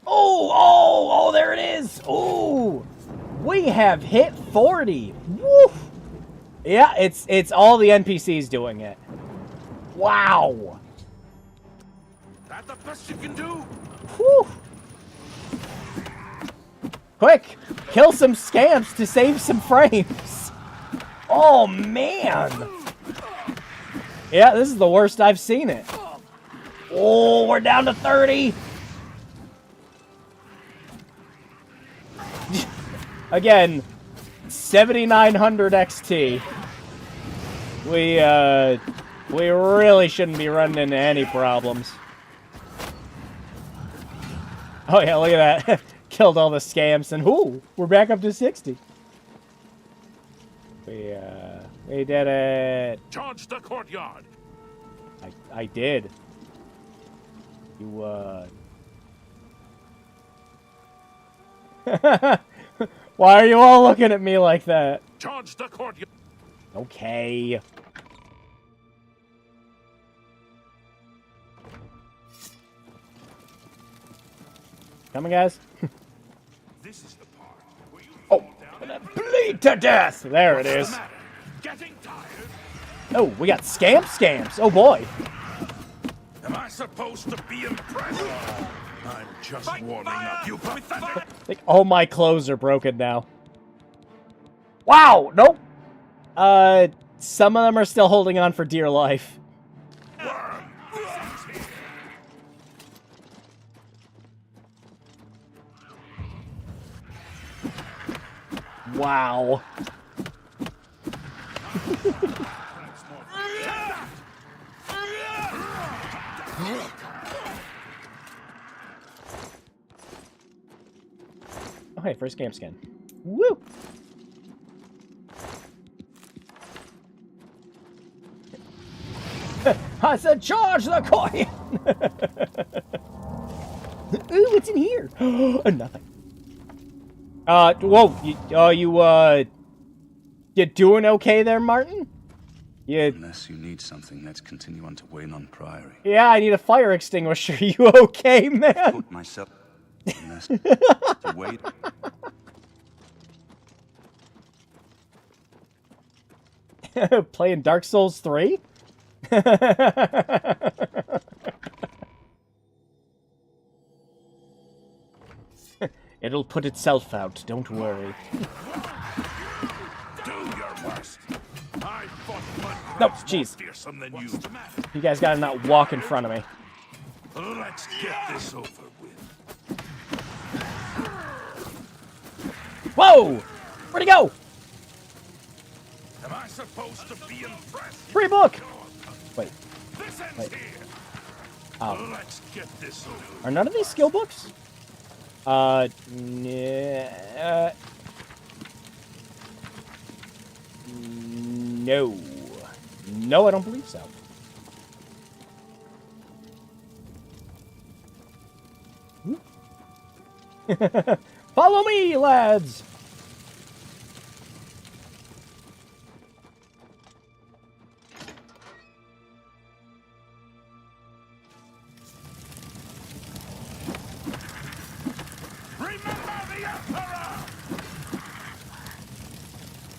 Oh, there it is. Oh, we have hit 40. Woo. Yeah, it's all the NPCs doing it. Wow. That the best you can do? Whew. Quick, kill some scamps to save some frames. Oh, man. Yeah, this is the worst I've seen it. Oh, we're down to 30. Again, 7,900 XT. We really shouldn't be running into any problems. Oh yeah, look at that. Killed all the scamps, and ooh, we're back up to 60. We did it. Charge the courtyard. I did. You Why are you all looking at me like that? Charge the courtyard. Okay. Coming, guys. This is the part where you bleed to death. There it is. Getting tired? Oh, we got scamps. Oh boy. Am I supposed to be impressed? I'm just warming up. You pathetic. Like, all my clothes are broken now. Wow. Nope. Some of them are still holding on for dear life. Wow. Okay, first game skin. Woo! I said charge the coin! Ooh, what's in here? Nothing. Whoa, you doing okay there, Martin? Unless you need something, let's continue on to Waynon Priory. Yeah, I need a fire extinguisher. You okay, man? Put myself unless to wait. Playing Dark Souls 3? It'll put itself out, don't worry. Do your worst. I fought No, jeez. fearsome than you. You guys gotta not walk in front of me. Let's get this over with. Whoa! Where'd he go? Am I supposed to be impressed? Free book! Wait. This ends Wait. here. Let's get this over with. Are none of these skill books? No, I don't believe so. Follow me, lads!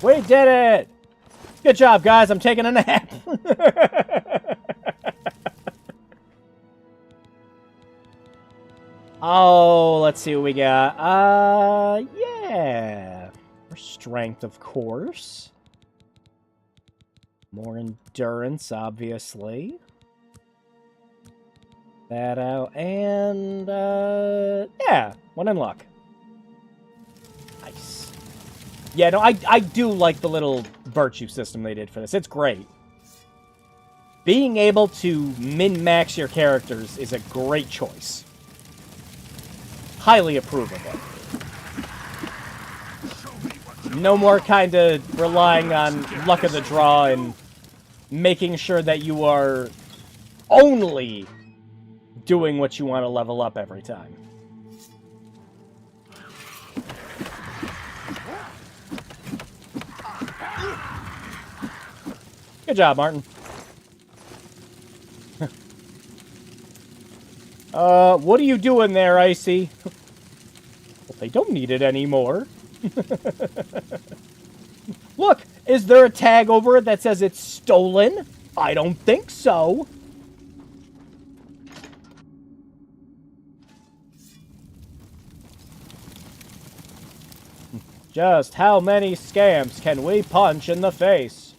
We did it! Good job, guys. I'm taking a nap. Oh, let's see what we got. Yeah. More strength, of course. More endurance, obviously. That out, and, yeah, one in luck. Nice. Yeah, no, I do like the little virtue system they did for this. It's great. Being able to min-max your characters is a great choice. Highly approve of it. No more kind of relying on luck of the draw and making sure that you are only doing what you want to level up every time. Good job, Martin. What are you doing there, Icy? Well, they don't need it anymore. Look, is there a tag over it that says it's stolen? I don't think so. Just how many scamps can we punch in the face?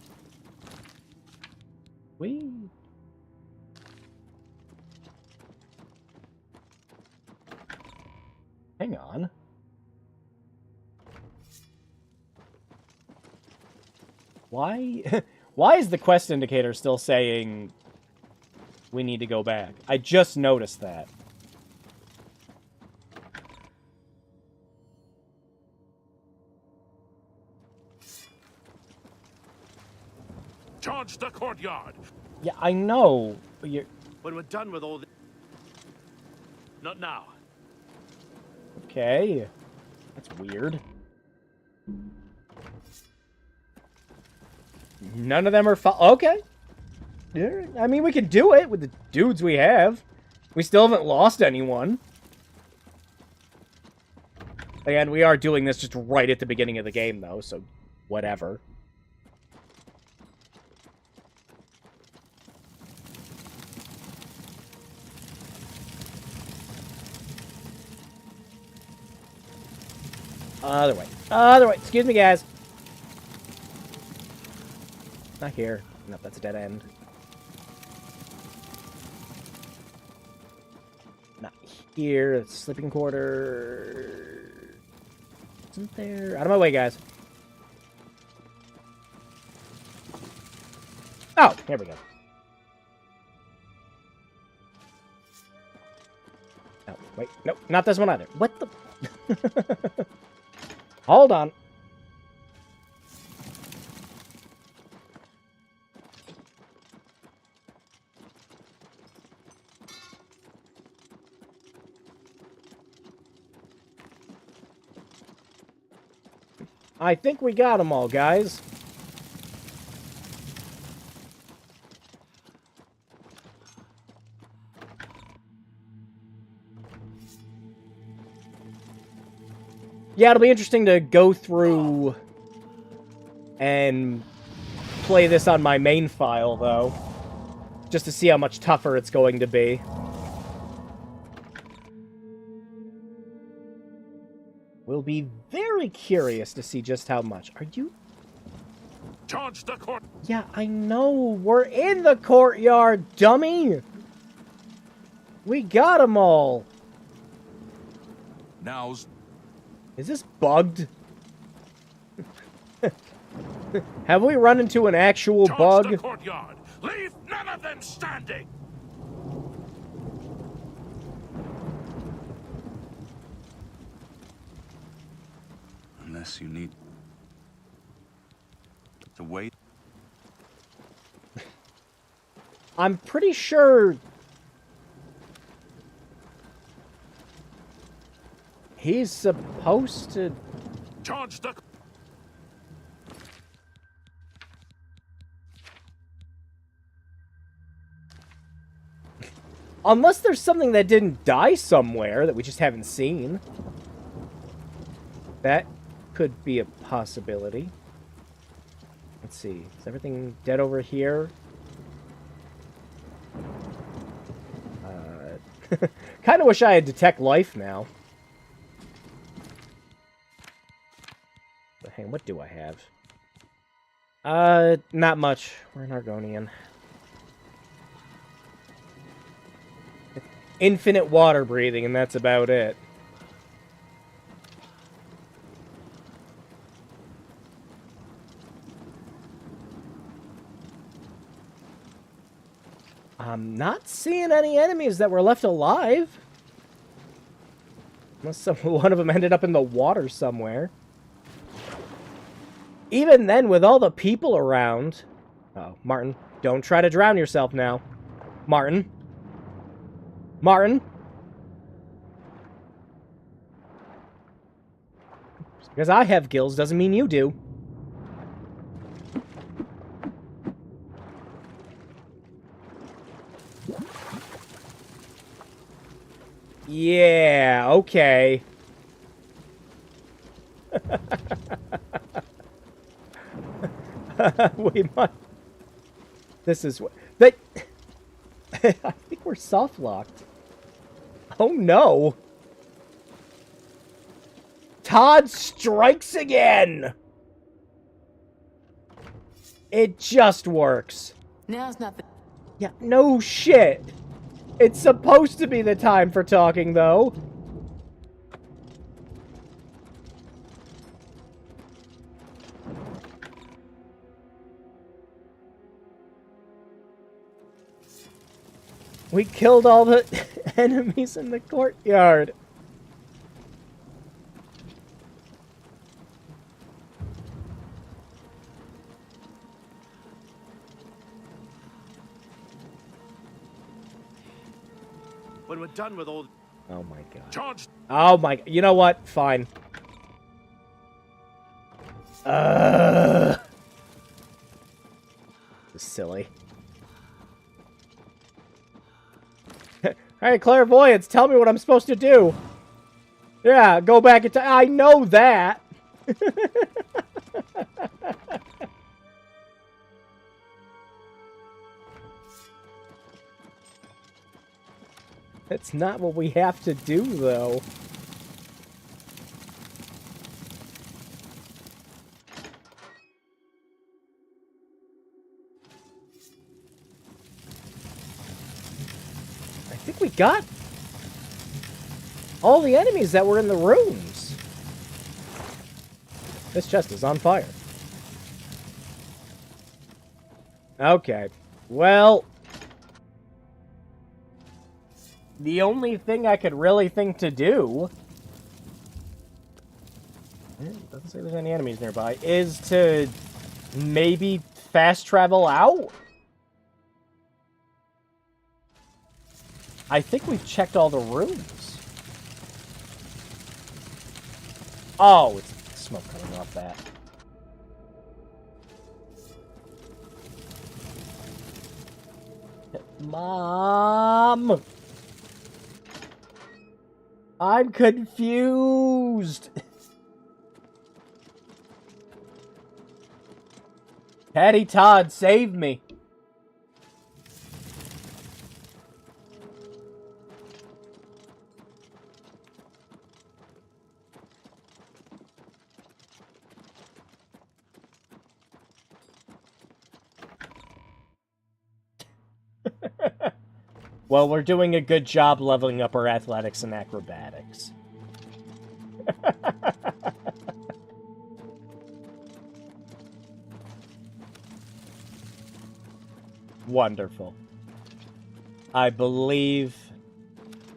Hang on. Why? Why is the quest indicator still saying we need to go back? I just noticed that. Charge the courtyard. Yeah, I know. But you're... When we're done with all this... Not now. Okay. That's weird. None of them are... Okay. Yeah, I mean, we can do it with the dudes we have. We still haven't lost anyone. Again, we are doing this just right at the beginning of the game, though, so whatever. Other way. Other way. Excuse me, guys. Not here. Nope, that's a dead end. Not here. It's sleeping quarter. Isn't there? Out of my way, guys. Oh, here we go. Oh, wait. Nope, not this one either. What the? Hold on. I think we got them all, guys. Yeah, it'll be interesting to go through and play this on my main file, though. Just to see how much tougher it's going to be. We'll be very curious to see just how much. Are you... Charge the court. Yeah, I know. We're in the courtyard, dummy. We got them all. Now's... Is this bugged? Have we run into an actual bug? The courtyard. Leave none of them standing. Unless you need to wait. I'm pretty sure he's supposed to... Charge the... Unless there's something that didn't die somewhere that we just haven't seen. That could be a possibility. Let's see. Is everything dead over here? Kind of wish I had detect life now. But hang on, what do I have? Not much. We're an Argonian. infinite water breathing, and that's about it. I'm not seeing any enemies that were left alive. Unless one of them ended up in the water somewhere. Even then, with all the people around... Oh, Martin, don't try to drown yourself now. Martin. Martin. Just because I have gills doesn't mean you do. Yeah, okay. We might... This is what... I think we're soft-locked. Oh, no. TODD strikes again! It just works. Now's not the... Yeah, no shit. It's supposed to be the time for talking, though. We killed all the enemies in the courtyard. When we're done with all... Oh my god. Charge! Oh my... You know what? Fine. This is silly. Alright, clairvoyance, tell me what I'm supposed to do. Yeah, go back in time. I know that. That's not what we have to do, though. I think we got all the enemies that were in the rooms. This chest is on fire. Okay. Well... The only thing I could really think to do... It doesn't say there's any enemies nearby. Is to maybe fast travel out? I think we've checked all the rooms. Oh, it's smoke coming off that. Mom! I'm confused! Patty Todd, save me! Well, we're doing a good job leveling up our athletics and acrobatics. Wonderful. I believe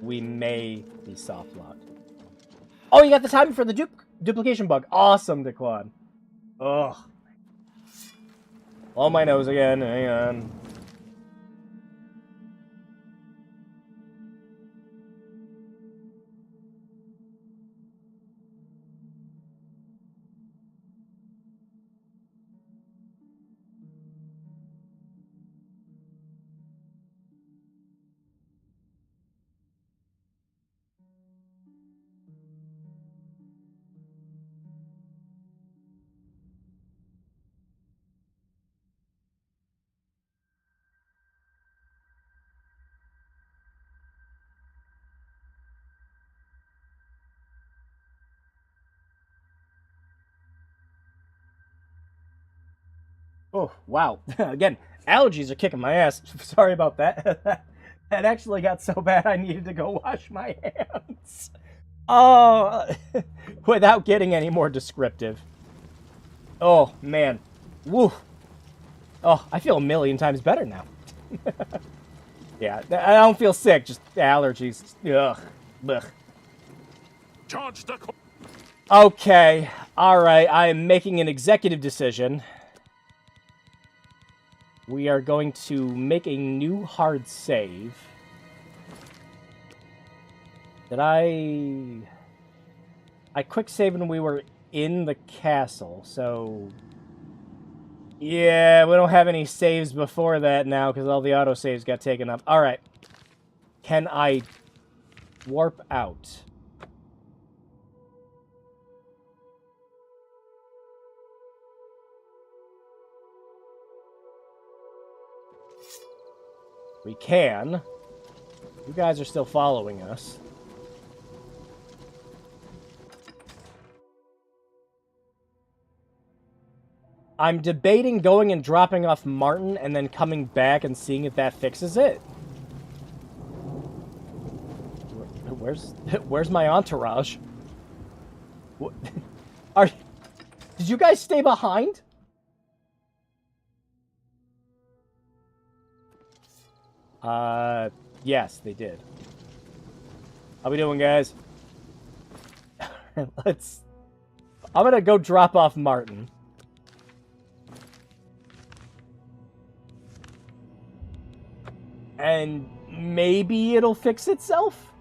we may be soft-locked. Oh, you got the timing for the duplication bug. Awesome, Daquan. Ugh. Blow my nose again. Hang on. Oh, wow. Again, allergies are kicking my ass. Sorry about that. It actually got so bad I needed to go wash my hands. Oh, without getting any more descriptive. Oh, man. Woo. Oh, I feel a million times better now. Yeah, I don't feel sick, just allergies. Ugh. Ugh. Charge the... Okay, alright, I am making an executive decision. We are going to make a new hard save. Did I quick saved when we were in the castle, so... Yeah, we don't have any saves before that now, because all the autosaves got taken up. Alright. Can I warp out? We can. You guys are still following us. I'm debating going and dropping off Martin and then coming back and seeing if that fixes it. Where's my entourage? What? Did you guys stay behind? Yes, they did. How we doing, guys? I'm gonna go drop off Martin. And maybe it'll fix itself?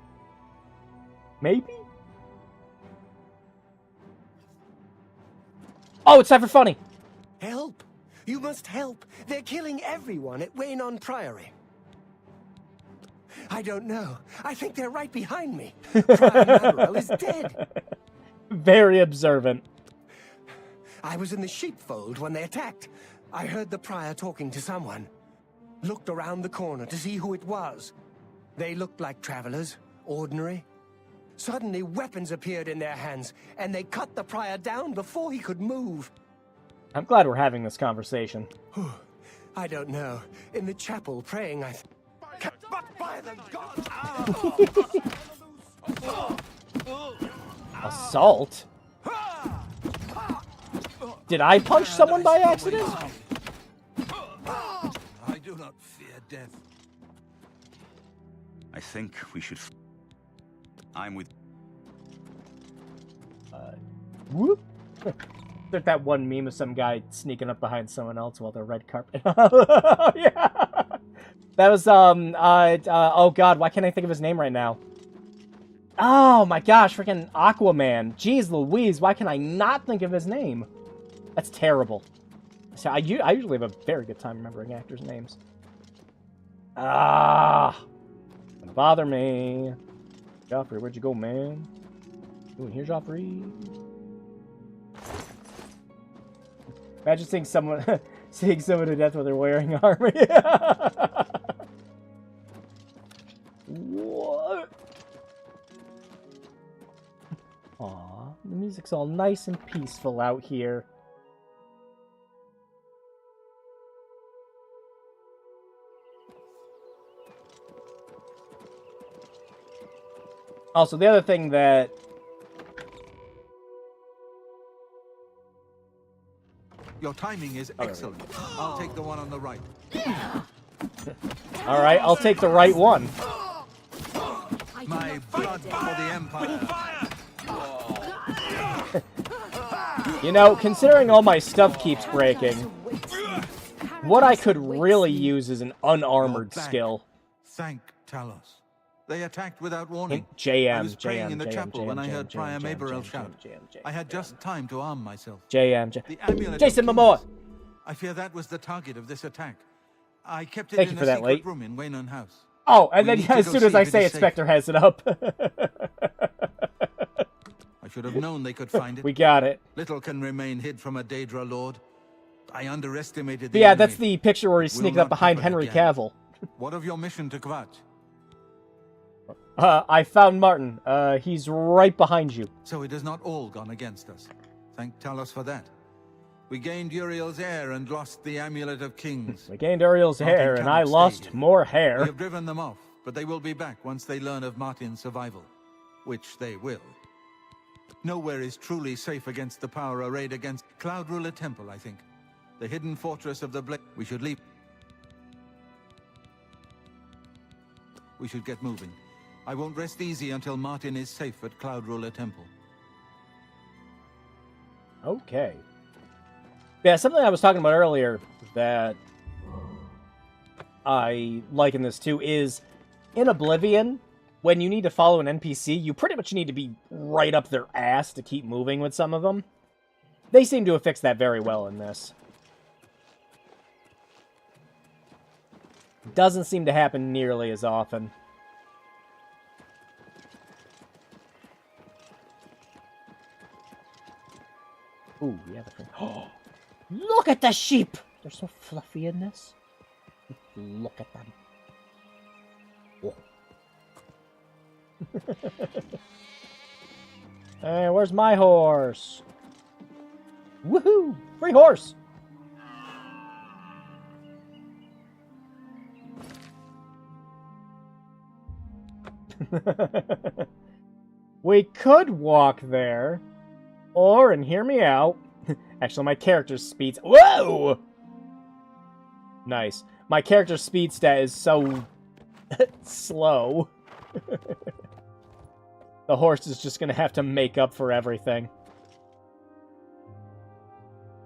Maybe? Oh, it's time for funny! Help! You must help! They're killing everyone at Waynon Priory. I don't know. I think they're right behind me. Prior Madrell is dead. Very observant. I was in the sheepfold when they attacked. I heard the prior talking to someone. Looked around the corner to see who it was. They looked like travelers, ordinary. Suddenly, weapons appeared in their hands, and they cut the prior down before he could move. I'm glad we're having this conversation. I don't know. In the chapel, praying, But by the gods! Assault? Did I punch someone by accident? I do not fear death. I think we should... I'm with... Whoop. There's that one meme of some guy sneaking up behind someone else while they're red carpet. Yeah. That was, oh god, why can't I think of his name right now? Oh my gosh, freaking Aquaman. Jeez Louise, why can I not think of his name? That's terrible. So I usually have a very good time remembering actors' names. Gonna bother me. Joffrey, where'd you go, man? Doing here, Joffrey? Imagine seeing someone to death while they're wearing armor. What? Aw, the music's all nice and peaceful out here. Also, the other thing that... Your timing is excellent. I'll take the one on the right. Alright, I'll take the right one. My blood for the Empire. You know, considering all my stuff keeps breaking, what I could really use is an unarmored skill. Thank Talos. They attacked without warning. JM, I was praying in the JM, chapel when I heard Prior JM, Maberel JM, shout. JM, I had just time to arm myself. JM. The amulet Jason of Momoa! Kings. I fear that was the target of this attack. I kept it Thank in you a for that, secret Late. room in Waynon House. Oh, and We then need to as go soon as see I if it say is it, Spectre has it up. I should have known they could find it. We got it. Little can remain hid from a Daedra Lord. I underestimated But the yeah, enemy. that's the picture where he's Will sneaking up not behind happen Henry again. Cavill. What of your mission to Kvatch? I found Martin. He's right behind you. So it has not all gone against us. Thank Talos for that. We gained Uriel's heir and lost the Amulet of Kings. We gained Ariel's hair, and I lost more We hair. have driven them off, but they will be back once they learn of Martin's survival. Which they will. Nowhere is truly safe against the power arrayed against Cloud Ruler Temple, I think. The hidden fortress of the Blade. We should leave. We should get moving. I won't rest easy until Martin is safe at Cloud Ruler Temple. Okay. Yeah, something I was talking about earlier that I like in this too is in Oblivion, when you need to follow an NPC, you pretty much need to be right up their ass to keep moving with some of them. They seem to have fixed that very well in this. Doesn't seem to happen nearly as often. Ooh, yeah, the oh, look at the sheep! They're so fluffy in this. Look at them. Oh. Hey, where's my horse? Woohoo! Free horse! We could walk there. Or, and hear me out. Actually, my character's speed... Whoa! Nice. My character's speed stat is so... slow. The horse is just gonna have to make up for everything.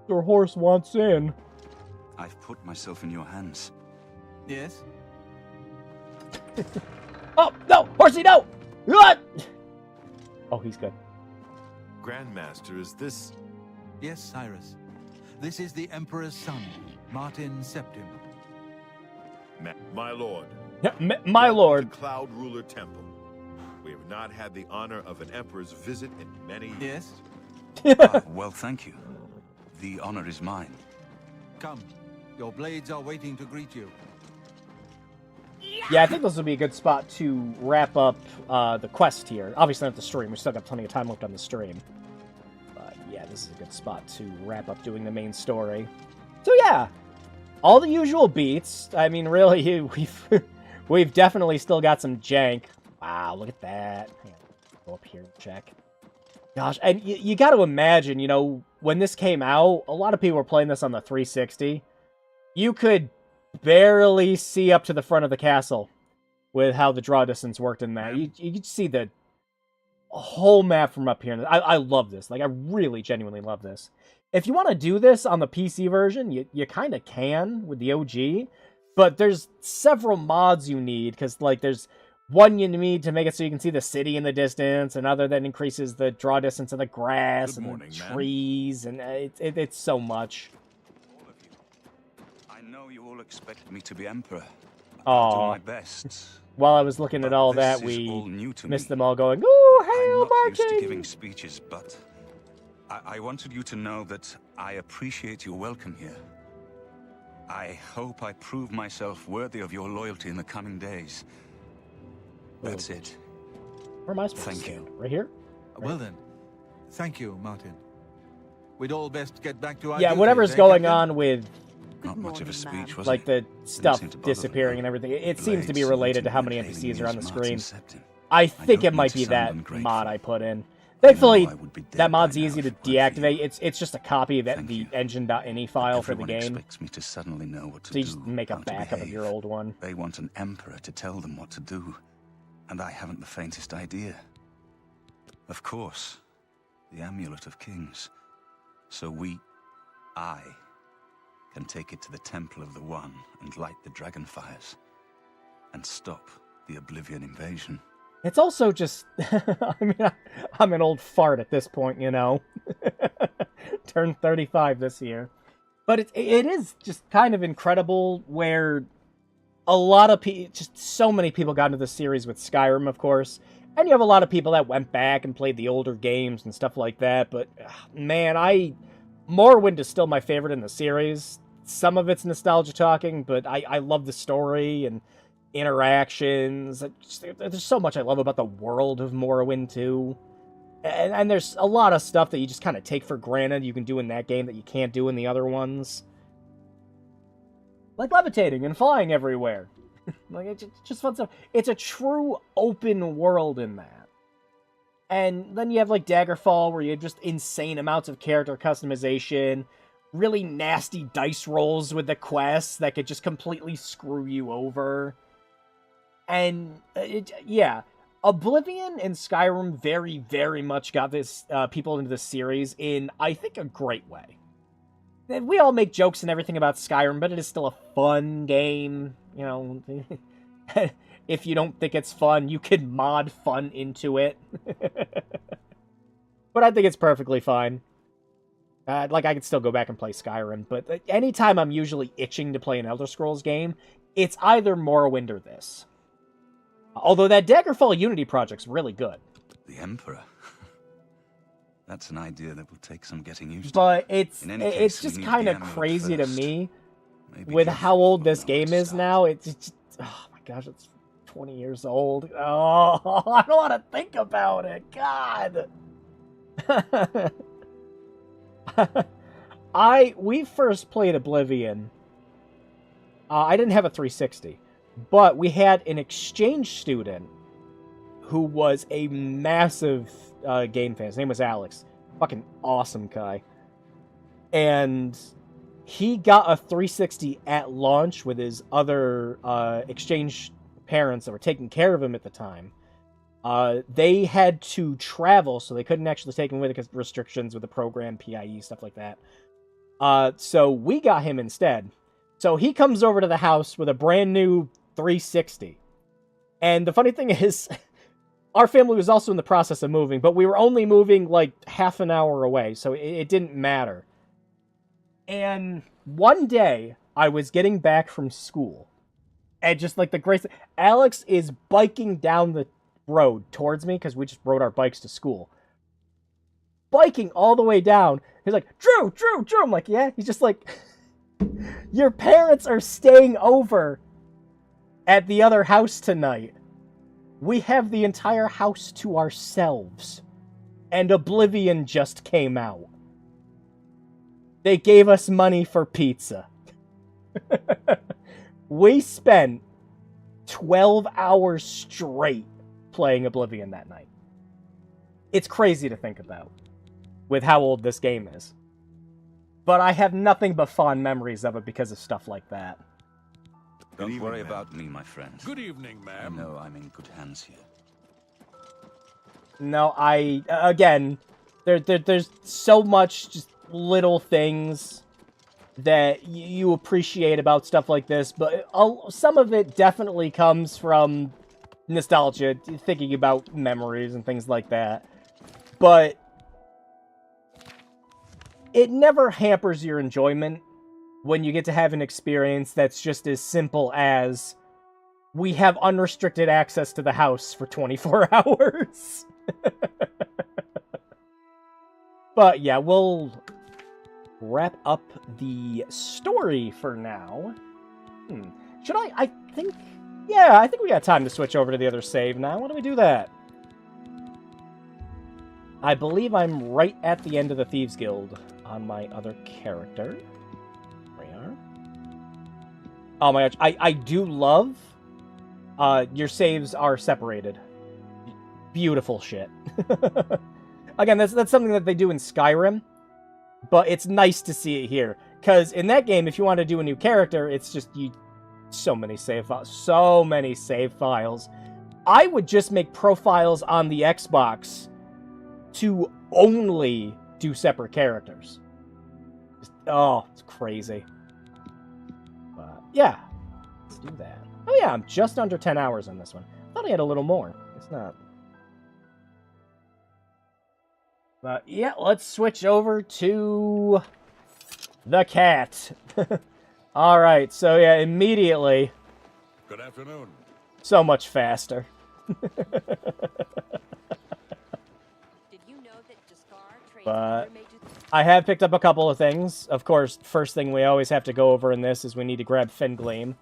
Your horse wants in. I've put myself in your hands. Yes? Oh, no! Horsey, no! Ah! Oh, he's good. Grandmaster, is this... Yes, Cyrus. This is the Emperor's son, Martin Septim. My lord. My lord. To Cloud Ruler Temple. We have not had the honor of an emperor's visit in many years. Yes? Well, thank you. The honor is mine. Come. Your blades are waiting to greet you. Yeah, I think this would be a good spot to wrap up the quest here. Obviously not the stream. We still got plenty of time left on the stream. But yeah, this is a good spot to wrap up doing the main story. So yeah, all the usual beats. I mean, really, we've definitely still got some jank. Wow, look at that. Hang on, go up here and check. Gosh, and you got to imagine, you know, when this came out, a lot of people were playing this on the 360. You could barely see up to the front of the castle with how the draw distance worked in that. You could see the whole map from up here. I love this. Like, I really genuinely love this. If you want to do this on the PC version, you kind of can with the OG, but there's several mods you need, because, like, there's one you need to make it so you can see the city in the distance, another that increases the draw distance of the grass and the trees, and it's so much. I know you all expect me to be emperor. Aww. I'll do my best. While I was looking at all that, we missed them all going, "Ooh, hail, I'm not Martin!" used to giving speeches, but I wanted you to know that I appreciate your welcome here. I hope I prove myself worthy of your loyalty in the coming days. That's it. Where am I supposed to stand? Right here? Well then, thank you, Martin. We'd all best get back to our Yeah, duties, whatever's eh, going Captain? on with Not much of a speech, was like it? the stuff seem to bother disappearing them. and everything. It The seems to be blades related to how seem many to be NPCs are on the Martin screen. Septim. I think it don't might mean be to that sound ungrateful. mod I put in. Thankfully, I would be dead that mod's by now easy if to it weren't for you. deactivate. It's just a copy of Thank the you. engine.ini file for the Everyone game. expects me to suddenly know what to So you do, just make a how to backup of behave. your old one. They want an emperor to tell them what to do, and I haven't the faintest idea. Of course, the Amulet of Kings. So I, can take it to the Temple of the One and light the dragon fires, and stop the Oblivion invasion. It's also just, I mean, I'm an old fart at this point, you know. Turned 35 this year. But it is just kind of incredible where a lot of people, just so many people got into the series with Skyrim, of course. And you have a lot of people that went back and played the older games and stuff like that. But, man, Morrowind is still my favorite in the series. Some of it's nostalgia talking, but I love the story and interactions. There's so much I love about the world of Morrowind, too. And there's a lot of stuff that you just kind of take for granted you can do in that game that you can't do in the other ones. Like levitating and flying everywhere. Like, it's just fun stuff. It's a true open world in that. And then you have, like, Daggerfall, where you have just insane amounts of character customization, really nasty dice rolls with the quests that could just completely screw you over. And, yeah, Oblivion and Skyrim very, very much got this people into this series in, I think, a great way. We all make jokes and everything about Skyrim, but it is still a fun game. You know, if you don't think it's fun, you can mod fun into it. But I think it's perfectly fine. Like, I could still go back and play Skyrim, but anytime I'm usually itching to play an Elder Scrolls game, it's either Morrowind or this. Although that Daggerfall Unity project's really good. The Emperor. That's an idea that will take some getting used to. But it's just kind of crazy to me with how old this game is now. It's just, oh my gosh, it's 20 years old. Oh, I don't want to think about it. God. We first played Oblivion. I didn't have a 360, but we had an exchange student who was a massive game fan. His name was Alex. Fucking awesome guy. And he got a 360 at launch with his other exchange parents that were taking care of him at the time. They had to travel, so they couldn't actually take him with it because of restrictions with the program, PIE, stuff like that. So we got him instead. So he comes over to the house with a brand new 360. And the funny thing is, our family was also in the process of moving, but we were only moving like half an hour away, so it didn't matter. And one day, I was getting back from school, and just like the grace, Alex is biking down the road towards me, because we just rode our bikes to school. Biking all the way down, he's like, Drew! I'm like, yeah? He's just like, your parents are staying over at the other house tonight. We have the entire house to ourselves. And Oblivion just came out. They gave us money for pizza. We spent 12 hours straight playing Oblivion that night. It's crazy to think about with how old this game is. But I have nothing but fond memories of it because of stuff like that. Don't worry about me, my friend. Good evening, ma'am. I know I'm in good hands here. No, again, there's so much just little things that you appreciate about stuff like this, but some of it definitely comes from nostalgia, thinking about memories and things like that. But it never hampers your enjoyment when you get to have an experience that's just as simple as, we have unrestricted access to the house for 24 hours. But yeah, we'll wrap up the story for now. Should I think... Yeah, I think we got time to switch over to the other save now. Why don't we do that? I believe I'm right at the end of the Thieves Guild on my other character. Oh my gosh, I do love your saves are separated. Beautiful shit. Again, that's something that they do in Skyrim, but it's nice to see it here. Because in that game, if you want to do a new character, it's just so many save files. I would just make profiles on the Xbox to only do separate characters. Oh, it's crazy. Yeah, let's do that. Oh yeah, I'm just under 10 hours on this one. I thought I had a little more. It's not. But yeah, let's switch over to the cat. Alright, so yeah, immediately. Good afternoon. So much faster. But I have picked up a couple of things. Of course, first thing we always have to go over in this is we need to grab Fingleam.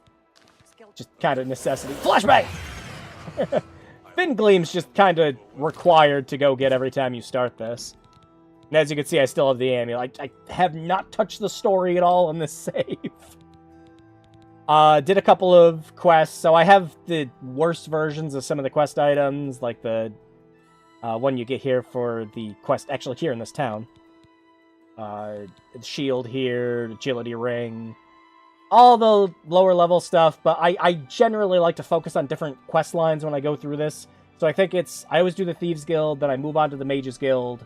Just kind of necessity. Flashbang! Fingleam's just kind of required to go get every time you start this. And as you can see, I still have the amulet. I have not touched the story at all in this save. Did a couple of quests. So I have the worst versions of some of the quest items, like the one you get here for the quest, actually here in this town. Shield here, agility ring, all the lower level stuff, but I generally like to focus on different quest lines when I go through this. So I think I always do the Thieves Guild, then I move on to the Mages Guild,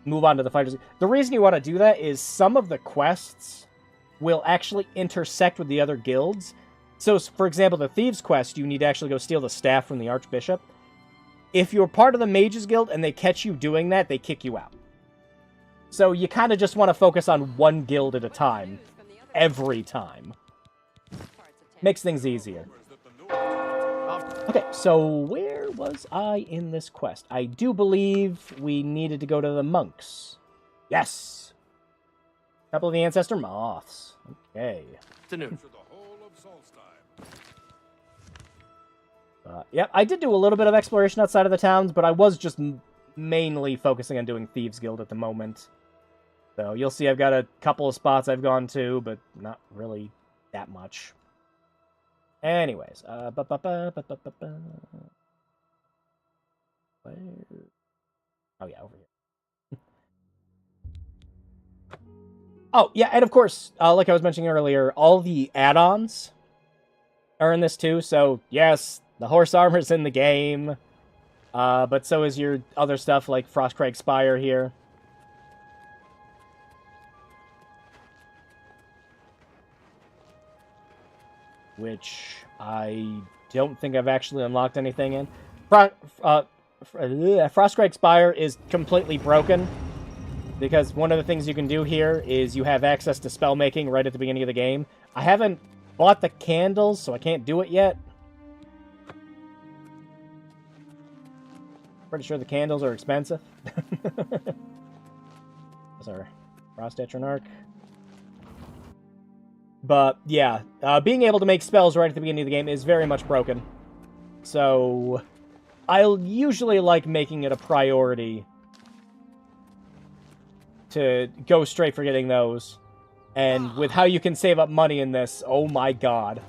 move on to the Fighters. The reason you want to do that is some of the quests will actually intersect with the other guilds. So, for example, the Thieves quest, you need to actually go steal the staff from the Archbishop. If you're part of the Mages Guild and they catch you doing that, they kick you out. So you kind of just want to focus on one guild at a time, every time. Makes things easier. Okay, so where was I in this quest? I do believe we needed to go to the monks. Yes! Couple of the Ancestor Moths. Okay. Yep, I did do a little bit of exploration outside of the towns, but I was just mainly focusing on doing Thieves Guild at the moment. So you'll see I've got a couple of spots I've gone to, but not really that much. Anyways, where? Oh yeah, over here. Oh yeah, and of course, like I was mentioning earlier, all the add-ons are in this too. So yes, the horse armor's in the game, but so is your other stuff like Frostcrag Spire here. Which I don't think I've actually unlocked anything in. Frostcrag Spire is completely broken, because one of the things you can do here is you have access to spell making right at the beginning of the game. I haven't bought the candles, so I can't do it yet. Pretty sure the candles are expensive. Those are Frost Etronarch. But, yeah, being able to make spells right at the beginning of the game is very much broken. So, I'll usually like making it a priority to go straight for getting those. And with how you can save up money in this, oh my god.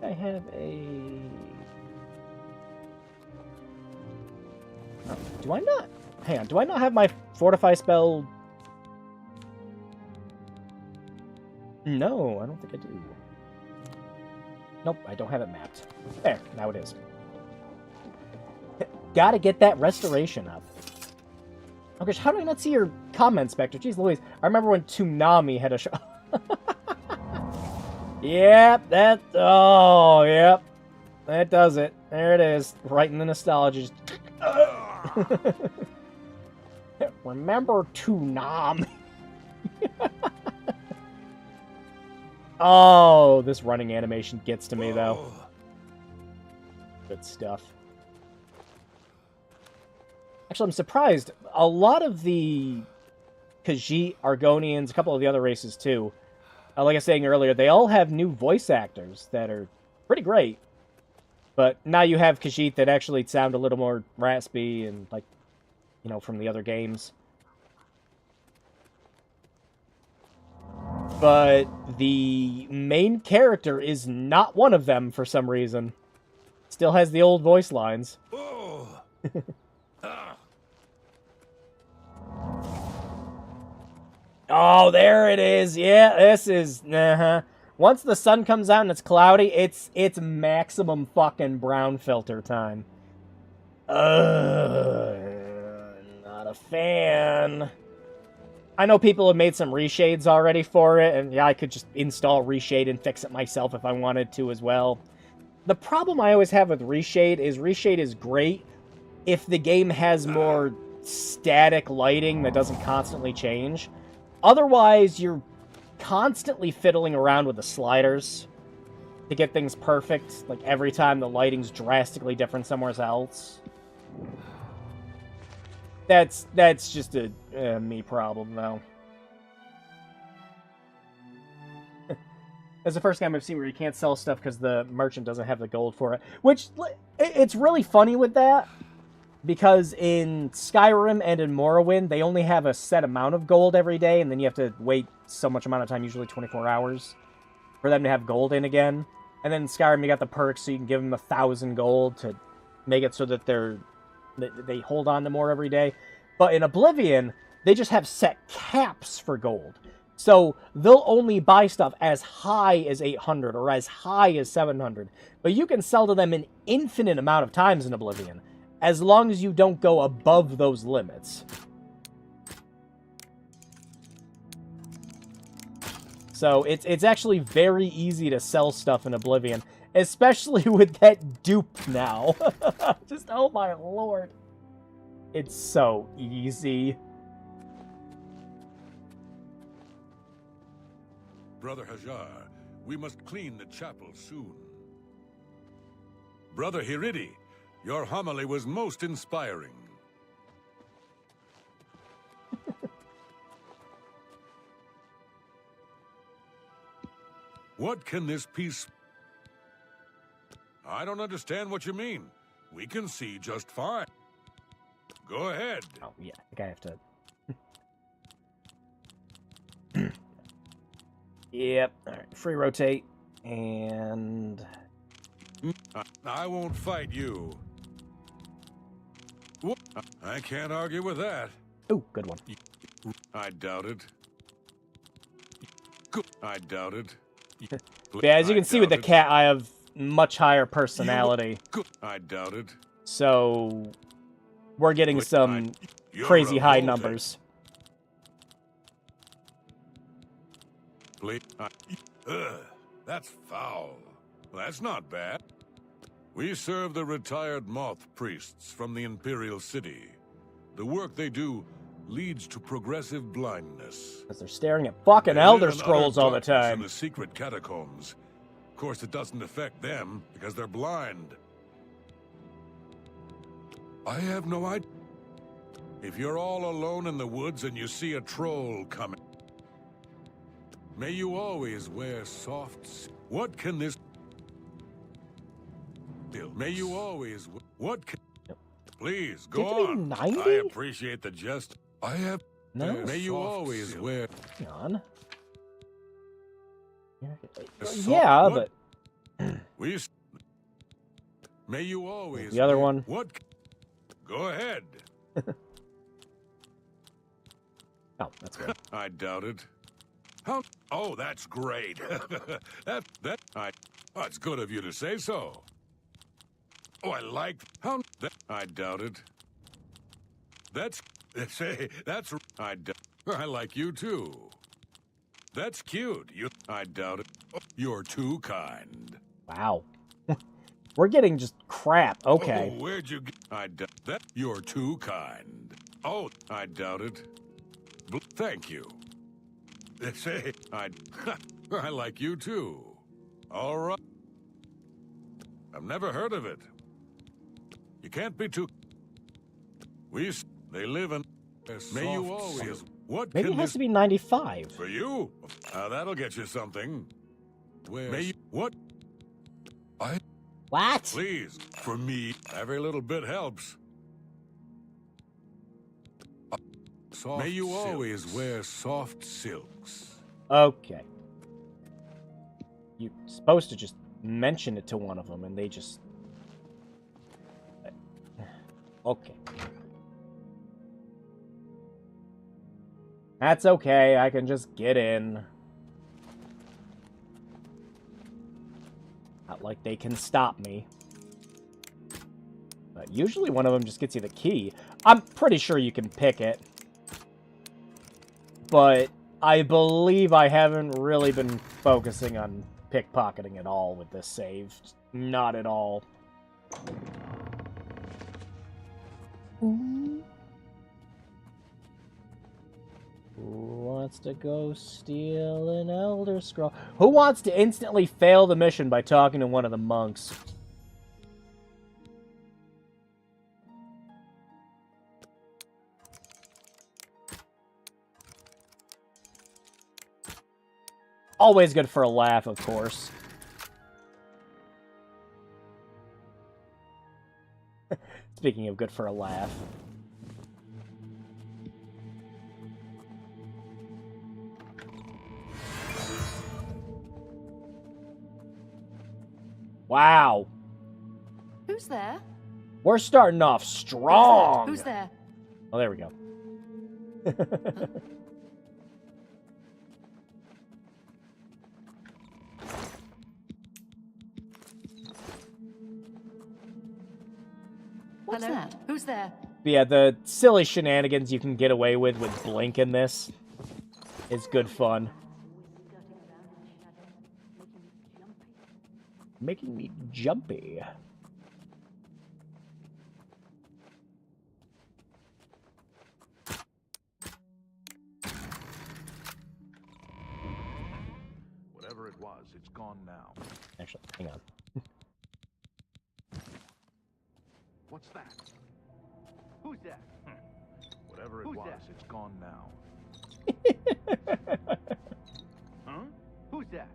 I have a... Oh, do I not? Hang on, do I not have my Fortify spell? No, I don't think I do. Nope, I don't have it mapped. There, now it is. Gotta get that restoration up. Oh gosh, how do I not see your comment, Spectre? Jeez Louise, I remember when Toonami had a show. Yep, that... Oh, yep. That does it. There it is. Right in the nostalgia. Remember Toonami. Oh, this running animation gets to me, though. Good stuff. Actually, I'm surprised. A lot of the Khajiit, Argonians, a couple of the other races, too, like I was saying earlier, they all have new voice actors that are pretty great. But now you have Khajiit that actually sound a little more raspy and, like, you know, from the other games. But the main character is not one of them for some reason. Still has the old voice lines. Oh, there it is. Yeah, this is... Once the sun comes out and it's cloudy, it's maximum fucking brown filter time. Not a fan. I know people have made some reshades already for it, and yeah, I could just install reshade and fix it myself if I wanted to as well. The problem I always have with reshade is great if the game has more static lighting that doesn't constantly change. Otherwise, you're constantly fiddling around with the sliders to get things perfect, like every time the lighting's drastically different somewhere else. That's just a me problem, though. That's the first game I've seen where you can't sell stuff because the merchant doesn't have the gold for it. Which, it's really funny with that, because in Skyrim and in Morrowind, they only have a set amount of gold every day, and then you have to wait so much amount of time, usually 24 hours, for them to have gold in again. And then in Skyrim, you got the perks, so you can give them 1,000 gold to make it so that they hold on to more every day. But in Oblivion, they just have set caps for gold. So they'll only buy stuff as high as 800 or as high as 700. But you can sell to them an infinite amount of times in Oblivion, as long as you don't go above those limits. So it's actually very easy to sell stuff in Oblivion, especially with that dupe now. Just, oh my lord. It's so easy. Brother Hajar, we must clean the chapel soon. Brother Hiridi, your homily was most inspiring. What can this piece... I don't understand what you mean. We can see just fine. Go ahead. Oh, yeah. I think I have to... Yep. Alright, free rotate. And... I won't fight you. I can't argue with that. Ooh, good one. I doubt it. I doubt it. Yeah, as you can see with the cat, I have much higher personality. I doubt it. So, we're getting some crazy high numbers. That's foul. That's not bad. We serve the retired moth priests from the Imperial City. The work they do leads to progressive blindness. Because they're staring at fucking Elder Scrolls all the time. In the secret catacombs. Of course, it doesn't affect them because they're blind. I have no idea. If you're all alone in the woods and you see a troll coming, may you always wear soft... What can this... May you always... What can... Please, go on. 90? I appreciate the jest. I have... No? May you always wear... Hang on. Yeah, but... We... May you always... The other one. What... Go ahead. Oh, that's good. I doubt it. How? Oh, that's great. It's good of you to say so. Oh, I like how that. I doubt it. That's I like you too. That's cute. I doubt it. Oh, you're too kind. Wow. We're getting just crap. Okay. Oh, where'd you get? I doubt that. You're too kind. Oh, I doubt it. Thank you. Say, I like you too. All right. I've never heard of it. You can't be too... They live in... May you always... What Maybe can it has to be 95. For you? That'll get you something. May you... What? What? Please, for me, every little bit helps. May you always wear soft silks. Okay. You're supposed to just mention it to one of them, and they just... Okay. That's okay, I can just get in. Not like they can stop me. But usually one of them just gets you the key. I'm pretty sure you can pick it. But I believe I haven't really been focusing on pickpocketing at all with this save. Not at all. Who wants to go steal an Elder Scroll? Who wants to instantly fail the mission by talking to one of the monks? Always good for a laugh, of course. Speaking of good for a laugh. Wow. Who's there? We're starting off strong. Who's there? Oh, there we go. What's that? Who's there? Yeah, the silly shenanigans you can get away with Blink in this is good fun. Making me jumpy. Whatever it was, it's gone now. Actually, hang on. What's that? Who's that? Whatever it was, it's gone now. Huh? Who's that?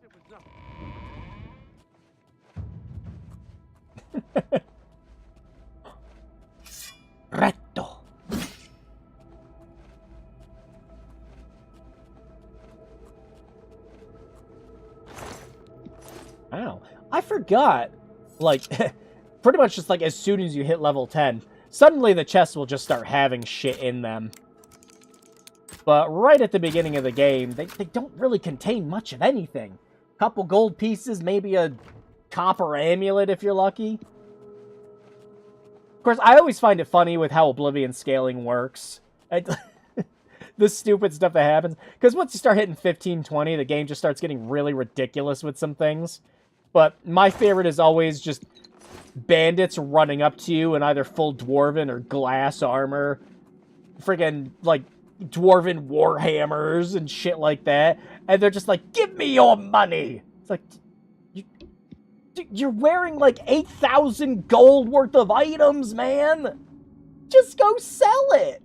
It was nothing. Retto. Wow. I forgot. Like, pretty much just like as soon as you hit level 10, suddenly the chests will just start having shit in them. But right at the beginning of the game, they don't really contain much of anything. Couple gold pieces, maybe a copper amulet if you're lucky. Of course, I always find it funny with how Oblivion scaling works. The stupid stuff that happens. Because once you start hitting 15, 20, the game just starts getting really ridiculous with some things. But my favorite is always just bandits running up to you in either full dwarven or glass armor. Friggin', like, dwarven warhammers and shit like that. And they're just like, give me your money! It's like, you're wearing like 8,000 gold worth of items, man! Just go sell it!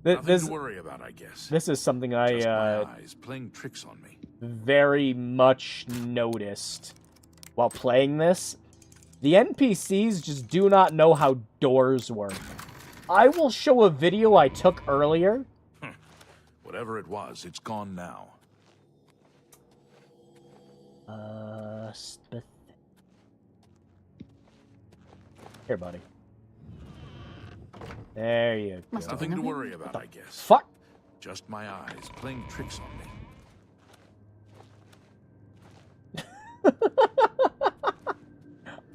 Nothing to worry about, I guess. This is something Just my eyes playing tricks on me. very much noticed while playing this. The NPCs just do not know how doors work. I will show a video I took earlier. Whatever it was, it's gone now. Here, buddy. There you go. Nothing to worry about, I guess. Fuck! Just my eyes playing tricks on me.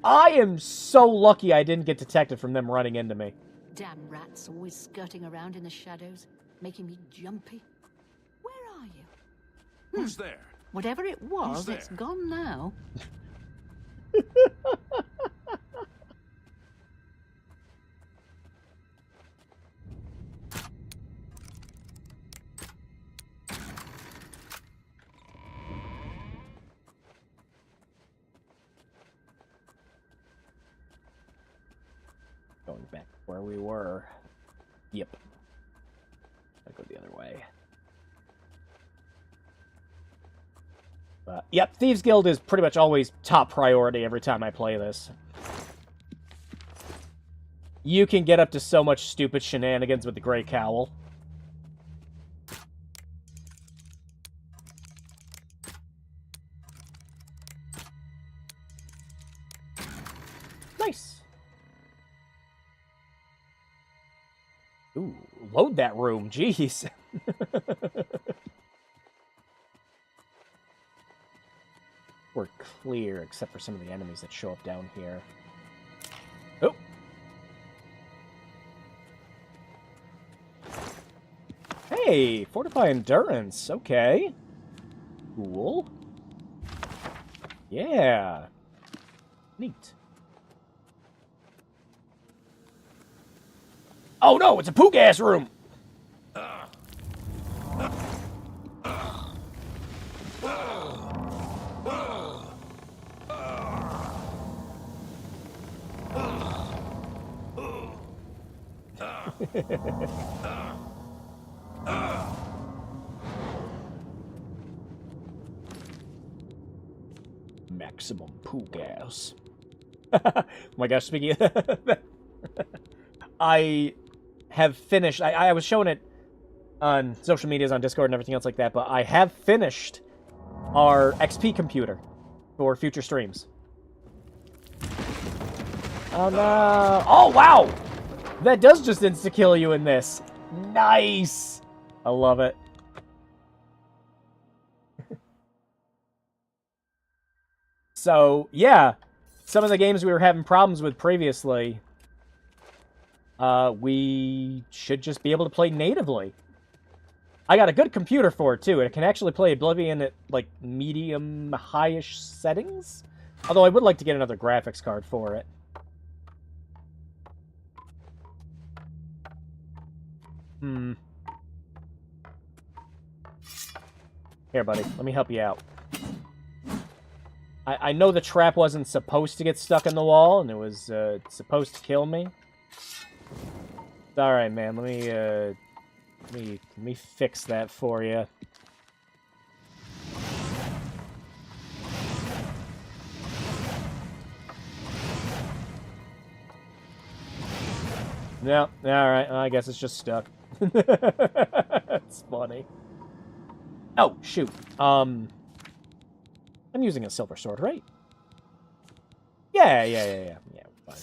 I am so lucky I didn't get detected from them running into me. Damn rats always skirting around in the shadows, making me jumpy. Where are you? Who's there? Whatever it was, there? it's gone now. Going back where we were. Yep. I'll go the other way. But, yep, Thieves Guild is pretty much always top priority every time I play this. You can get up to so much stupid shenanigans with the Grey Cowl. Nice. Ooh, load that room, jeez. We're clear, except for some of the enemies that show up down here. Oh! Hey, Fortify Endurance, okay. Cool. Yeah. Neat. Oh no, it's a pook-ass room! Maximum poo gas. Oh my gosh, speaking of I have finished... I was showing it on social medias, on Discord, and everything else like that, but I have finished our XP computer for future streams. Oh, no. Oh, wow! That does just insta-kill you in this. Nice! I love it. So, yeah. Some of the games we were having problems with previously, we should just be able to play natively. I got a good computer for it, too. It can actually play Oblivion at, like, medium, high-ish settings. Although I would like to get another graphics card for it. Here, buddy. Let me help you out. I know the trap wasn't supposed to get stuck in the wall, and it was supposed to kill me. It's alright, man. Let me fix that for you. No, alright. I guess it's just stuck. It's funny. Oh, shoot. I'm using a silver sword, right? Yeah, fine.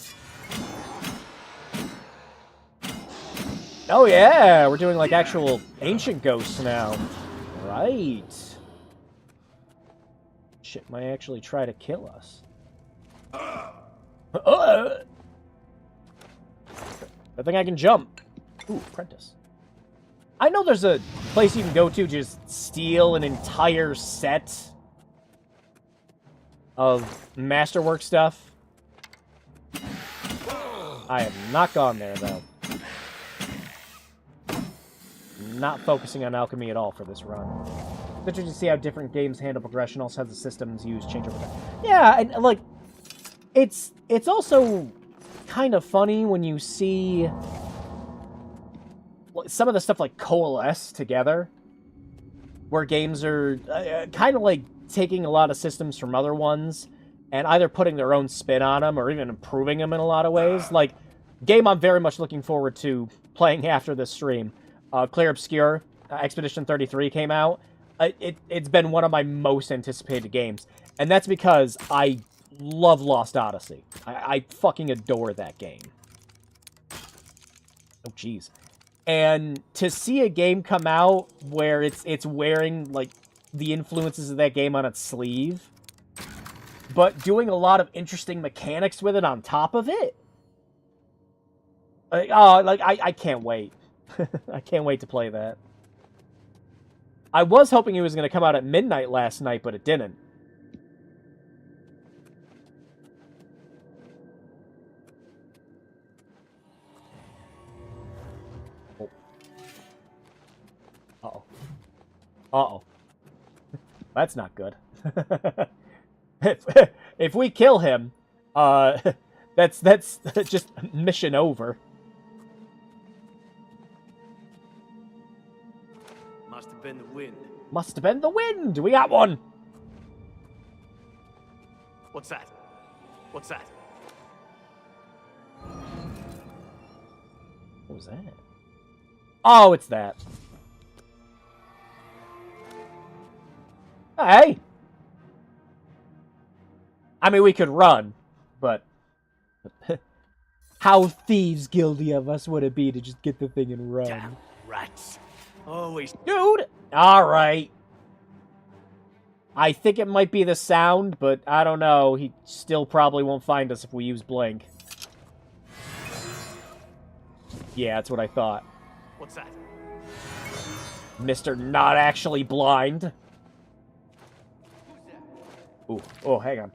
Oh, yeah! We're doing, like, actual ancient ghosts now. Right. Shit might actually try to kill us. I think I can jump. Ooh, apprentice. I know there's a place you can go to just steal an entire set of masterwork stuff. I have not gone there, though. Not focusing on alchemy at all for this run. It's interesting to see how different games handle progression, also how the systems used change over time. Yeah, and, like, it's also kind of funny when you see some of the stuff, like, coalesce together, where games are kind of, like, taking a lot of systems from other ones and either putting their own spin on them or even improving them in a lot of ways. Like, game I'm very much looking forward to playing after this stream. Clear Obscure, Expedition 33 came out. It's been one of my most anticipated games. And that's because I love Lost Odyssey. I fucking adore that game. Oh, jeez. And to see a game come out where it's wearing, like, the influences of that game on its sleeve, but doing a lot of interesting mechanics with it on top of it. I can't wait. I can't wait to play that. I was hoping it was going to come out at midnight last night, but it didn't. Oh. Uh-oh. Uh-oh. That's not good. If we kill him, that's just mission over. Must have been the wind. Must have been the wind. We got one. What's that? What's that? What was that? Oh, it's that. Hey! I mean, we could run, but how thieves guilty of us would it be to just get the thing and run? Damn rats. Always. Dude! Alright. I think it might be the sound, but I don't know. He still probably won't find us if we use Blink. Yeah, that's what I thought. What's that? Mr. Not Actually Blind. Ooh, oh, hang on.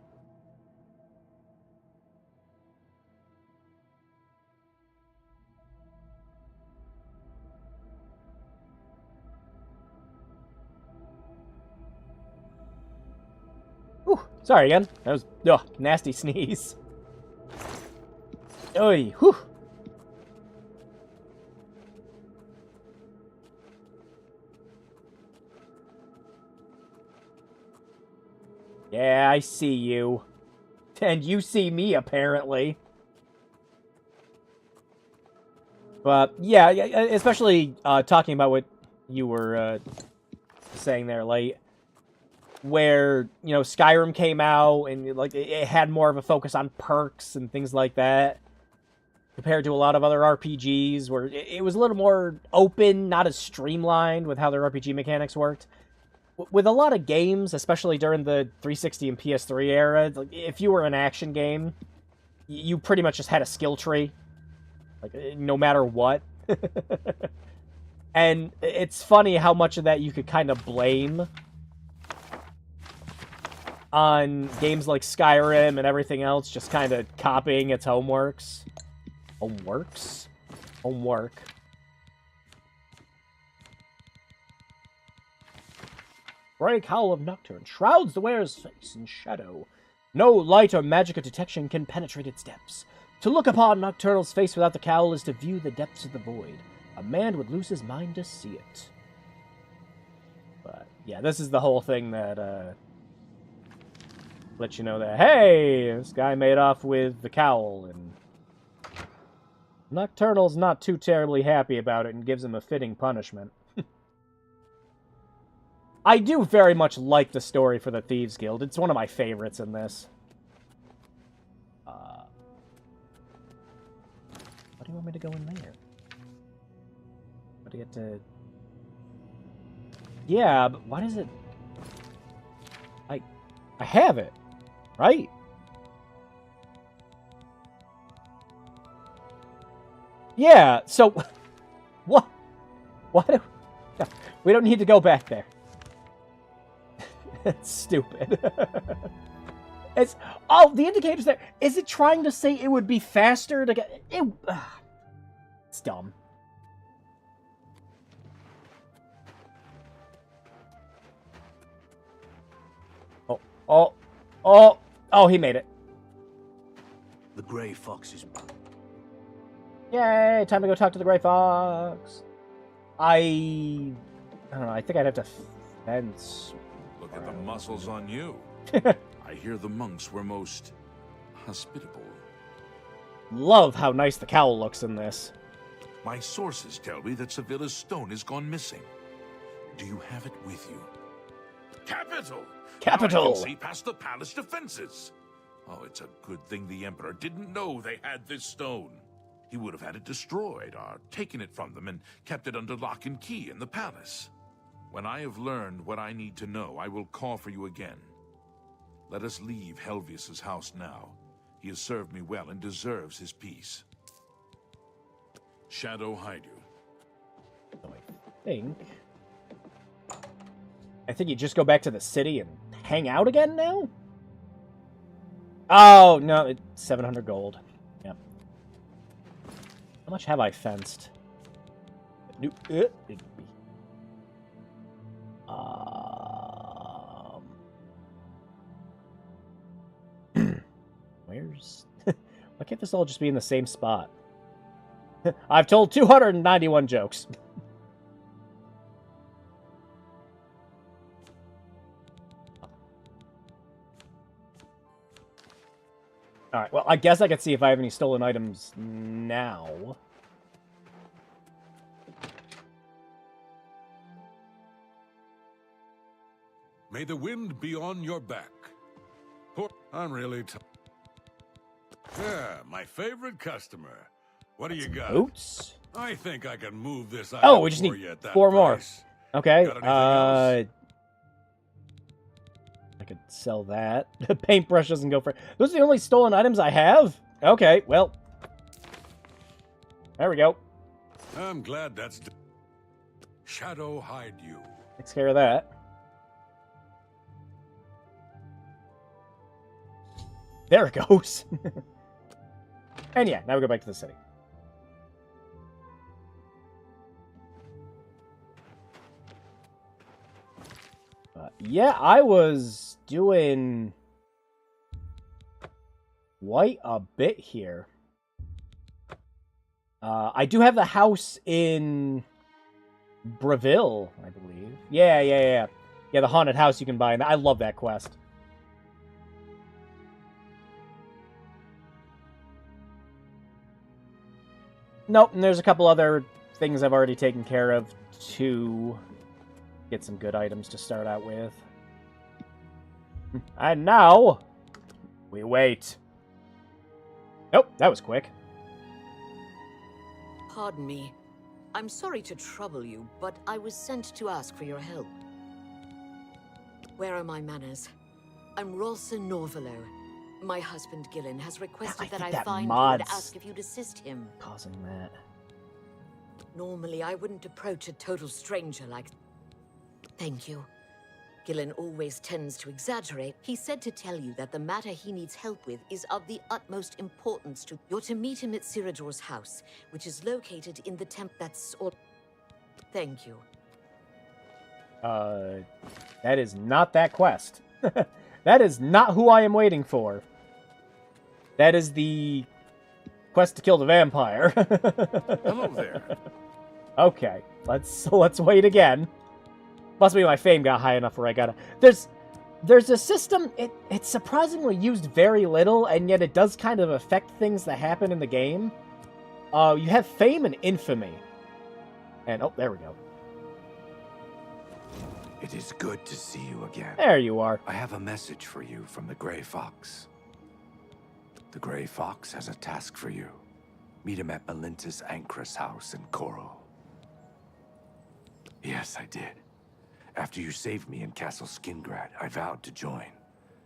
Ooh, sorry again. That was, nasty sneeze. Oy, whew. Yeah, I see you. And you see me, apparently. But, yeah, especially talking about what you were saying there, like, where, you know, Skyrim came out, and, like, it had more of a focus on perks and things like that, compared to a lot of other RPGs, where it was a little more open, not as streamlined with how their RPG mechanics worked. With a lot of games, especially during the 360 and PS3 era, like, if you were an action game, you pretty much just had a skill tree, like, no matter what. And it's funny how much of that you could kind of blame on games like Skyrim and everything else just kind of copying its homeworks. Homework. Bright howl of Nocturne shrouds the wearer's face in shadow. No light or magic or detection can penetrate its depths. To look upon Nocturnal's face without the cowl is to view the depths of the void. A man would lose his mind to see it. But, yeah, this is the whole thing that, lets you know that, hey, this guy made off with the cowl, and Nocturnal's not too terribly happy about it and gives him a fitting punishment. I do very much like the story for the Thieves Guild. It's one of my favorites in this. Why do you want me to go in there? What do you get to... Yeah, but why does it... I have it, right? Yeah, so... What? Why do... We don't need to go back there. It's stupid. It's... Oh, the indicator's there. Is it trying to say it would be faster to get... It's dumb. Oh, he made it. The Grey Fox is... Yay, time to go talk to the Grey Fox. I don't know, I think I'd have to fence. Look at the muscles on you. I hear the monks were most hospitable. Love how nice the cowl looks in this. My sources tell me that Sevilla's stone has gone missing. Do you have it with you? Capital! Capital! Now I can see past the palace defenses. Oh, it's a good thing the Emperor didn't know they had this stone. He would have had it destroyed or taken it from them and kept it under lock and key in the palace. When I have learned what I need to know, I will call for you again. Let us leave Helvius's house now. He has served me well and deserves his peace. Shadow hide you. I think you just go back to the city and hang out again now? Oh, no, it's 700 gold. Yep. How much have I fenced? Where's... Why can't this all just be in the same spot? I've told 291 jokes. Alright, well, I guess I could see if I have any stolen items now. May the wind be on your back. I'm really tired. Yeah, my favorite customer. What do you got? Boots? I think I can move this item. Oh, we just need 4 more. Okay. I could sell that. The paintbrush doesn't go for... Those are the only stolen items I have? Okay, well. There we go. I'm glad that's... Shadow hide you. Takes care of that. There it goes. And yeah, now we go back to the city. Yeah, I was doing quite a bit here. I do have the house in Breville, I believe. Yeah, the haunted house you can buy. And I love that quest. Nope, and there's a couple other things I've already taken care of to get some good items to start out with. And now, we wait. Nope, that was quick. Pardon me. I'm sorry to trouble you, but I was sent to ask for your help. Where are my manners? I'm Rolsa Norvalo. My husband Gillen has requested that I find you and ask if you'd assist him. Causing that. Normally, I wouldn't approach a total stranger like... Thank you. Gillen always tends to exaggerate. He said to tell you that the matter he needs help with is of the utmost importance to... You're to meet him at Ciridor's house, which is located in the temp that's all... Thank you. That is not that quest. That is not who I am waiting for. That is the quest to kill the vampire. Hello there. Okay, let's wait again. Must be my fame got high enough where I gotta... There's a system, it's surprisingly used very little, and yet it does kind of affect things that happen in the game. You have fame and infamy. And, oh, there we go. It is good to see you again. There you are. I have a message for you from the Grey Fox. The Grey Fox has a task for you. Meet him at Melinta's Ancrus house in Coral. Yes, I did. After you saved me in Castle Skingrad, I vowed to join.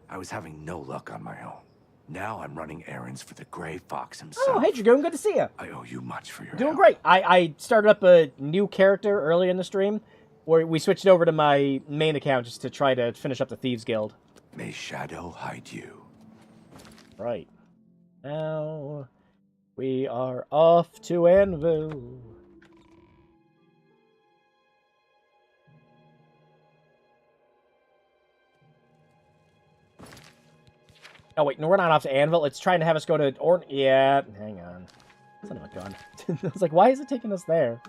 I was having no luck on my own. Now I'm running errands for the Grey Fox himself. Oh, hey, Dragoon, good to see you. I owe you much for your Doing help. great. I started up a new character early in the stream, where we switched over to my main account just to try to finish up the Thieves Guild. May Shadow hide you. Right. Now, we are off to Anvil. Oh, wait, no, we're not off to Anvil. It's trying to have us go to Yeah, hang on. Son of a gun. I was like, why is it taking us there?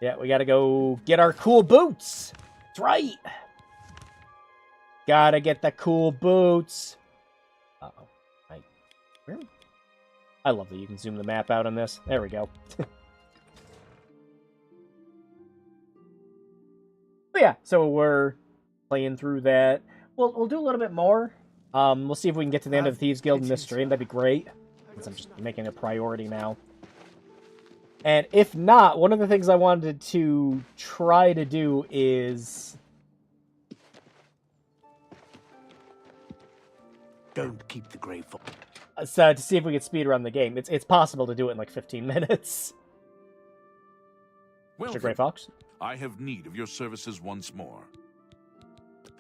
Yeah, we gotta go get our cool boots. That's right. Gotta get the cool boots. Uh-oh. I love that you can zoom the map out on this. There we go. But yeah, so we're playing through that. We'll do a little bit more. We'll see if we can get to the end of the Thieves Guild in this stream. That'd be great. Since I'm just making it a priority now. And if not, one of the things I wanted to try to do is... Don't keep the Grey Fox. So, to see if we could speedrun the game. It's possible to do it in like 15 minutes. Well, Mr. Grey Fox? I have need of your services once more.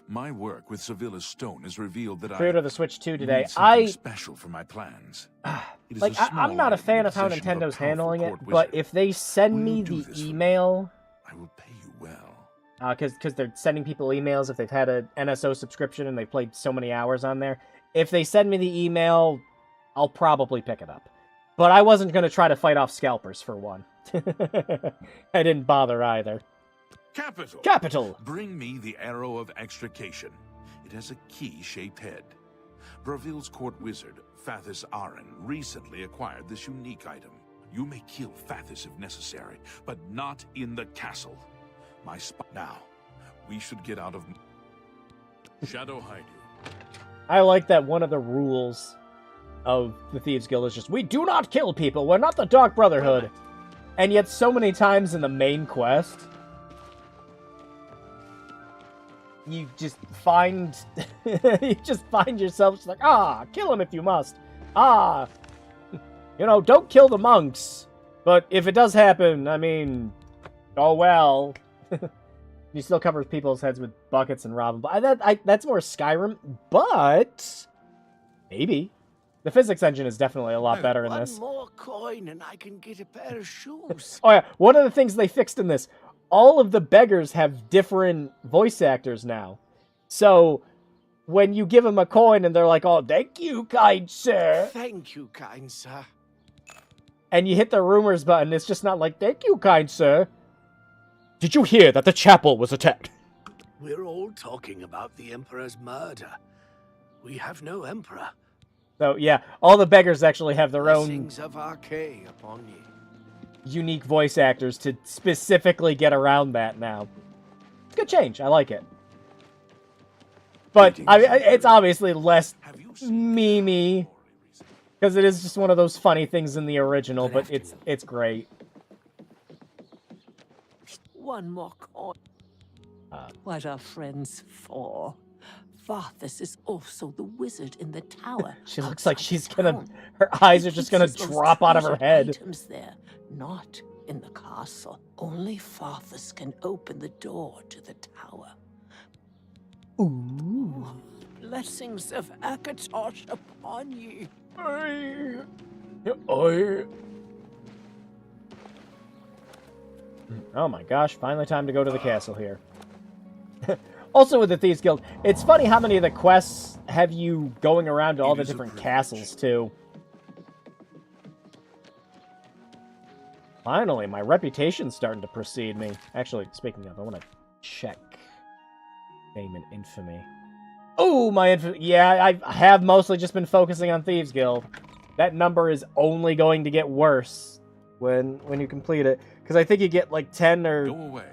My work with Sevilla's Stone has revealed that Pre-order the Switch 2 today. need something special for my plans. Like, I'm not a fan of how Nintendo's handling it, but if they send me the email... I will pay you well. Because they're sending people emails if they've had an NSO subscription and they've played so many hours on there. If they send me the email, I'll probably pick it up. But I wasn't going to try to fight off scalpers, for one. I didn't bother either. Capital! Capital! Bring me the Arrow of Extrication. It has a key-shaped head. Braville's court wizard, Fathis Aren, recently acquired this unique item. You may kill Fathis if necessary, but not in the castle. My spot. Now, we should get out of... Shadow hide you. I like that one of the rules of the Thieves Guild is just, we do not kill people, we're not the Dark Brotherhood. And yet so many times in the main quest... You just find yourself just like, kill him if you must. Don't kill the monks. But if it does happen, I mean, oh well. You still cover people's heads with buckets and rob them. That's more Skyrim, but maybe. The physics engine is definitely a lot better in this. One more coin and I can get a pair of shoes. Oh yeah, one of the things they fixed in this, all of the beggars have different voice actors now. So, when you give them a coin and they're like, oh, thank you, kind sir. Thank you, kind sir. And you hit the rumors button, it's just not like, thank you, kind sir. Did you hear that the chapel was attacked? We're all talking about the Emperor's murder. We have no Emperor. So, yeah, all the beggars actually have their own... Blessings of Archay upon ye. unique voice actors to specifically get around that now. Good change. I like it. But it's obviously less memey because it is just one of those funny things in the original, but it's great. One more coin. What are friends for? Varthus is also the wizard in the tower. She looks like she's gonna... Her eyes are just gonna drop out of her head. Items there, not in the castle. Only Varthus can open the door to the tower. Ooh. Blessings of Akatosh upon ye. Oh my gosh, finally time to go to the castle here. Also with the Thieves Guild, it's funny how many of the quests have you going around to all the different castles, too. Finally, my reputation's starting to precede me. Actually, speaking of, I want to check fame and infamy. Oh, my infamy. Yeah, I have mostly just been focusing on Thieves Guild. That number is only going to get worse when you complete it. Because I think you get like 10 or... Go away.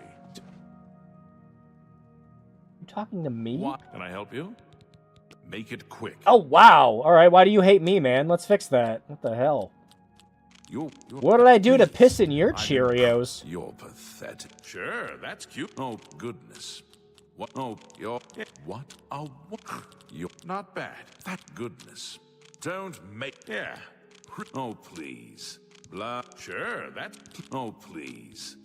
You talking to me? What? Can I help you? Make it quick. Oh, wow. All right, why do you hate me, man? Let's fix that. What the hell? What did I do to piss in your Cheerios? You're pathetic. Sure, that's cute. Oh, goodness. What? Oh, you're... What? Oh, what? You're not bad. That goodness. Don't make... Yeah. Oh, please. Blah. Sure, that's... Oh, please.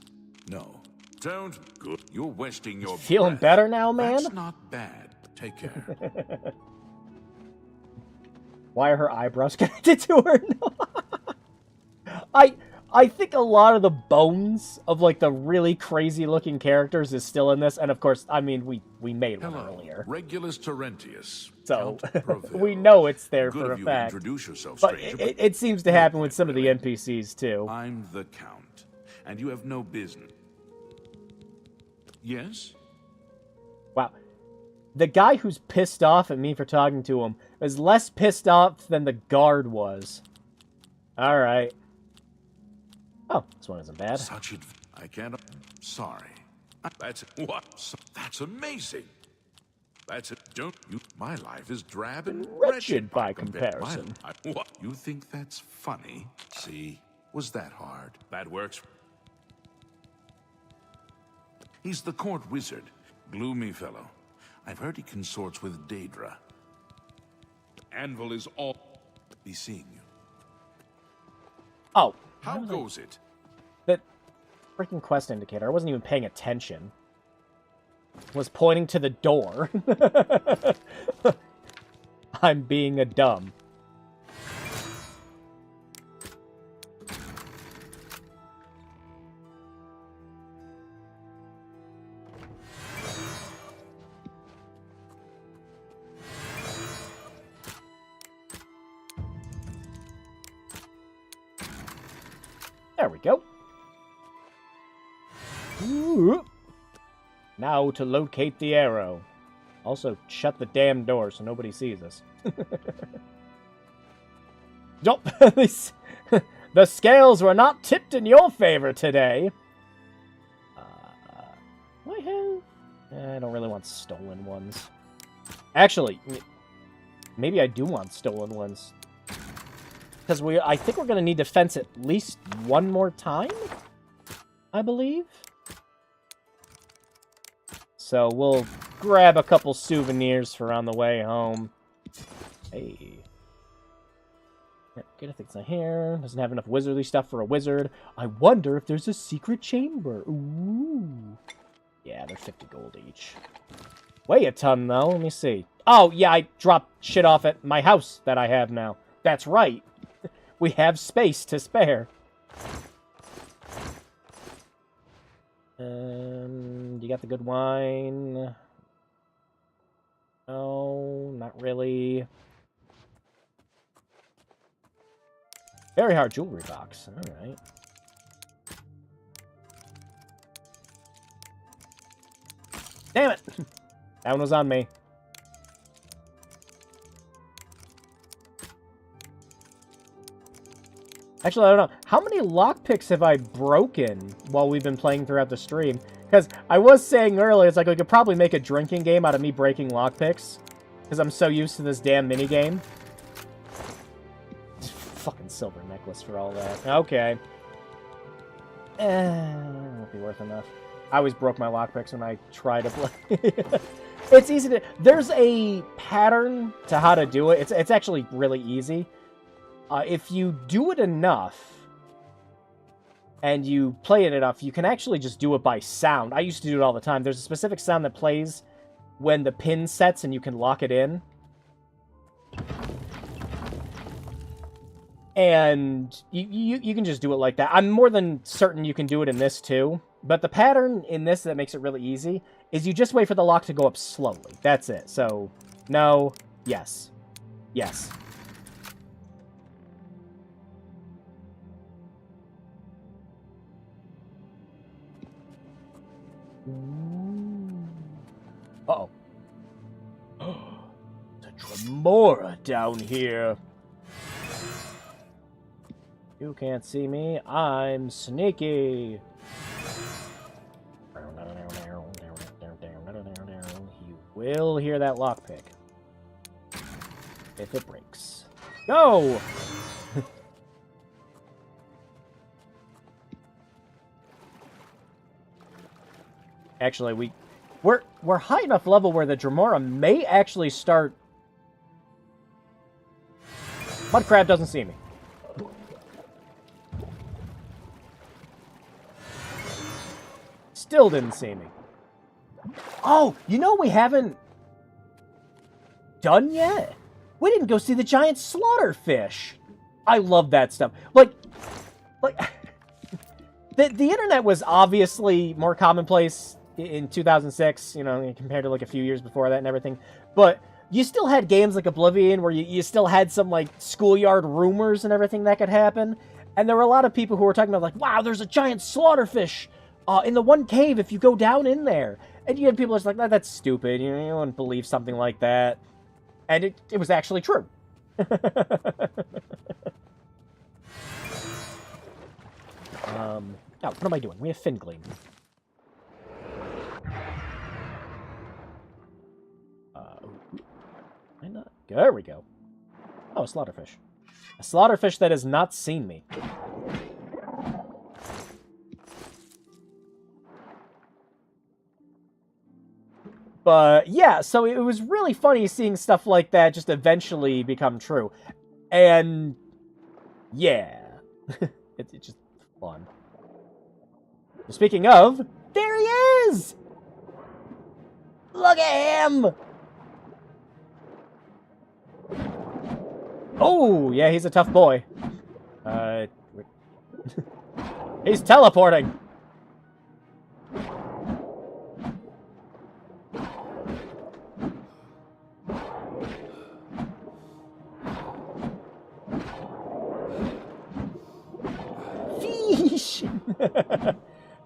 No. Don't... Good. You're wasting your Feeling breath. better now, man? That's not bad. Take care. Why are her eyebrows connected to her? No. I think a lot of the bones of, like, the really crazy-looking characters is still in this. And, of course, I mean, we made one earlier. Regulus Terentius. So, we know it's there Good for a of you fact. to introduce yourself, But stranger, it seems to happen with some of the NPCs, too. I'm the Count, and you have no business. Yes? Wow. The guy who's pissed off at me for talking to him is less pissed off than the guard was. Alright. Oh, this one isn't bad. I can't... Sorry. That's... What? That's amazing. That's it. Don't you... My life is drab and wretched by comparison. What? You think that's funny? See? Was that hard? That works. He's the court wizard. Gloomy fellow. I've heard he consorts with Daedra. Anvil is all... Be seeing you. Oh. How goes it? That freaking quest indicator. I wasn't even paying attention. Was pointing to the door. I'm being a dumb. There we go. Ooh. Now to locate the arrow. Also, shut the damn door so nobody sees us. Nope. The scales were not tipped in your favor today. I don't really want stolen ones. Actually, maybe I do want stolen ones. Because I think we're going to need to fence at least one more time, I believe. So we'll grab a couple souvenirs for on the way home. Hey. Good, I think it's not here. Doesn't have enough wizardly stuff for a wizard. I wonder if there's a secret chamber. Ooh. Yeah, they're 50 gold each. Weigh a ton, though. Let me see. Oh, yeah, I dropped shit off at my house that I have now. That's right. We have space to spare. You got the good wine? No, not really. Very hard jewelry box. Alright. Damn it! That one was on me. Actually, I don't know. How many lockpicks have I broken while we've been playing throughout the stream? Because I was saying earlier, it's like we could probably make a drinking game out of me breaking lockpicks. Because I'm so used to this damn minigame. Fucking silver necklace for all that. Okay. Won't be worth enough. I always broke my lockpicks when I try to play. It's easy to... There's a pattern to how to do it. It's actually really easy. If you do it enough, and you play it enough, you can actually just do it by sound. I used to do it all the time. There's a specific sound that plays when the pin sets and you can lock it in. And you can just do it like that. I'm more than certain you can do it in this too. But the pattern in this that makes it really easy is you just wait for the lock to go up slowly. That's it. So, no, yes. Yes. Uh-oh. The Tremora down here. You can't see me. I'm sneaky. You will hear that lockpick. If it breaks. Go! Actually, we're high enough level where the Tremora may actually start... Mudcrab doesn't see me. Still didn't see me. Oh, you know we haven't done yet? We didn't go see the giant slaughterfish. I love that stuff. Like the internet was obviously more commonplace in 2006, you know, compared to like a few years before that and everything. But you still had games like Oblivion where you still had some like schoolyard rumors and everything that could happen. And there were a lot of people who were talking about like, wow, there's a giant slaughterfish in the one cave if you go down in there. And you had people just like, that's stupid. You know, you wouldn't believe something like that. And it was actually true. Now, what am I doing? We have Fingleam. Why not? There we go. Oh, a slaughterfish. A slaughterfish that has not seen me. But yeah, so it was really funny seeing stuff like that just eventually become true. And yeah, it's just fun. Speaking of, there he is! Look at him! Oh, yeah, he's a tough boy. He's teleporting!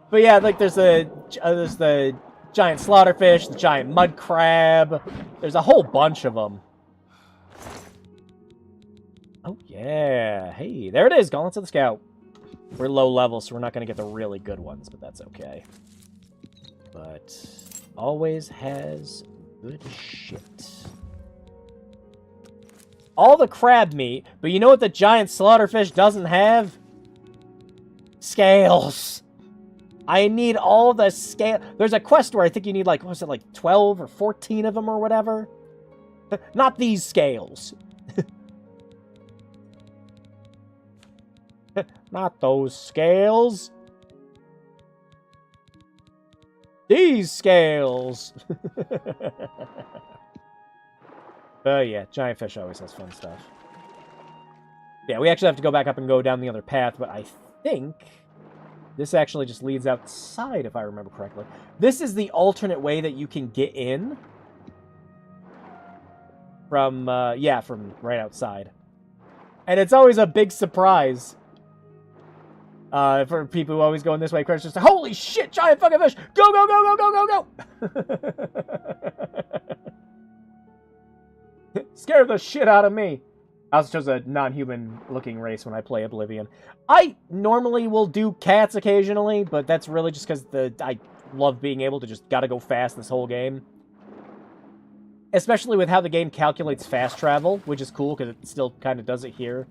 But yeah, like there's the giant slaughterfish, the giant mud crab. There's a whole bunch of them. Oh yeah, hey, there it is, Gauntlets of the Scout. We're low level, so we're not gonna get the really good ones, but that's okay. But always has good shit. All the crab meat, but you know what the giant slaughterfish doesn't have? Scales. I need all the scale. There's a quest where I think you need like, what was it, like 12 or 14 of them or whatever? Not these scales. Not those scales. These scales. Yeah, giant fish always has fun stuff. Yeah, we actually have to go back up and go down the other path, but I think this actually just leads outside, if I remember correctly. This is the alternate way that you can get in. From, yeah, from right outside. And it's always a big surprise. For people who always go in this way, Chris just, holy shit, giant fucking fish! Go, go, go, go, go, go, go! Scare the shit out of me. I also chose a non-human looking race when I play Oblivion. I normally will do cats occasionally, but that's really just because I love being able to just gotta go fast this whole game. Especially with how the game calculates fast travel, which is cool because it still kind of does it here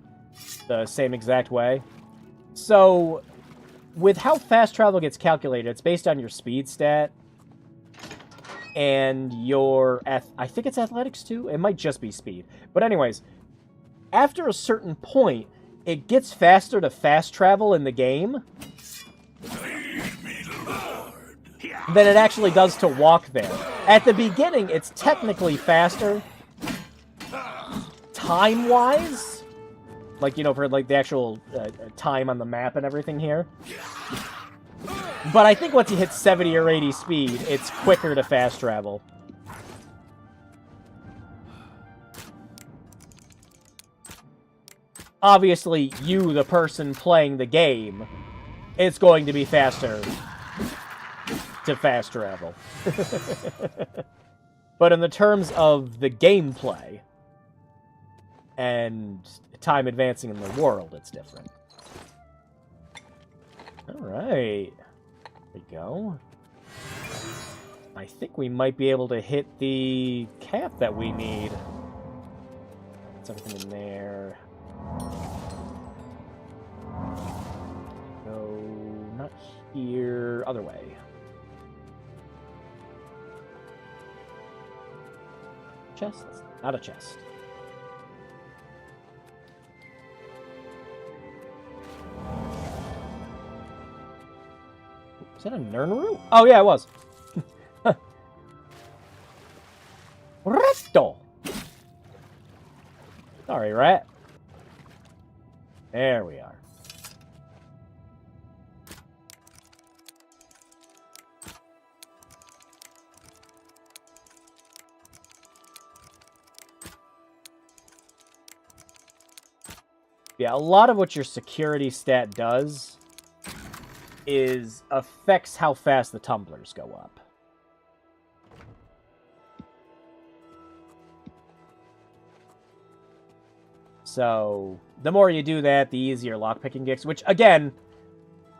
the same exact way. So, with how fast travel gets calculated, it's based on your speed stat and your... I think it's athletics too? It might just be speed. But anyways, after a certain point, it gets faster to fast travel in the game than it actually does to walk there. At the beginning, it's technically faster time-wise. Like, you know, for like the actual time on the map and everything here. But I think once you hit 70 or 80 speed, it's quicker to fast travel. Obviously, you, the person playing the game, it's going to be faster to fast travel. But in the terms of the gameplay and time advancing in the world, it's different. Alright. There we go. I think we might be able to hit the cap that we need. Something in there. No, not here. Other way. Chest? Not a chest. Is that a Nernru? Oh, yeah, it was. Retto! Sorry, rat. There we are. Yeah, a lot of what your security stat does is affects how fast the tumblers go up. So, the more you do that, the easier lockpicking gets, which, again,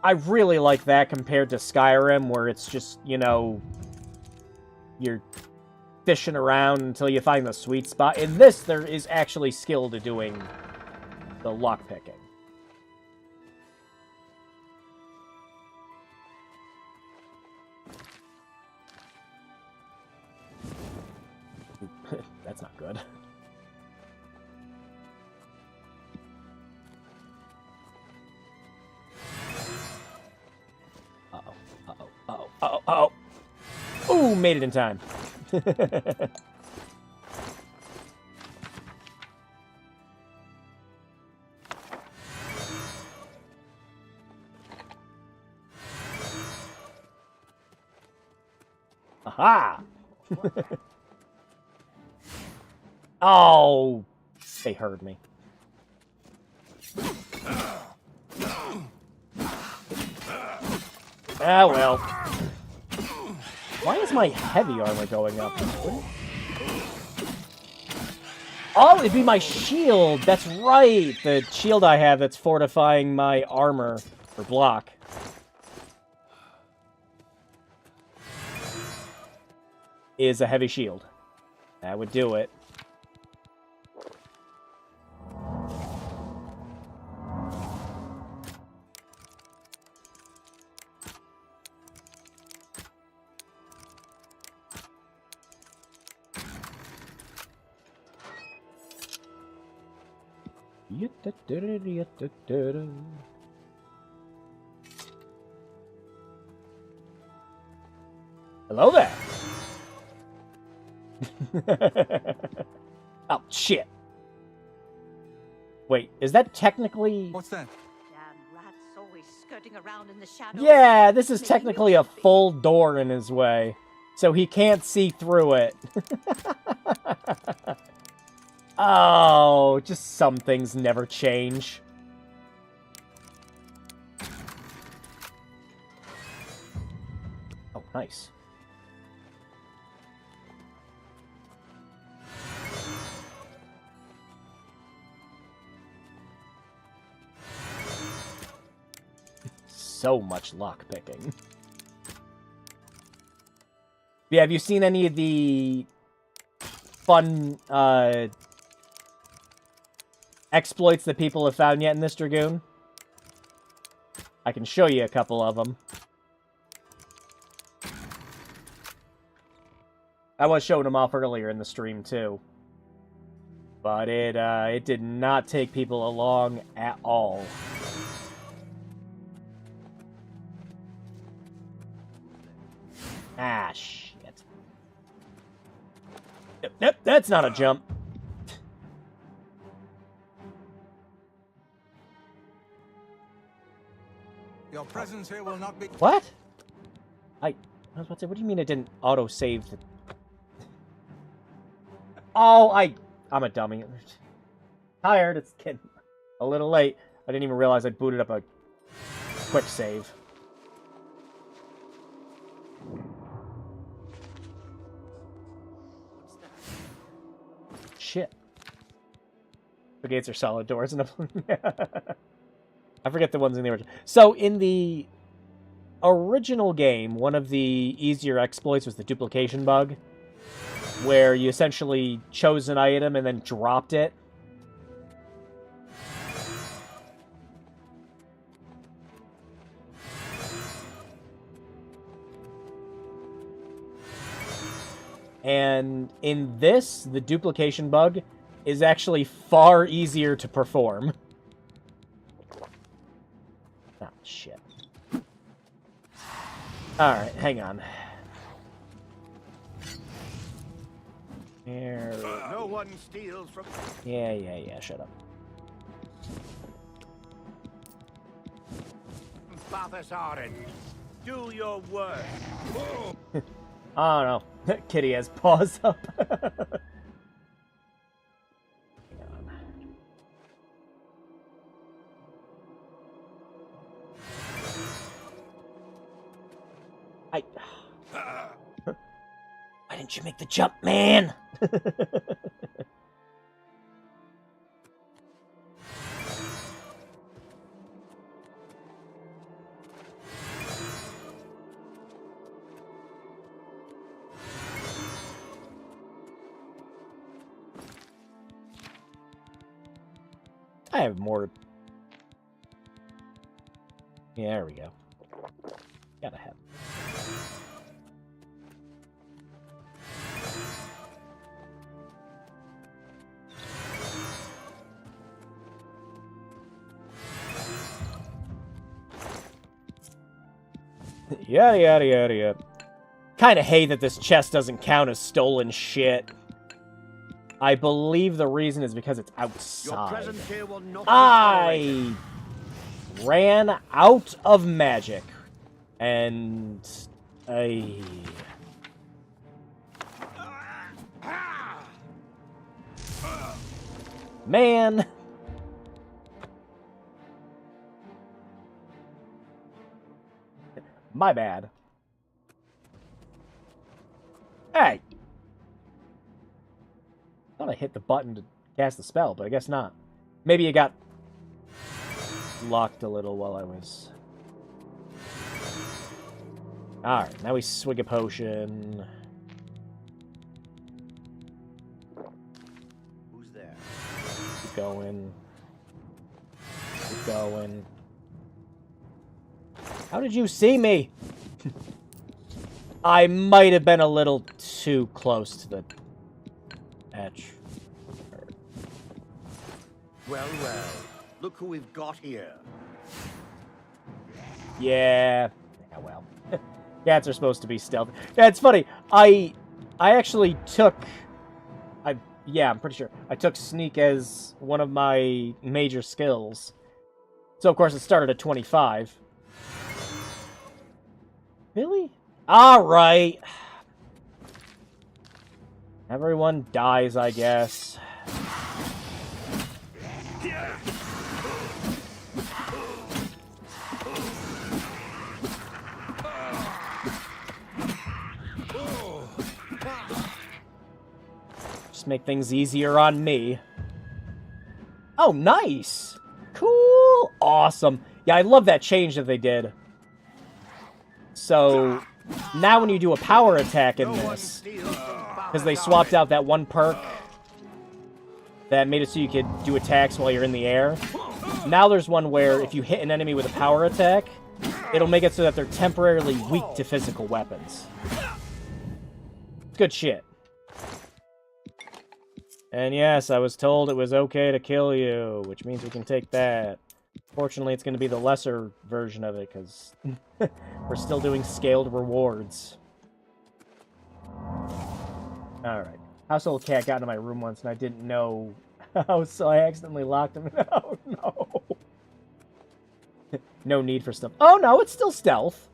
I really like that compared to Skyrim, where it's just, you know, you're fishing around until you find the sweet spot. In this, there is actually skill to doing the lockpicking. That's not good. Uh-oh, uh-oh, uh-oh, uh-oh, uh-oh. Ooh, made it in time. Aha! Oh, they heard me. Ah, well. Why is my heavy armor going up? Oh, it'd be my shield. That's right. The shield I have that's fortifying my armor or block. Is a heavy shield. That would do it. Hello there. Oh, shit. Wait, is that technically... What's that? Damn rats always skirting around in the shadows. Yeah, this is technically a full door in his way, so he can't see through it. Oh, just some things never change. Oh, nice. so much luck picking. Yeah, have you seen any of the fun exploits that people have found yet in this Dragoon? I can show you a couple of them. I was showing them off earlier in the stream, too. But it did not take people along at all. Ah, shit. Nope, that's not a jump. Your presence here will not be... What? I was about to say, what do you mean it didn't auto-save the... Oh, I'm a dummy. Tired, it's getting a little late. I didn't even realize I booted up a quick save. Shit. The gates are solid doors. I forget the ones in the original. So, in the original game, one of the easier exploits was the duplication bug, where you essentially chose an item and then dropped it. And in this, the duplication bug is actually far easier to perform. Oh, shit. Alright, hang on. There. No one steals from... Yeah, shut up. Balthasar, do your work. Oh, no. Kitty has paws up. Why didn't you make the jump, man? I have more. Yeah, there we go. Gotta have. Yada, yada, yada, yada. Kinda hate that this chest doesn't count as stolen shit. I believe the reason is because it's outside. I ran out of magic. And... Man! My bad. Hey! I thought I hit the button to cast the spell, but I guess not. Maybe it got locked a little while I was... Alright, now we swig a potion. Who's there? Keep going. Keep going. How did you see me? I might have been a little too close to the edge. Well, look who we've got here. Yeah, well. Cats are supposed to be stealthy. Yeah, it's funny. I actually took... Yeah, I'm pretty sure. I took sneak as one of my major skills. So, of course, it started at 25. Really? Alright. Everyone dies, I guess. Just make things easier on me. Oh, nice! Cool! Awesome. Yeah, I love that change that they did So now when you do a power attack in this, because they swapped out that one perk that made it so you could do attacks while you're in the air, now there's one where if you hit an enemy with a power attack, it'll make it so that they're temporarily weak to physical weapons. Good shit. And yes, I was told it was okay to kill you, which means we can take that. Fortunately, it's going to be the lesser version of it, because we're still doing scaled rewards. Alright. Household cat got into my room once, and I didn't know how, so I accidentally locked him. Oh, no. No need for stuff. Oh, no, it's still stealth.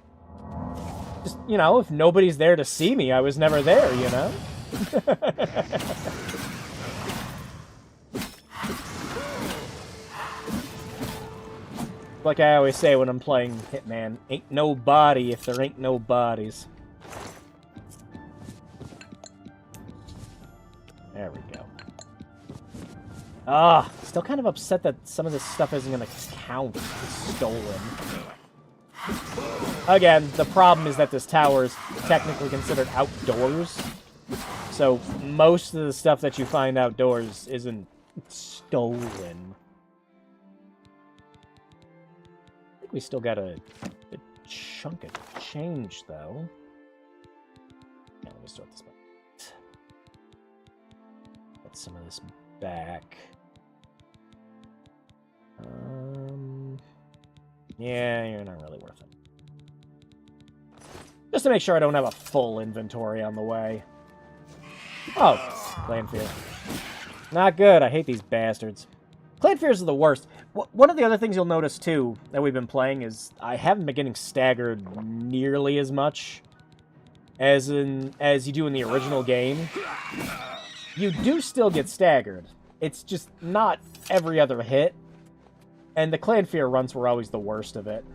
Just, you know, if nobody's there to see me, I was never there, you know? Like I always say when I'm playing Hitman, ain't no body if there ain't no bodies. There we go. Ah, still kind of upset that some of this stuff isn't going to count as stolen. Again, the problem is that this tower is technically considered outdoors. So most of the stuff that you find outdoors isn't stolen. I think we still got a chunk of change, though. Yeah, let me start this back. Get some of this back. Yeah, you're not really worth it. Just to make sure I don't have a full inventory on the way. Oh, Clan Fear. Not good. I hate these bastards. Clan Fears are the worst. One of the other things you'll notice, too, that we've been playing is I haven't been getting staggered nearly as much as you do in the original game. You do still get staggered. It's just not every other hit. And the Clan Fear runs were always the worst of it.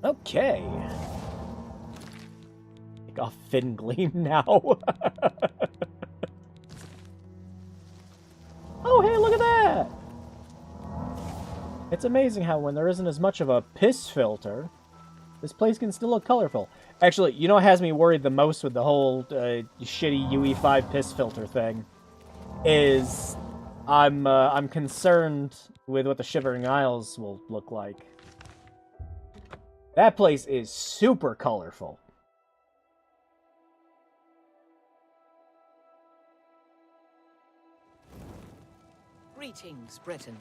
Okay. Take off Fin Gleam now. Oh, hey, look at that! It's amazing how when there isn't as much of a piss filter, this place can still look colorful. Actually, you know what has me worried the most with the whole shitty UE5 piss filter thing? Is I'm concerned with what the Shivering Isles will look like. That place is super colorful. Greetings, Breton.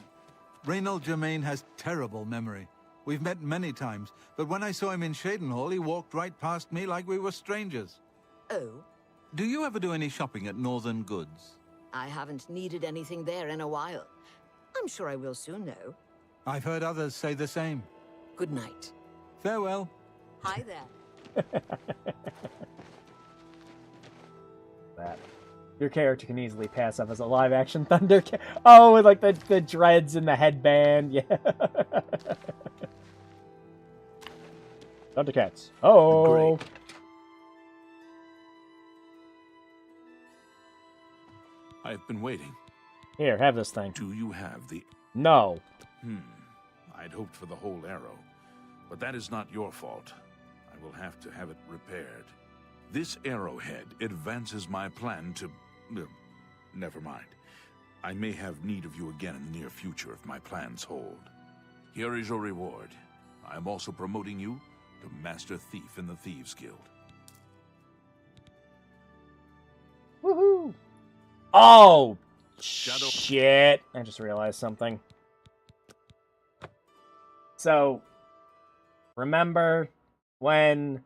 Reynold Germain has terrible memory. We've met many times, but when I saw him in Shadenhall, he walked right past me like we were strangers. Oh? Do you ever do any shopping at Northern Goods? I haven't needed anything there in a while. I'm sure I will soon, though. I've heard others say the same. Good night. Farewell. Hi there. That. Your character can easily pass off as a live-action Thundercat. Oh, with like the dreads and the headband. Yeah. Thundercats. Oh. Great. I've been waiting. Here, have this thing. Do you have the... No. I'd hoped for the whole arrow. But that is not your fault. I will have to have it repaired. This arrowhead advances my plan to... never mind. I may have need of you again in the near future if my plans hold. Here is your reward. I am also promoting you to Master Thief in the Thieves Guild. Woohoo! Oh, shit. I just realized something. So, remember when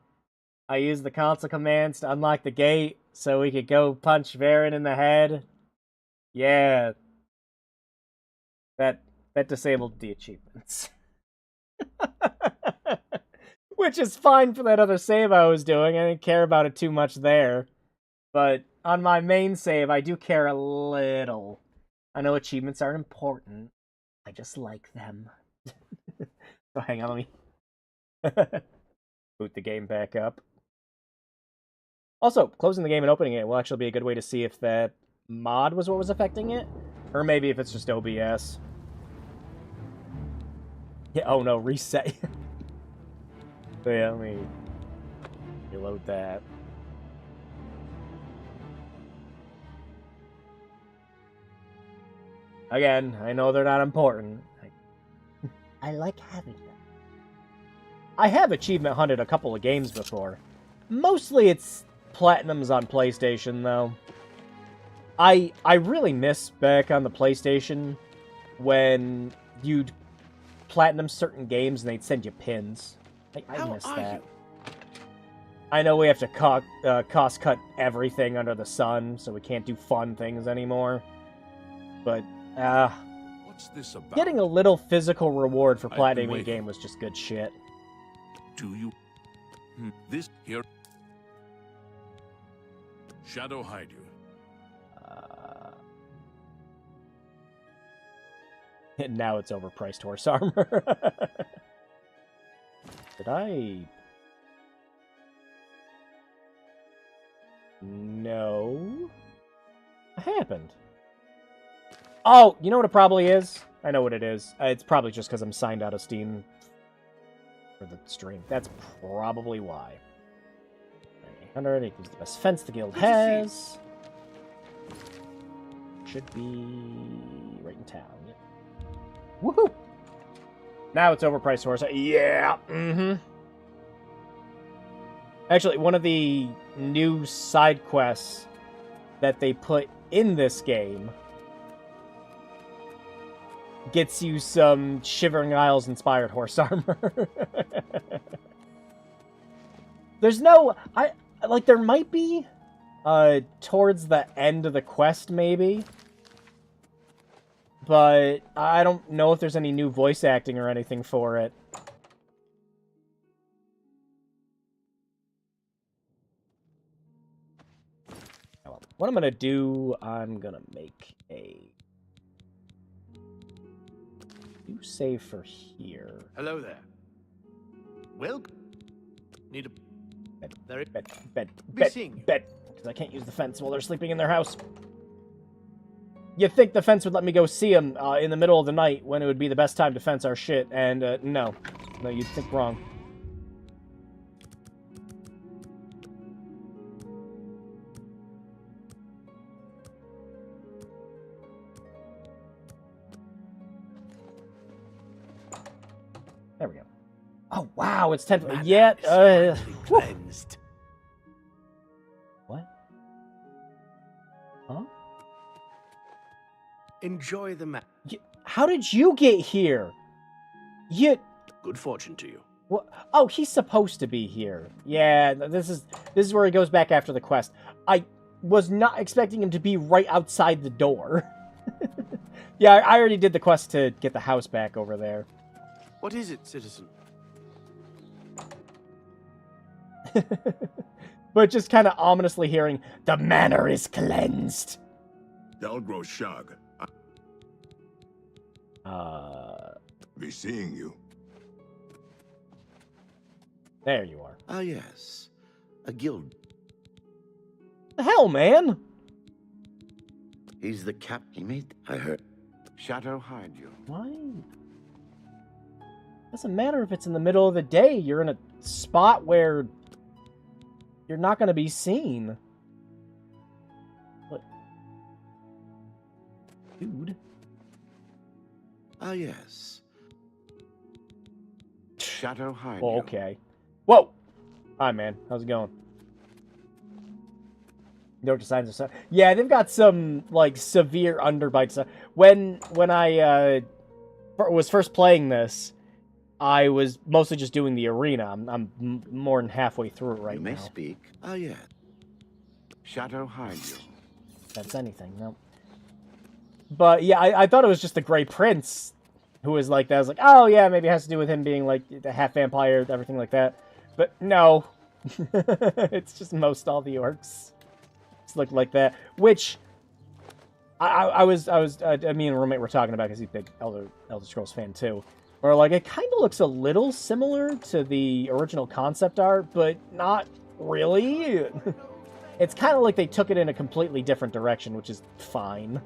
I used the console commands to unlock the gate so we could go punch Varen in the head? Yeah. That disabled the achievements. Which is fine for that other save I was doing. I didn't care about it too much there. But on my main save, I do care a little. I know achievements are important. I just like them. So hang on, let me boot the game back up. Also, closing the game and opening it will actually be a good way to see if that mod was what was affecting it, or maybe if it's just OBS. Yeah, oh no, reset. So yeah, let me reload that. Again, I know they're not important. I like having them. I have achievement hunted a couple of games before. Mostly it's platinums on PlayStation, though. I really miss back on the PlayStation when you'd platinum certain games and they'd send you pins. I miss that. I know we have to cost cut everything under the sun, so we can't do fun things anymore. But, what's this about? getting a little physical reward for platinum a game was just good shit. Do you? This here. Shadow hide you. And now it's overpriced horse armor. Did I? No. What happened? Oh, you know what it probably is? I know what it is. It's probably just because I'm signed out of Steam for the stream. That's probably why. 800 equals the best fence the guild has. Should be right in town. Yep. Woohoo! Now it's overpriced horse. Yeah. Mm-hmm. Actually, one of the new side quests that they put in this game gets you some Shivering Isles inspired horse armor. There's no there might be towards the end of the quest maybe. But I don't know if there's any new voice acting or anything for it. What I'm gonna do, I'm gonna make a new save for here. Hello there. Well, need a bed, because I can't use the fence while they're sleeping in their house. You'd think the fence would let me go see them in the middle of the night when it would be the best time to fence our shit, and no. No, you'd think wrong. There we go. Oh, wow, it's 10. Yeah, cleansed. What? Huh? Enjoy the map. How did you get here? Good fortune to you. What? Oh, he's supposed to be here. Yeah, this is where he goes back after the quest. I was not expecting him to be right outside the door. Yeah, I already did the quest to get the house back over there. What is it, citizen? But just kind of ominously hearing, the manor is cleansed. Delgro Shug. Be seeing you. There you are. Ah, yes. A guild. The hell, man? He's the captain, mate. I heard. Shadow hide you. Why? Doesn't matter if it's in the middle of the day. You're in a spot where you're not going to be seen. What? Dude. Ah, yes. Shadow hide Oh, you. okay. Whoa! Hi, man. How's it going? No signs of sun. Yeah, they've got some, like, severe underbites. When I was first playing this, I was mostly just doing the arena. I'm more than halfway through it right now. You may speak. Ah, yes. Shadow hide you. That's anything, no. But, yeah, I thought it was just the Grey Prince who was like that. I was like, oh, yeah, maybe it has to do with him being, like, the half-vampire, everything like that. But, no. It's just most all the orcs. Just look like that. Which, me and a roommate were talking about because he's a big Elder Scrolls fan, too. Or, like, it kind of looks a little similar to the original concept art, but not really. It's kind of like they took it in a completely different direction, which is fine.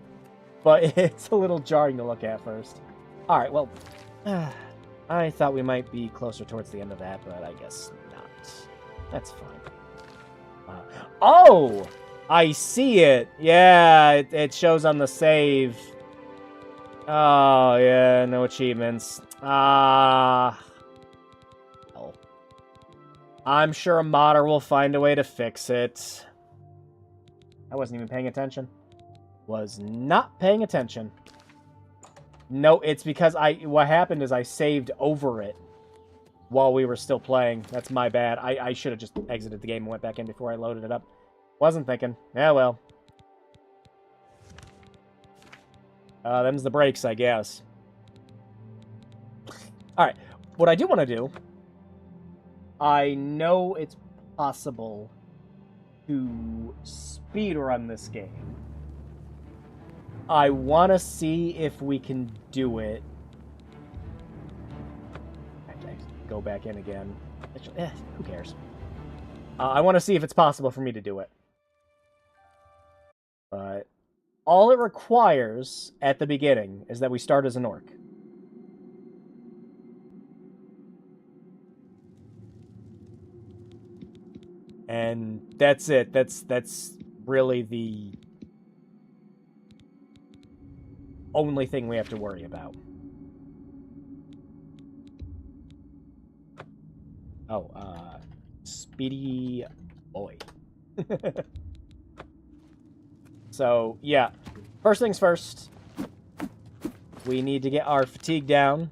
But it's a little jarring to look at first. Alright, well, I thought we might be closer towards the end of that, but I guess not. That's fine. Oh! I see it! Yeah, it shows on the save. Oh, yeah, no achievements. Oh. I'm sure a modder will find a way to fix it. I wasn't even paying attention. Was not paying attention. No, it's because what happened is I saved over it while we were still playing. That's my bad. I should have just exited the game and went back in before I loaded it up. Wasn't thinking. Yeah, well. Them's the breaks, I guess. Alright, what I do want to do, I know it's possible to speedrun this game. I want to see if we can do it. I go back in again. Who cares? I want to see if it's possible for me to do it. But all it requires at the beginning is that we start as an orc. And that's it. That's really the only thing we have to worry about. Oh, Speedy Boy. So, yeah. First things first. We need to get our fatigue down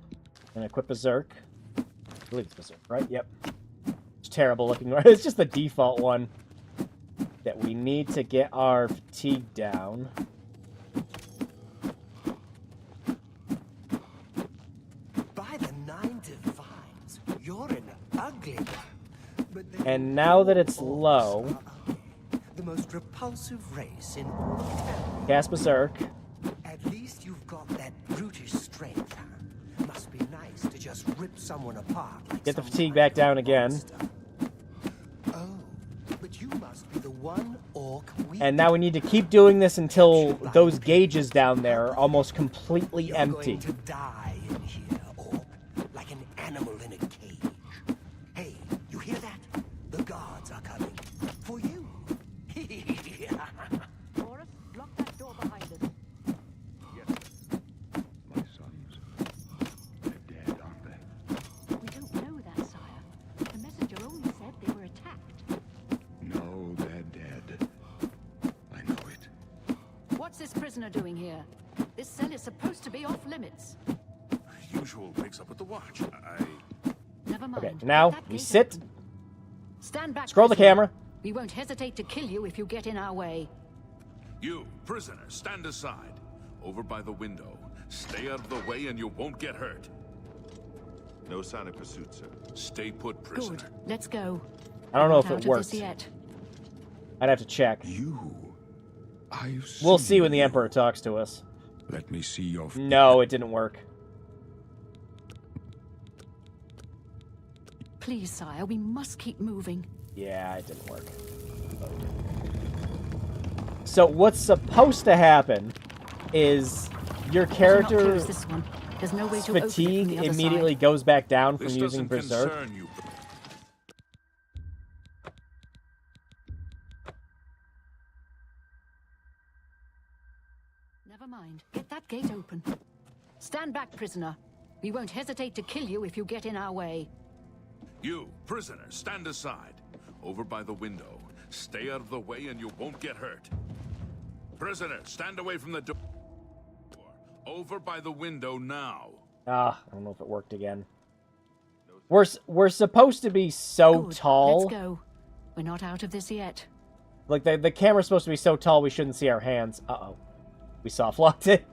and equip Berserk. I believe it's Berserk, right? Yep. It's terrible looking. It's just the default one. That we need to get our fatigue down. By the 9 divines, you're an ugly one. And now that it's low, the most repulsive race in all of town. cast Berserk. At least you've got that brutish strength. Must be nice to just rip someone apart. Like Get the fatigue back down again. Oh, but you must be the one orc we. And now we need to keep doing this until those gauges down there are almost completely empty. You're going to die in here, orc, like an animal in a cage. Hey, you hear that? The guards are coming for you. Boris, lock that door behind us. Yes. My sons. They're dead, aren't they? We don't know that, sire. The messenger only said they were attacked. No, they're dead. I know it. What's this prisoner doing here? This cell is supposed to be off limits. Usual wakes up at the watch. Never mind. Okay, now That we gate sit. open. Stand back. Scroll the prisoner. camera. We won't hesitate to kill you if you get in our way. You, prisoner, stand aside. Over by the window. Stay out of the way and you won't get hurt. No sign of pursuit, sir. Stay put, prisoner. Good. Let's go. I don't know if We're not it out of worked. this yet. I'd have to check. I've We'll see seen when the you. Emperor talks to us. Let me see your. No, it didn't work. Please, sire, we must keep moving. Yeah, it didn't work. So what's supposed to happen is your Do not character close this one. There's no way to open it from fatigue the other immediately side. goes back down from This using doesn't Berserk. concern you. Never mind. Get that gate open. Stand back, prisoner. We won't hesitate to kill you if you get in our way. You, prisoner, stand aside. Over by the window. Stay out of the way and you won't get hurt. Prisoner, stand away from the door. Over by the window now. Ah, I don't know if it worked again. We're supposed to be so Good. tall. Let's go. We're not out of this yet. Like the camera's supposed to be so tall we shouldn't see our hands. Uh-oh. We soft locked it.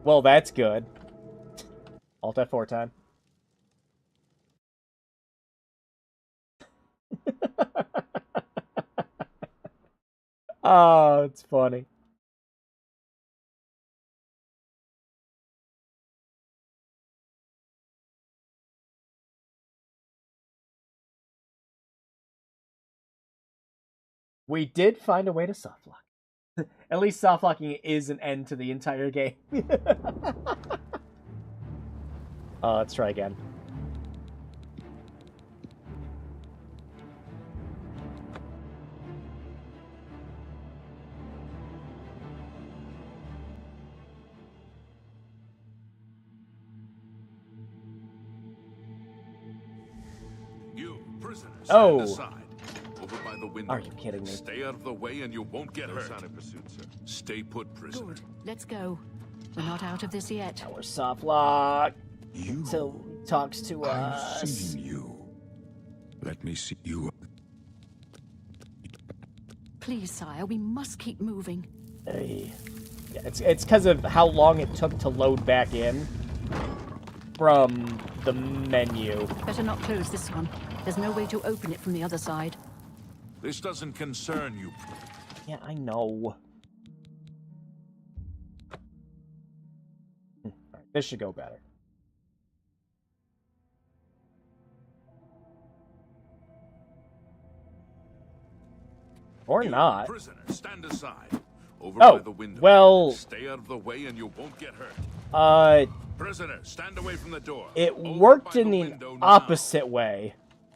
Well, that's good. Alt F4 time. Oh, it's funny. We did find a way to softlock. At least softlocking is an end to the entire game. Let's try again. You, prisoner, stand Oh. aside. Over by the window. Are you kidding me? Stay out of the way and you won't get hurt. sign of pursuit, sir. Stay put, prisoner. Good. Let's go. We're not out of this yet. Our softlock. You. So talks to I've us. seen you. Let me see you. Please, sire, we must keep moving. Hey. Yeah, it's because of how long it took to load back in from the menu. Better not close this one. There's no way to open it from the other side. This doesn't concern you. Yeah, I know. Alright, this should go better. Or not. Prisoner, stand aside. Over Oh, by the window. well... Stay out of the way and you won't get hurt. Prisoner, stand away from the door. It Over worked by in the window now. opposite way.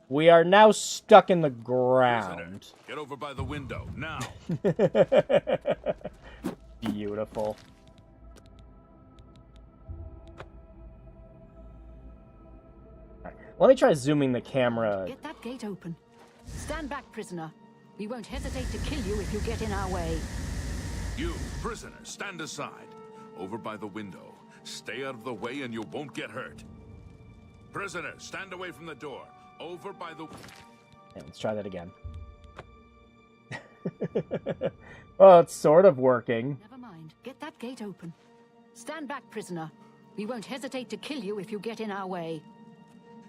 We are now stuck in the Prisoner, ground. get over by the window now. Beautiful. Alright, let me try zooming the camera. Get that gate open. Stand back, prisoner. We won't hesitate to kill you if you get in our way. You, prisoner, stand aside. Over by the window. Stay out of the way and you won't get hurt. Prisoner, stand away from the door. Over by the... Yeah, let's try that again. Well, it's sort of working. Never mind. Get that gate open. Stand back, prisoner. We won't hesitate to kill you if you get in our way.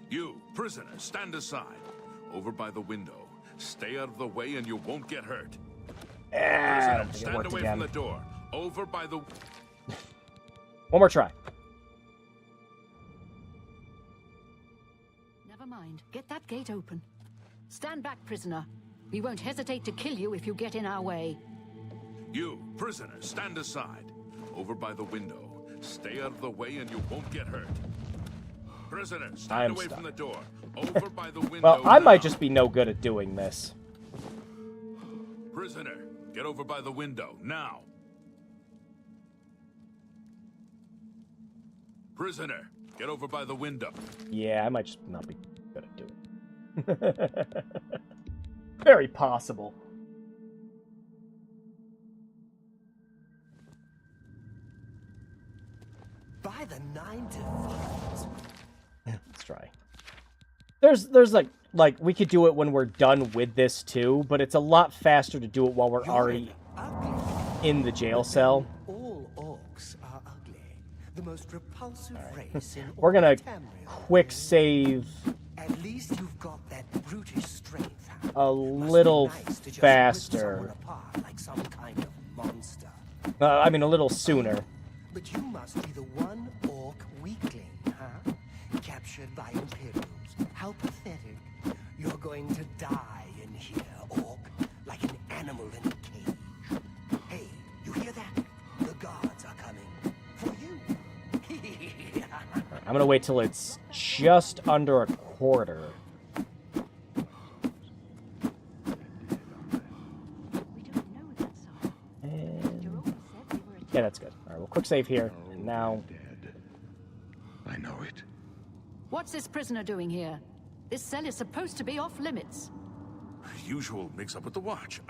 You, prisoner, stand aside. Over by the window. Stay out of the way and you won't get hurt. I don't think it Stand worked away again. from the door. Over by the... One more try. Never mind. Get that gate open. Stand back, prisoner. We won't hesitate to kill you if you get in our way. You, prisoner, stand aside. Over by the window. Stay out of the way and you won't get hurt. Prisoner, I stand am away stuck. from the door. Over by the window. Well, I now. might just be no good at doing this. Prisoner, get over by the window, now. Prisoner, get over by the window. Yeah, I might just not be good at doing it. Very possible. By the 9 divisions. Let's try. There's like we could do it when we're done with this too, but it's a lot faster to do it while we're already in the jail cell. All orcs are ugly. The most repulsive race in We're gonna all Tamriel. quick save At least you've got that brutish strength. Huh? a Must be little nice to just rip faster. someone apart like some kind of monster. I mean, a little sooner. But you must be the one orc weakling, huh? Captured by Imperials. How pathetic. You're going to die in here, orc, like an animal in a cage. Hey, you hear that? The guards are coming. For you. I'm gonna wait till it's just under a quarter. And... yeah, that's good. All right, we'll quick save here. And now, I know it. What's this prisoner doing here? This cell is supposed to be off limits. Usual mix-up with the watch.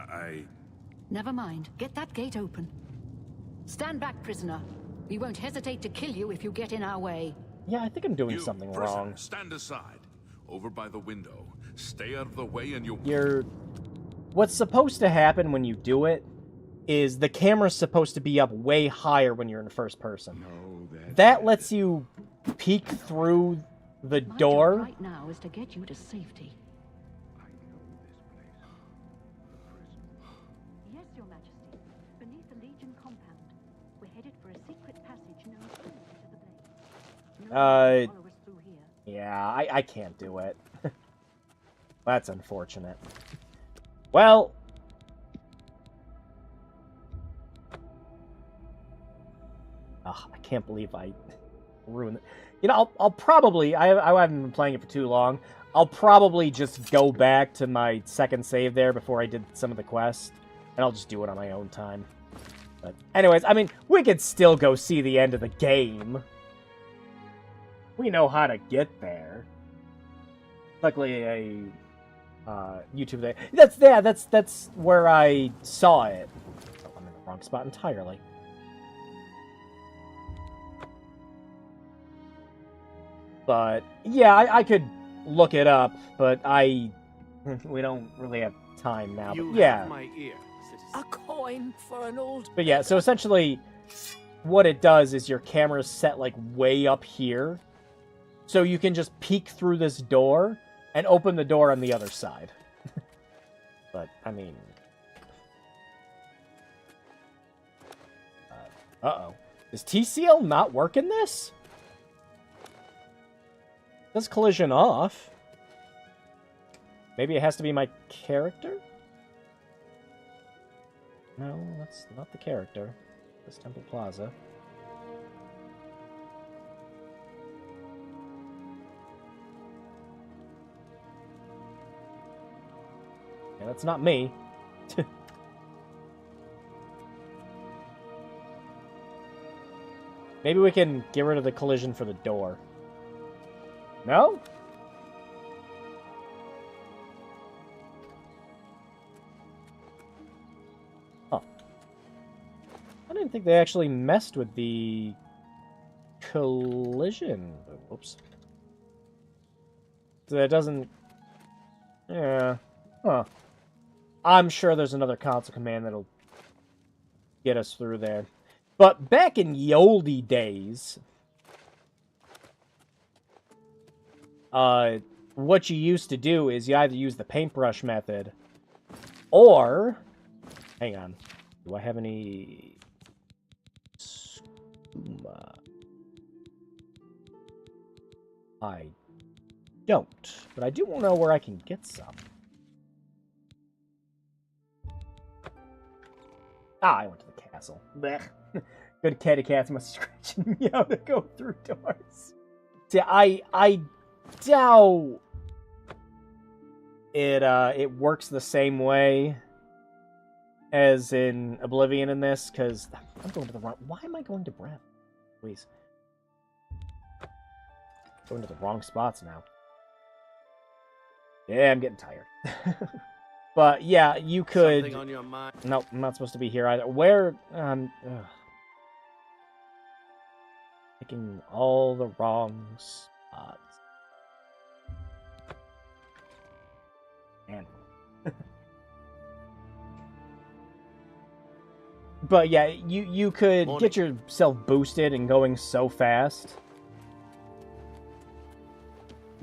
Never mind. Get that gate open. Stand back, prisoner. We won't hesitate to kill you if you get in our way. yeah, I think I'm doing You, something prisoner, wrong. stand aside. Over by the window. Stay out of the way and you... What's supposed to happen when you do it is the camera's supposed to be up way higher when you're in first person. No, That lets you peek through the My door. job right now is to get you to safety. Yes, Your Majesty. Beneath the Legion compound. We're headed for a secret passage known only to the Blade. No one can follow us through here. Yeah, I can't do it. That's unfortunate. Well, Ugh, I can't believe I ruined it. You know, I'll probably... I haven't been playing it for too long. I'll probably just go back to my second save there before I did some of the quests. And I'll just do it on my own time. But anyways, I mean, we could still go see the end of the game. We know how to get there. Luckily, a YouTube there. That's where I saw it. Oh, I'm in the wrong spot entirely. But yeah, I could look it up, but we don't really have time now. You but yeah, have my ear, citizen. A coin for an old... But yeah, so essentially, what it does is your camera's set like way up here, so you can just peek through this door and open the door on the other side. But I mean, uh-oh, does TCL not work in this? Does collision off? Maybe it has to be my character? No, that's not the character. This Temple Plaza. Yeah, that's not me. Maybe we can get rid of the collision for the door. No? Huh. I didn't think they actually messed with the collision. Oops. So that doesn't... Yeah. Huh. I'm sure there's another console command that'll get us through there. But back in the oldie days... what you used to do is you either use the paintbrush method, or... Hang on. Do I have any... skooma? I don't, but I do want to know where I can get some. Ah, I went to the castle. Blech. Good kitty cats must scratch me out to go through doors. See, I doubt it works the same way as in Oblivion in this, because I'm going to the wrong... Why am I going to Breath? Please. Going to the wrong spots now. Yeah, I'm getting tired. But yeah, you could... Something on your mind? Nope, I'm not supposed to be here either. Where... Picking all the wrong spots. And... But yeah, you could get yourself boosted and going so fast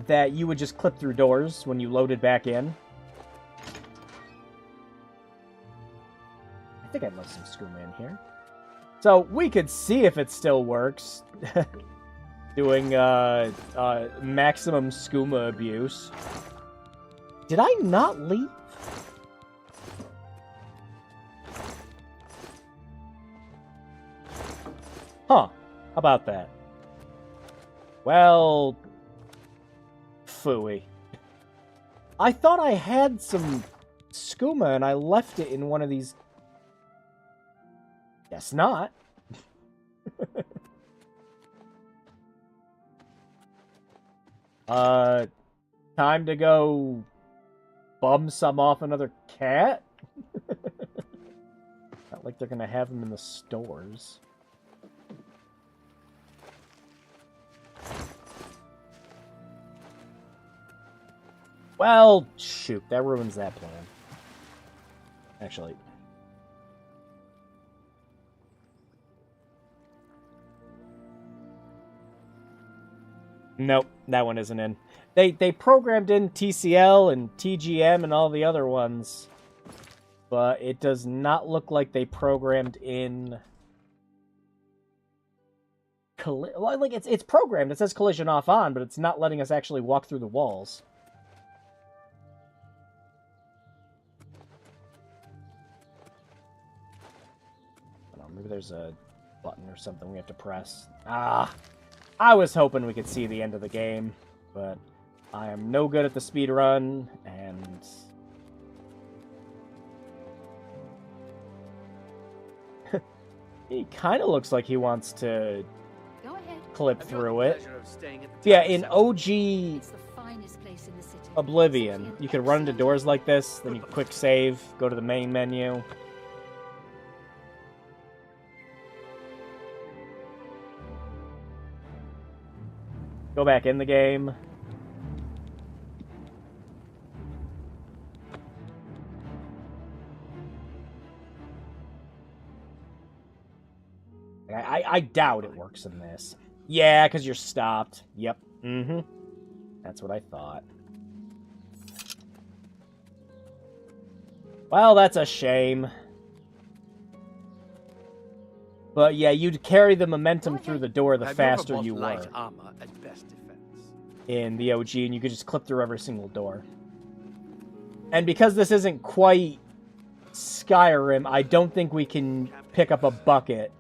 that you would just clip through doors when you loaded back in. I think I left some skooma in here. So we could see if it still works. Doing maximum skooma abuse. Did I not leave? Huh. How about that? Well... Phooey. I thought I had some skooma and I left it in one of these... Guess not. Time to go bum some off another cat? Not like they're gonna have them in the stores. Well, shoot, that ruins that plan. Actually. Nope, that one isn't in. They programmed in TCL and TGM and all the other ones. But it does not look like they programmed in... Like, it's programmed. It says collision off on, but it's not letting us actually walk through the walls. Maybe there's a button or something we have to press. Ah, I was hoping we could see the end of the game, but I am no good at the speed run, and he kind of looks like he wants to Go ahead. clip through it. Pleasure of staying at the Yeah, tower in cell. OG It's the finest place in the city. Oblivion, you could run into doors like this, then you quick save, go to the main menu. Go back in the game. I doubt it works in this. Yeah, because you're stopped. Yep. Mm-hmm. That's what I thought. Well, that's a shame. But yeah, you'd carry the momentum through the door the faster you were Light armor at best defense. in the OG, and you could just clip through every single door. And because this isn't quite Skyrim, I don't think we can pick up a bucket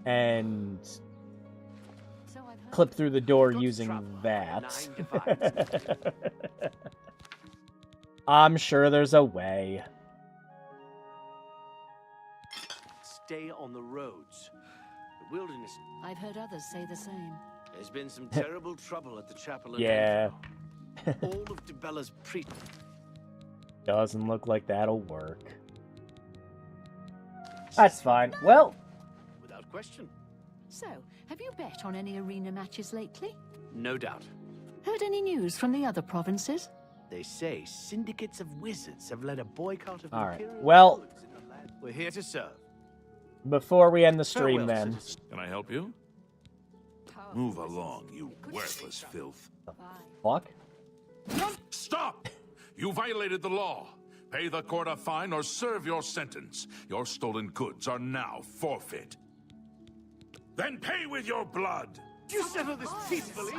and clip through the door using that. I'm sure there's a way. Stay on the roads. The wilderness. I've heard others say the same. There's been some terrible trouble at the chapel. Yeah. All of DeBella's priests. Doesn't look like that'll work. That's fine. Well, Without question. So, have you bet on any arena matches lately? No doubt. Heard any news from the other provinces? They say syndicates of wizards have led a boycott of all right. Imperial Well, goods in the land. We're here to serve. before we end the stream, Farewell, then. citizens. Can I help you? Move along, you worthless filth. Fuck. Stop! You violated the law. Pay the court a fine or serve your sentence. Your stolen goods are now forfeit. Then pay with your blood. You settle this peacefully.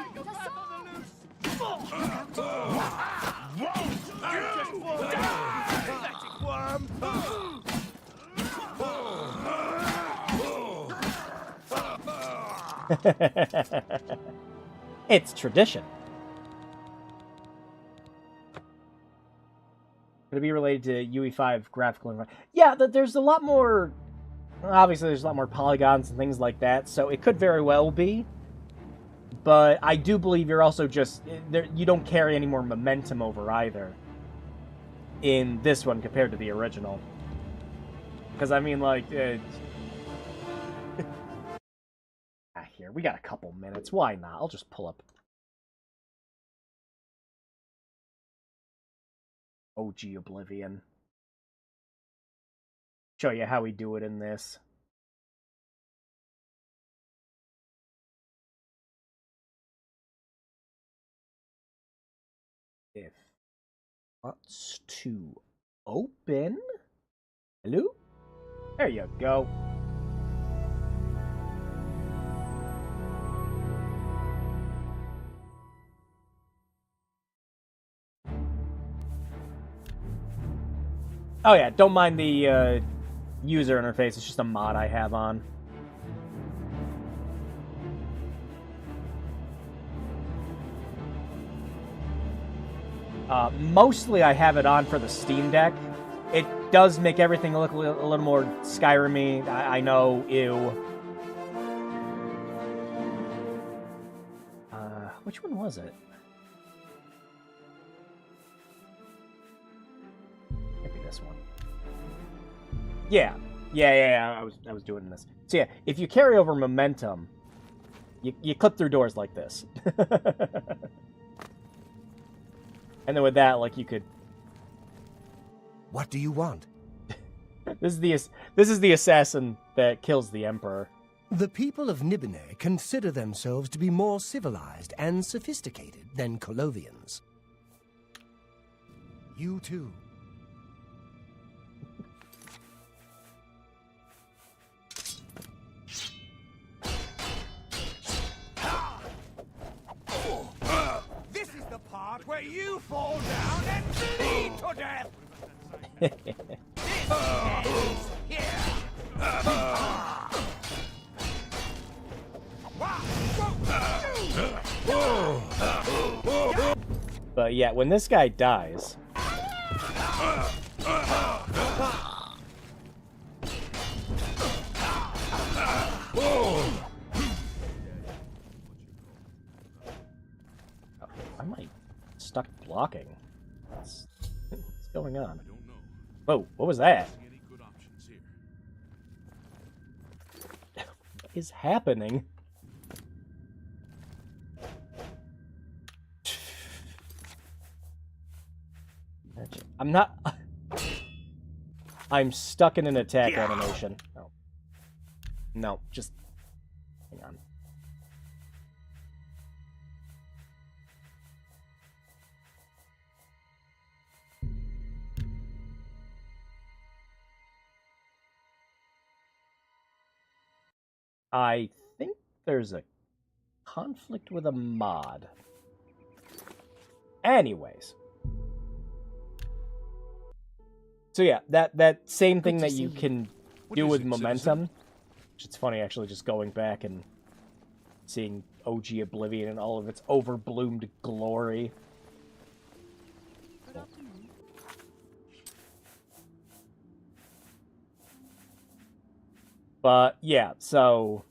It's tradition. Could it be related to UE5 graphical environment? Yeah, there's a lot more. Obviously, there's a lot more polygons and things like that, so it could very well be. But I do believe you're also just you don't carry any more momentum over either in this one compared to the original. Because I mean, like, here we got a couple minutes. Why not? I'll just pull up OG Oblivion. Show you how we do it in this. If wants to open. Hello? There you go. Oh yeah, don't mind the user interface, it's just a mod I have on. Mostly I have it on for the Steam Deck. It does make everything look a little more Skyrim-y. I know, ew. Which one was it? Maybe this one. Yeah. I was doing this. So yeah, if you carry over momentum, you clip through doors like this. And then with that, like, you could... What do you want? This is the assassin that kills the Emperor. The people of Nibene consider themselves to be more civilized and sophisticated than Colovians. You too. This is the part where you fall down and bleed to death. But yeah, when this guy dies... Am I stuck blocking? What's going on? Whoa, what was that? What is happening? I'm not... I'm stuck in an attack animation. Oh. No, just... Hang on. I think there's a conflict with a mod. Anyways. So yeah, that same thing that you can do with momentum. Which it's funny actually just going back and seeing OG Oblivion in all of its overbloomed glory. But yeah, so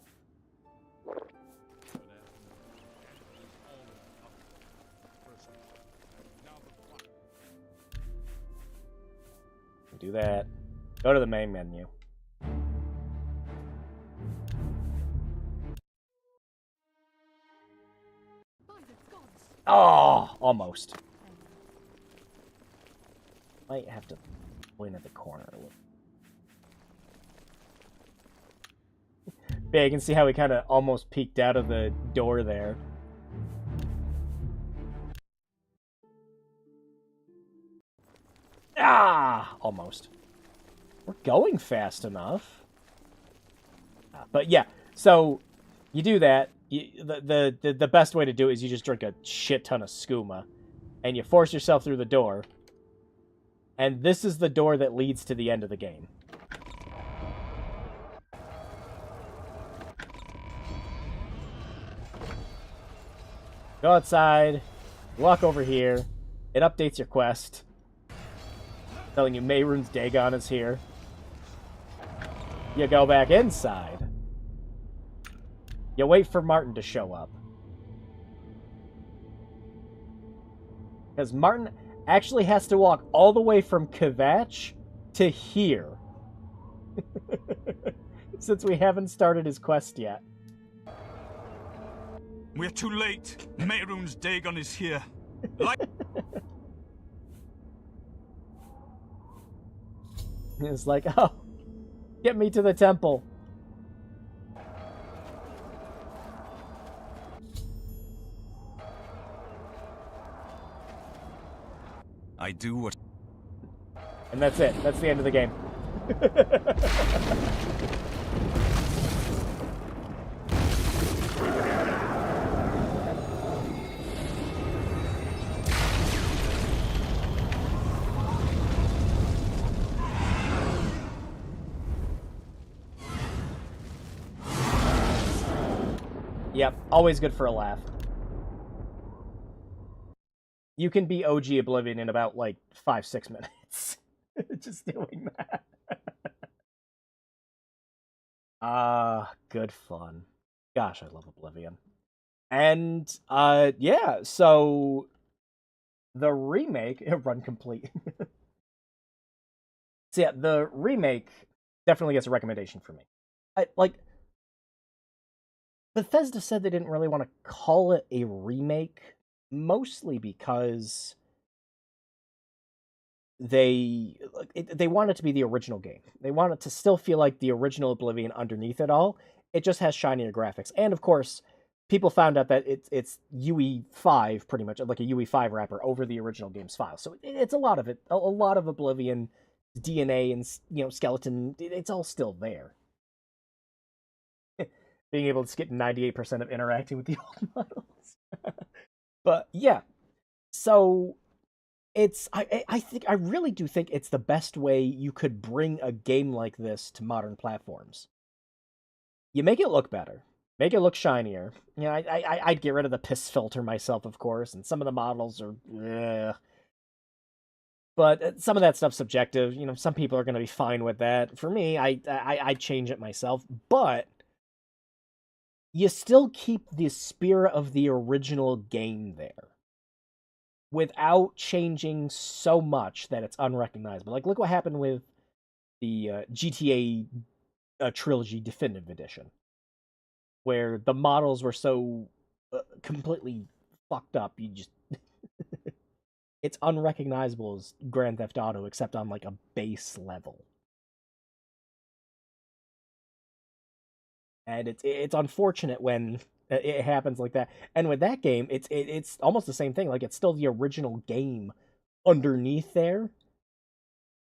do that. Go to the main menu. Oh, almost. Might have to point at the corner a little. Yeah, you can see how he kind of almost peeked out of the door there. Ah! Almost. We're going fast enough. But yeah, so you do that. The best way to do it is you just drink a shit ton of skooma. And you force yourself through the door. And this is the door that leads to the end of the game. Go outside, walk over here, it updates your quest, telling you Mehrunes Dagon is here. You go back inside. You wait for Martin to show up. Because Martin actually has to walk all the way from Kvatch to here. Since we haven't started his quest yet. We're too late. Mehrunes Dagon is here. It's like, oh, get me to the temple. I do what... And that's it. That's the end of the game. Yep, always good for a laugh. You can be OG Oblivion in about, like, 5-6 minutes. Just doing that. Good fun. Gosh, I love Oblivion. And, yeah, so... The remake... Run complete. So, yeah, the remake definitely gets a recommendation for me. Bethesda said they didn't really want to call it a remake, mostly because they want it to be the original game. They want it to still feel like the original Oblivion underneath it all. It just has shinier graphics. And, of course, people found out that it's UE5, pretty much, like a UE5 wrapper over the original game's file. So it's a lot of it. A lot of Oblivion DNA and, skeleton, it's all still there. Being able to skip 98% of interacting with the old models. But yeah, so I really do think it's the best way you could bring a game like this to modern platforms. You make it look better. Make it look shinier. You know, I'd get rid of the piss filter myself, of course, and some of the models are... But some of that stuff's subjective. You know, some people are going to be fine with that. For me, I'd change it myself. But you still keep the spirit of the original game there without changing so much that it's unrecognizable. Like, look what happened with the GTA Trilogy Definitive Edition, where the models were so completely fucked up, you just... it's unrecognizable as Grand Theft Auto, except on, like, a base level. And it's unfortunate when it happens like that. And with that game, it's almost the same thing. Like, it's still the original game underneath there,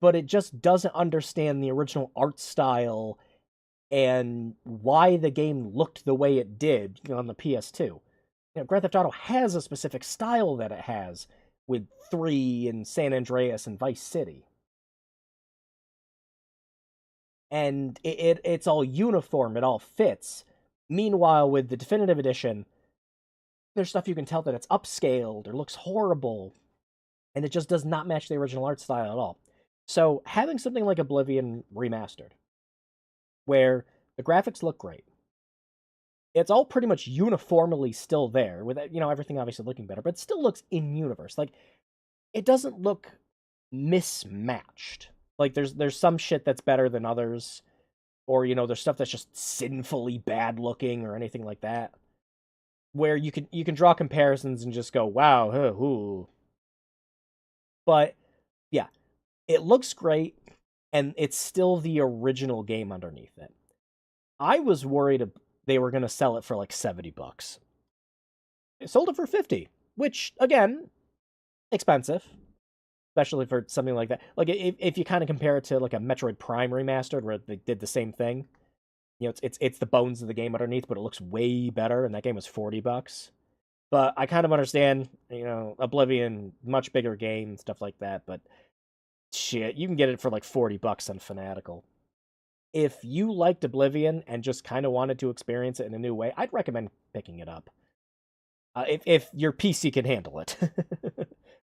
but it just doesn't understand the original art style and why the game looked the way it did, you know, on the PS2. You know, Grand Theft Auto has a specific style that it has with 3 and San Andreas and Vice City. And it's all uniform, it all fits. Meanwhile, with the Definitive Edition, there's stuff you can tell that it's upscaled or looks horrible, and it just does not match the original art style at all. So having something like Oblivion Remastered, where the graphics look great, it's all pretty much uniformly still there, with, you know, everything obviously looking better, but it still looks in-universe. Like, it doesn't look mismatched. Like, there's some shit that's better than others, or, you know, there's stuff that's just sinfully bad looking or anything like that, where you can draw comparisons and just go, wow, ooh. But yeah, it looks great, and it's still the original game underneath it. I was worried they were going to sell it for like $70. They sold it for $50, which, again, expensive. Especially for something like that. Like, if you kind of compare it to, like, a Metroid Prime Remastered, where they did the same thing. You know, it's the bones of the game underneath, but it looks way better, and that game was $40. But I kind of understand, you know, Oblivion, much bigger game, stuff like that, but shit, you can get it for, like, $40 on Fanatical. If you liked Oblivion and just kind of wanted to experience it in a new way, I'd recommend picking it up. If your PC can handle it.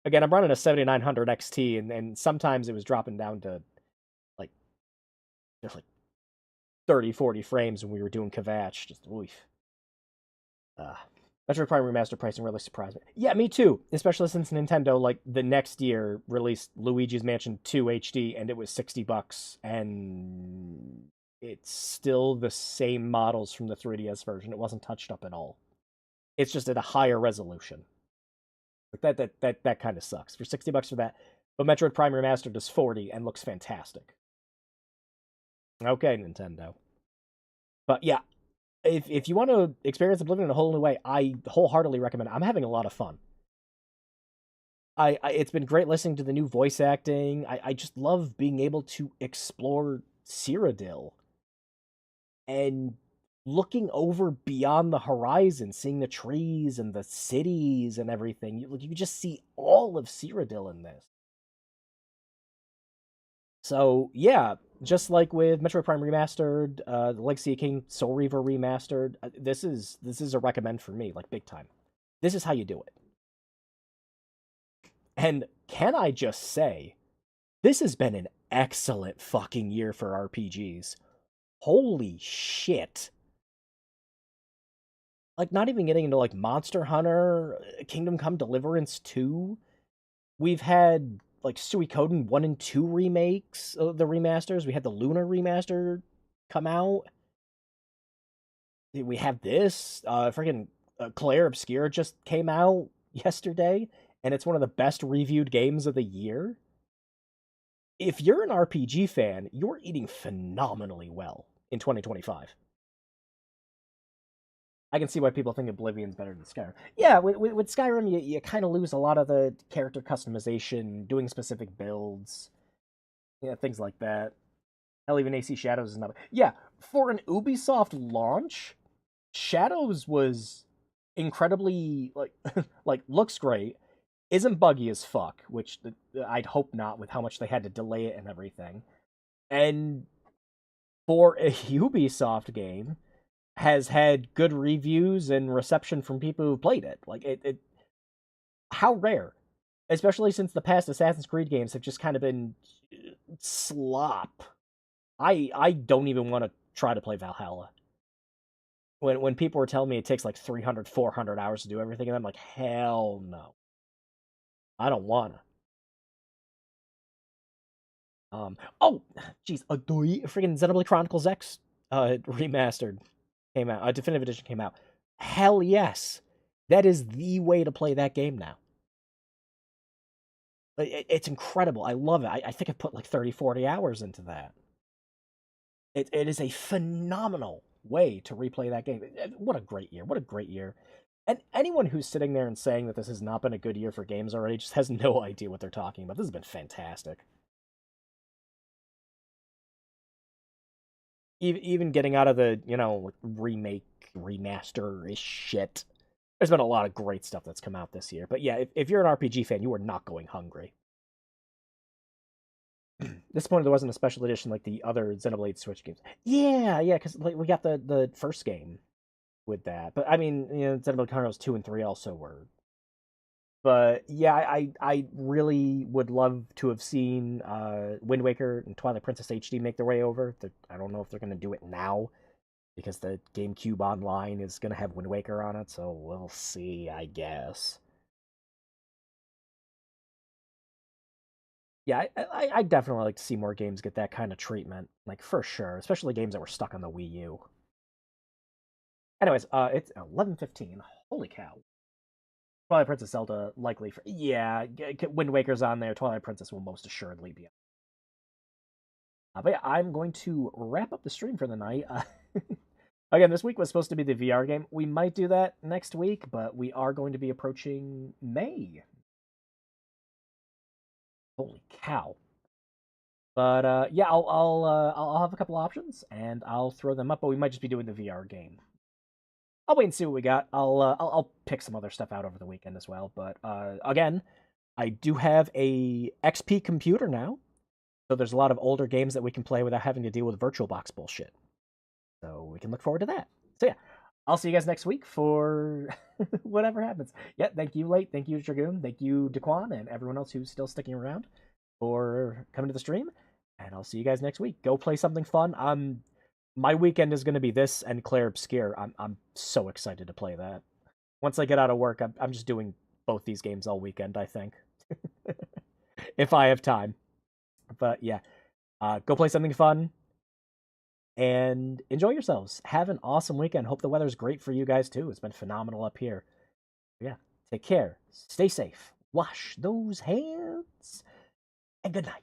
Again, I'm running a 7900 XT, and sometimes it was dropping down to, like, just like 30, 40 frames when we were doing Kvatch. Just, oof. Metroid Prime Remaster pricing really surprised me. Yeah, me too. Especially since Nintendo, like, the next year released Luigi's Mansion 2 HD, and it was $60, and it's still the same models from the 3DS version. It wasn't touched up at all. It's just at a higher resolution. That kind of sucks. For $60 for that. But Metroid Prime Remastered is $40 and looks fantastic. Okay, Nintendo. But yeah, if you want to experience Oblivion in a whole new way, I wholeheartedly recommend it. I'm having a lot of fun. It's been great listening to the new voice acting. I just love being able to explore Cyrodiil. And looking over beyond the horizon, seeing the trees and the cities and everything. You just see all of Cyrodiil in this. So, yeah, just like with Metroid Prime Remastered, the Legacy of Kain Soul Reaver Remastered, this is a recommend for me, like, big time. This is how you do it. And can I just say, this has been an excellent fucking year for RPGs. Holy shit. Like, not even getting into, like, Monster Hunter, Kingdom Come Deliverance 2. We've had, like, Suikoden 1 and 2 remakes, the remasters. We had the Lunar remaster come out. We have this. Freaking Claire Obscura just came out yesterday, and it's one of the best reviewed games of the year. If you're an RPG fan, you're eating phenomenally well in 2025. I can see why people think Oblivion's better than Skyrim. Yeah, with Skyrim, you kind of lose a lot of the character customization, doing specific builds, yeah, things like that. Hell, even AC Shadows is another. Yeah, for an Ubisoft launch, Shadows was incredibly, like looks great, isn't buggy as fuck, which I'd hope not with how much they had to delay it and everything. And for a Ubisoft game, has had good reviews and reception from people who played it. Like, how rare. Especially since the past Assassin's Creed games have just kind of been slop. I don't even want to try to play Valhalla. When people were telling me it takes like 300, 400 hours to do everything, and I'm like, hell no. I don't wanna. Oh, jeez, freaking Xenoblade Chronicles X remastered came out. Definitive Edition came out. Hell yes. That is the way to play that game now. It's incredible. I love it. I think I put like 30, 40 hours into that. It is a phenomenal way to replay that game. What a great year. What a great year. And anyone who's sitting there and saying that this has not been a good year for games already just has no idea what they're talking about. This has been fantastic. Even getting out of the, remake, remaster-ish shit. There's been a lot of great stuff that's come out this year. But yeah, if you're an RPG fan, you are not going hungry. Disappointed there wasn't a special edition like the other Xenoblade Switch games. Yeah, because like we got the first game with that. But I mean, Xenoblade Chronicles 2 and 3 also were. But yeah, I really would love to have seen Wind Waker and Twilight Princess HD make their way over. I don't know if they're going to do it now because the GameCube Online is going to have Wind Waker on it, so we'll see, I guess. Yeah, I definitely like to see more games get that kind of treatment, like for sure, especially games that were stuck on the Wii U. Anyways, it's 11:15. Holy cow. Twilight Princess Zelda likely for Wind Waker's on there. Twilight Princess will most assuredly be on. But yeah, I'm going to wrap up the stream for the night. Again, this week was supposed to be the VR game. We might do that next week, but we are going to be approaching May. Holy cow! But yeah, I'll have a couple options and I'll throw them up. But we might just be doing the VR game. I'll wait and see what we got. I'll pick some other stuff out over the weekend as well. But again, I do have a XP computer now, so there's a lot of older games that we can play without having to deal with VirtualBox bullshit. So we can look forward to that. So yeah, I'll see you guys next week for whatever happens. Yeah, thank you, Late. Thank you, Dragoon. Thank you, Daquan, and everyone else who's still sticking around for coming to the stream. And I'll see you guys next week. Go play something fun. My weekend is going to be this and Claire Obscure. I'm so excited to play that. Once I get out of work, I'm just doing both these games all weekend, I think. If I have time. But yeah, go play something fun and enjoy yourselves. Have an awesome weekend. Hope the weather's great for you guys too. It's been phenomenal up here. Yeah, take care. Stay safe. Wash those hands. And good night.